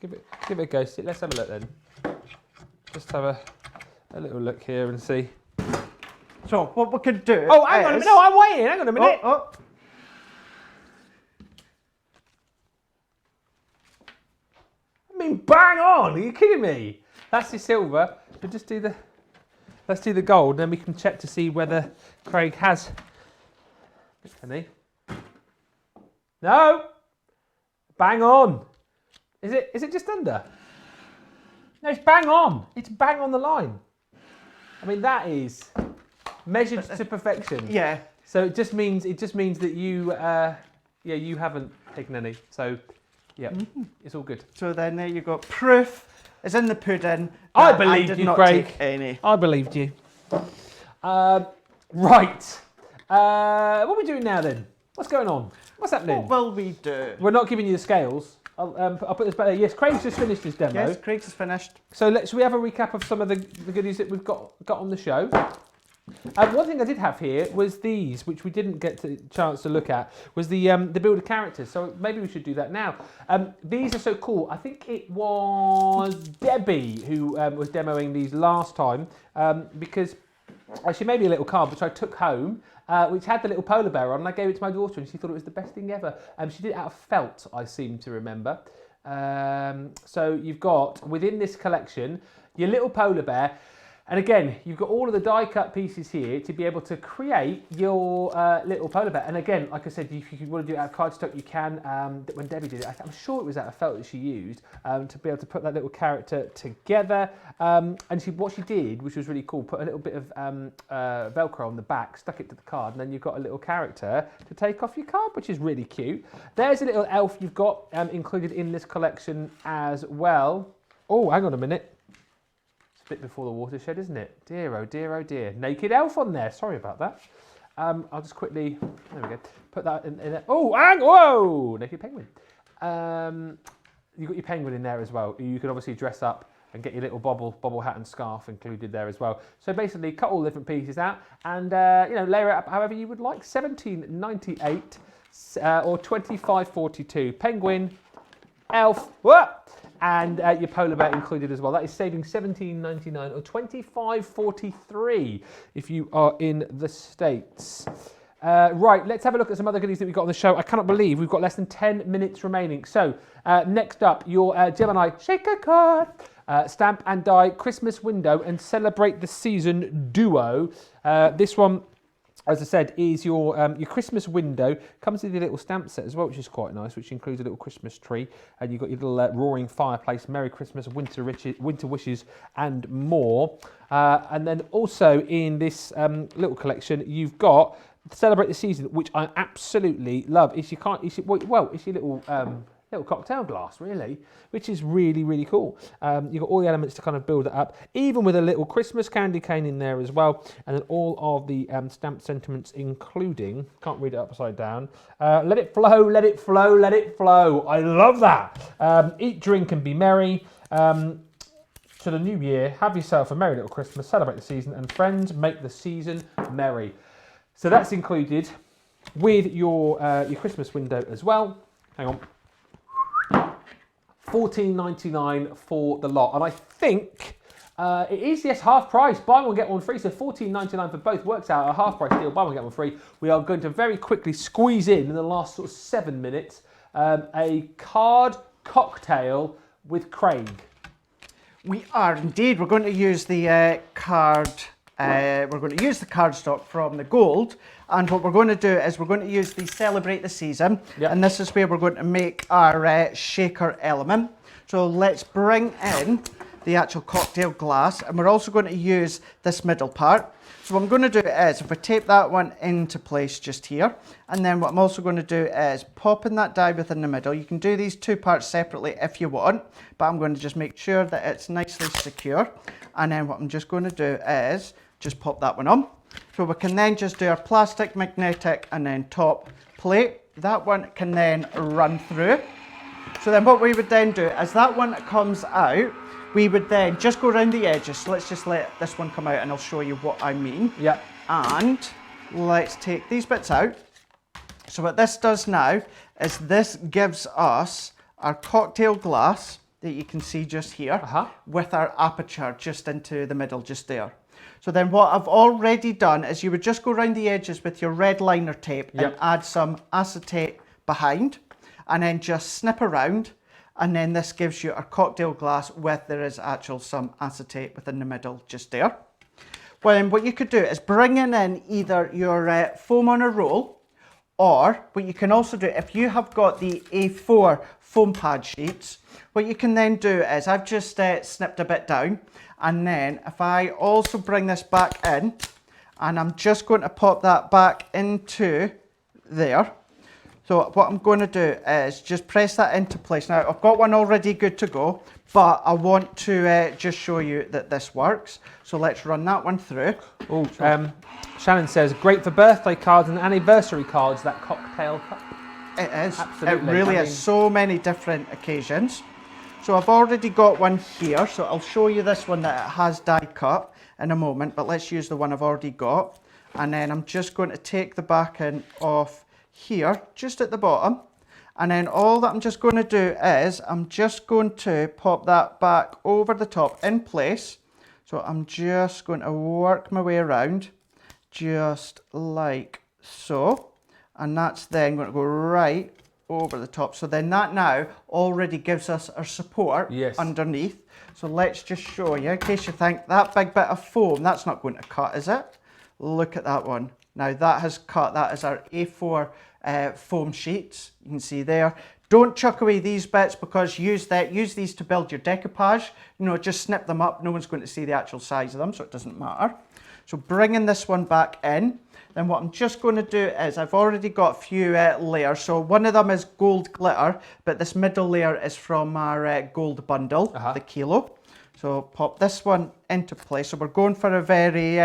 Give it a go. Let's have a look then. Just have a little look here and see. So what we could do. Oh, hang on a minute. No, I'm waiting. Hang on a minute. Oh. I mean, bang on. Are you kidding me? That's the silver. We'll just do the. Let's do the gold, and then we can check to see whether Craig has any. No. Bang on. Is it just under? No, it's bang on. It's bang on the line. I mean, that is measured to perfection. Yeah. So it just means that you you haven't taken any. So yeah, it's all good. So then there you go. Proof is in the pudding. I believed you, Craig. Take any. I believed you. Right. What are we doing now then? What's going on? What's happening? What will we do? We're not giving you the scales. I'll put this back there. Yes, Craig's just finished his demo. Yes, Craig's is finished. So should we have a recap of some of the goodies that we've got on the show? One thing I did have here was these, which we didn't get a chance to look at, was the builder characters. So maybe we should do that now. These are so cool. I think it was Debbie who was demoing these last time because she made me a little card, which I took home. Which had the little polar bear on, and I gave it to my daughter, and she thought it was the best thing ever. She did it out of felt, I seem to remember. So you've got, within this collection, your little polar bear, and again, you've got all of the die-cut pieces here to be able to create your little polar bear. And again, like I said, if you want to do it out of cardstock, you can. When Debbie did it, I'm sure it was out of felt that she used to be able to put that little character together. And what she did, which was really cool, put a little bit of Velcro on the back, stuck it to the card, and then you've got a little character to take off your card, which is really cute. There's a little elf you've got included in this collection as well. Oh, hang on a minute. A bit before the watershed, isn't it? Dear, oh dear, oh dear. Naked elf on there. Sorry about that. I'll just quickly, there we go, put that in there. Oh, whoa! Naked penguin. You've got your penguin in there as well. You can obviously dress up and get your little bobble hat and scarf included there as well. So basically, cut all the different pieces out and layer it up however you would like. $17.98 or $25.42. Penguin, elf, what? And your polar bear included as well. That is saving $17.99 or $25.43 if you are in the States. Right, let's have a look at some other goodies that we've got on the show. I cannot believe we've got less than 10 minutes remaining. So next up, your Gemini Shaker card. Stamp and die Christmas window and celebrate the season duo. This one, as I said, is your Christmas window. Comes with your little stamp set as well, which is quite nice, which includes a little Christmas tree. And you've got your little roaring fireplace, Merry Christmas, winter wishes, and more. And then also in this little collection, you've got Celebrate the Season, which I absolutely love. It's your little cocktail glass, really, which is really, really cool. You've got all the elements to kind of build it up, even with a little Christmas candy cane in there as well, and then all of the stamped sentiments, including, can't read it upside down, let it flow, let it flow, let it flow. I love that. Eat, drink, and be merry. To the new year, have yourself a merry little Christmas, celebrate the season, and friends, make the season merry. So that's included with your Christmas window as well. Hang on. $14.99 for the lot, and I think it is, yes, half price. Buy one get one free, so $14.99 for both works out a half price deal. Buy one get one free. We are going to very quickly squeeze in the last sort of 7 minutes a card cocktail with Craig. We are indeed. We're going to use the card. We're going to use the cardstock from the gold, and what we're going to do is we're going to use the Celebrate the Season, and this is where we're going to make our shaker element. So let's bring in the actual cocktail glass, and we're also going to use this middle part. So what I'm going to do is, if I tape that one into place just here, and then what I'm also going to do is pop in that die within the middle. You can do these two parts separately if you want, but I'm going to just make sure that it's nicely secure. And then what I'm just going to do is just pop that one on. So we can then just do our plastic, magnetic, and then top plate. That one can then run through. So then what we would then do, as that one comes out, we would then just go around the edges. So let's just let this one come out and I'll show you what I mean. Yeah. And let's take these bits out. So what this does now is this gives us our cocktail glass that you can see just here with our aperture just into the middle, just there. So then what I've already done is you would just go around the edges with your red liner tape and add some acetate behind and then just snip around. And then this gives you a cocktail glass with there is actual some acetate within the middle just there. Well, then what you could do is bring in either your foam on a roll, or what you can also do, if you have got the A4 foam pad sheets, what you can then do is, I've just snipped a bit down, and then if I also bring this back in, and I'm just going to pop that back into there. So what I'm going to do is just press that into place. Now I've got one already good to go, but I want to just show you that this works. So let's run that one through. Oh, Shannon says, great for birthday cards and anniversary cards, that cocktail cup. It is. Absolutely. It really is. So many different occasions. So I've already got one here. So I'll show you this one that it has die cut in a moment, but let's use the one I've already got. And then I'm just going to take the backing off here, just at the bottom. And then all that I'm just going to do is I'm just going to pop that back over the top in place. So I'm just going to work my way around just like so. And that's then going to go right over the top. So then that now already gives us our support underneath. So let's just show you, in case you think that big bit of foam, that's not going to cut, is it? Look at that one. Now that has cut, that is our A4 foam sheets. You can see there. Don't chuck away these bits because use these to build your decoupage. You know, just snip them up. No one's going to see the actual size of them, so it doesn't matter. So bringing this one back in, then what I'm just going to do is I've already got a few layers. So one of them is gold glitter, but this middle layer is from our gold bundle, the kilo. So pop this one into place. So we're going for a very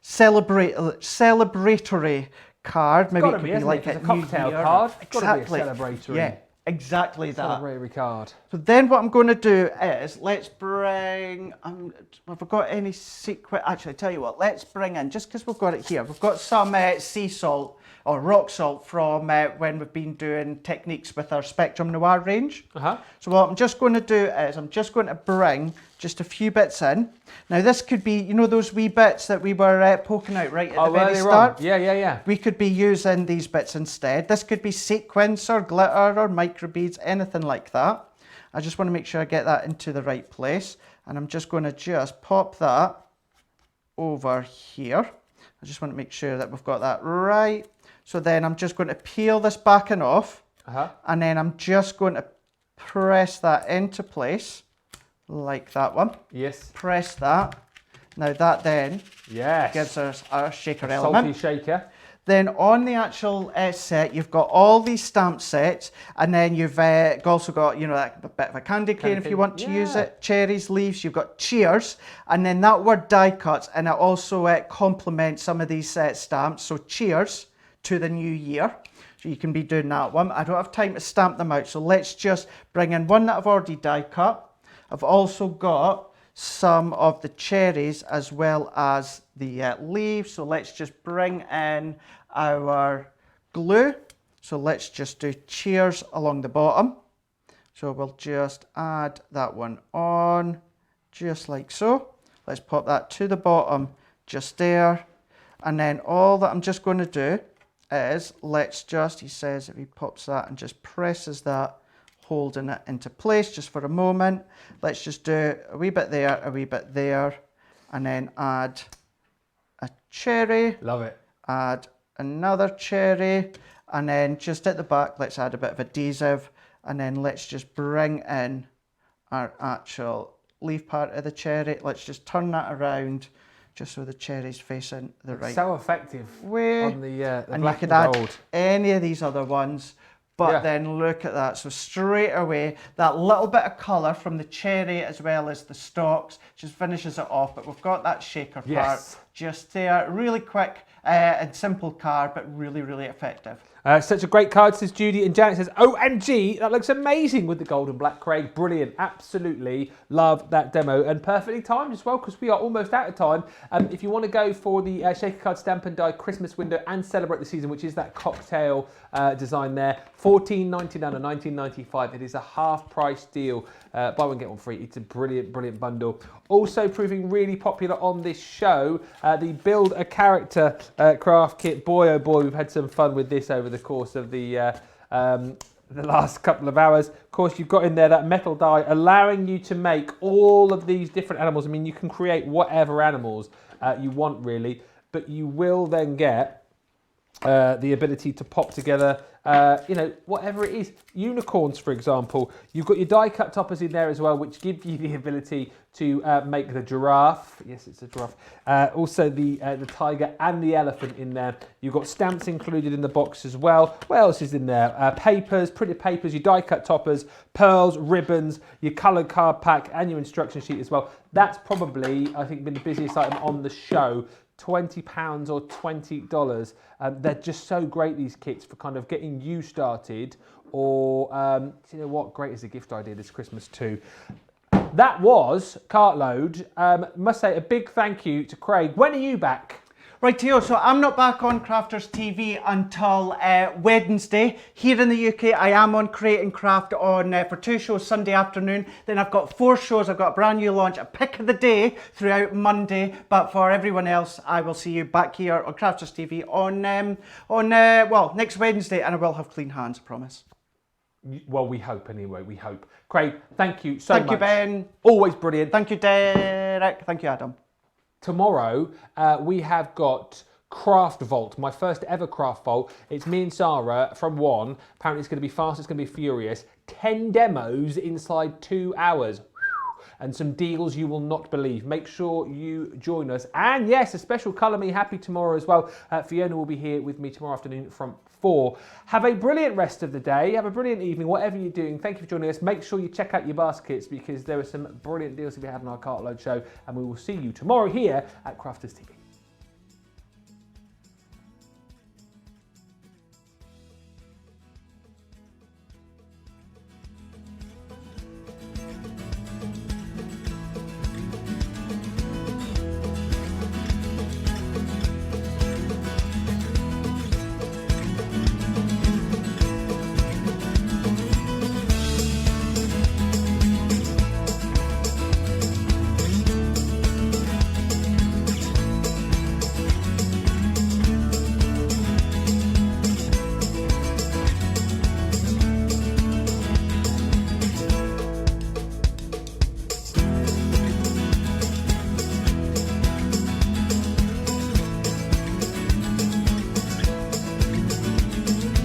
celebratory card. Maybe it could be like a cocktail card. Exactly. It's got to be a celebratory. Yeah, exactly that. Celebratory card. So then what I'm going to do is let's bring. Have I got any secret? Actually, I tell you what. Let's bring in, just because we've got it here. We've got some sea salt or rock salt from when we've been doing techniques with our Spectrum Noir range. So what I'm just going to do is I'm just going to bring just a few bits in. Now this could be, you know, those wee bits that we were poking out right at the very start? Yeah. We could be using these bits instead. This could be sequins or glitter or microbeads, anything like that. I just want to make sure I get that into the right place. And I'm just going to just pop that over here. I just want to make sure that we've got that right. So then I'm just going to peel this back and off. And then I'm just going to press that into place. Like that one. Yes. Press that. Now that then gives us our shaker element. Salty shaker. Then on the actual set, you've got all these stamp sets, and then you've also got, you know, like a bit of a candy cane if you want to use it. Cherries, leaves. You've got cheers, and then that word die cuts, and it also complements some of these stamps. So cheers to the new year. So you can be doing that one. I don't have time to stamp them out, so let's just bring in one that I've already die cut. I've also got some of the cherries as well as the leaves. So let's just bring in our glue. So let's just do cheers along the bottom. So we'll just add that one on just like so. Let's pop that to the bottom just there. And then all that I'm just going to do is he says if he pops that and just presses that, holding it into place just for a moment. Let's just do a wee bit there, and then add a cherry. Love it. Add another cherry, and then just at the back, let's add a bit of adhesive, and then let's just bring in our actual leaf part of the cherry. Let's just turn that around just so the cherry's facing the right So effective way. on the And black you could and add gold. any of these other ones, but then look at that. So straight away, that little bit of colour from the cherry as well as the stalks just finishes it off. But we've got that shaker part just there. Really quick and simple card, but really, really effective. Such a great card, says Judy. And Janet says, OMG, that looks amazing with the gold and black, Craig. Brilliant. Absolutely love that demo. And perfectly timed as well, because we are almost out of time. If you want to go for the Shaker Card Stamp and Die Christmas window and celebrate the season, which is that cocktail design there, $14.99 or $19.95. It is a half price deal. Buy one, get one free. It's a brilliant, brilliant bundle. Also proving really popular on this show, the Build a Character craft kit. Boy, oh boy, we've had some fun with this over the course of the last couple of hours. Of course, you've got in there that metal die, allowing you to make all of these different animals. I mean, you can create whatever animals you want, really, but you will then get the ability to pop together, whatever it is. Unicorns, for example. You've got your die cut toppers in there as well, which give you the ability to make the giraffe. Yes, it's a giraffe. Also the tiger and the elephant in there. You've got stamps included in the box as well. What else is in there? Papers, printed papers, your die cut toppers, pearls, ribbons, your coloured card pack, and your instruction sheet as well. That's probably, I think, been the busiest item on the show. £20 or $20. They're just so great, these kits, for kind of getting you started, or you know what, great as a gift idea this Christmas too. That was Cartload. Must say a big thank you to Craig. When are you back? Right, Theo, so I'm not back on Crafters TV until Wednesday. Here in the UK, I am on Create and Craft on for 2 shows Sunday afternoon. Then I've got 4 shows. I've got a brand new launch, a pick of the day throughout Monday. But for everyone else, I will see you back here on Crafters TV on next Wednesday, and I will have clean hands, I promise. Well, we hope anyway, we hope. Craig, thank you so much. Thank you, Ben. Always brilliant. Thank you, Derek. Thank you, Adam. Tomorrow, we have got Craft Vault, my first ever Craft Vault. It's me and Sarah from One. Apparently it's going to be fast, it's going to be furious. 10 demos inside 2 hours. And some deals you will not believe. Make sure you join us. And yes, a special Colour Me Happy tomorrow as well. Fiona will be here with me tomorrow afternoon from 4. Have a brilliant rest of the day. Have a brilliant evening, whatever you're doing. Thank you for joining us. Make sure you check out your baskets, because there are some brilliant deals to be had on our Cartload show. And we will see you tomorrow here at Crafters TV.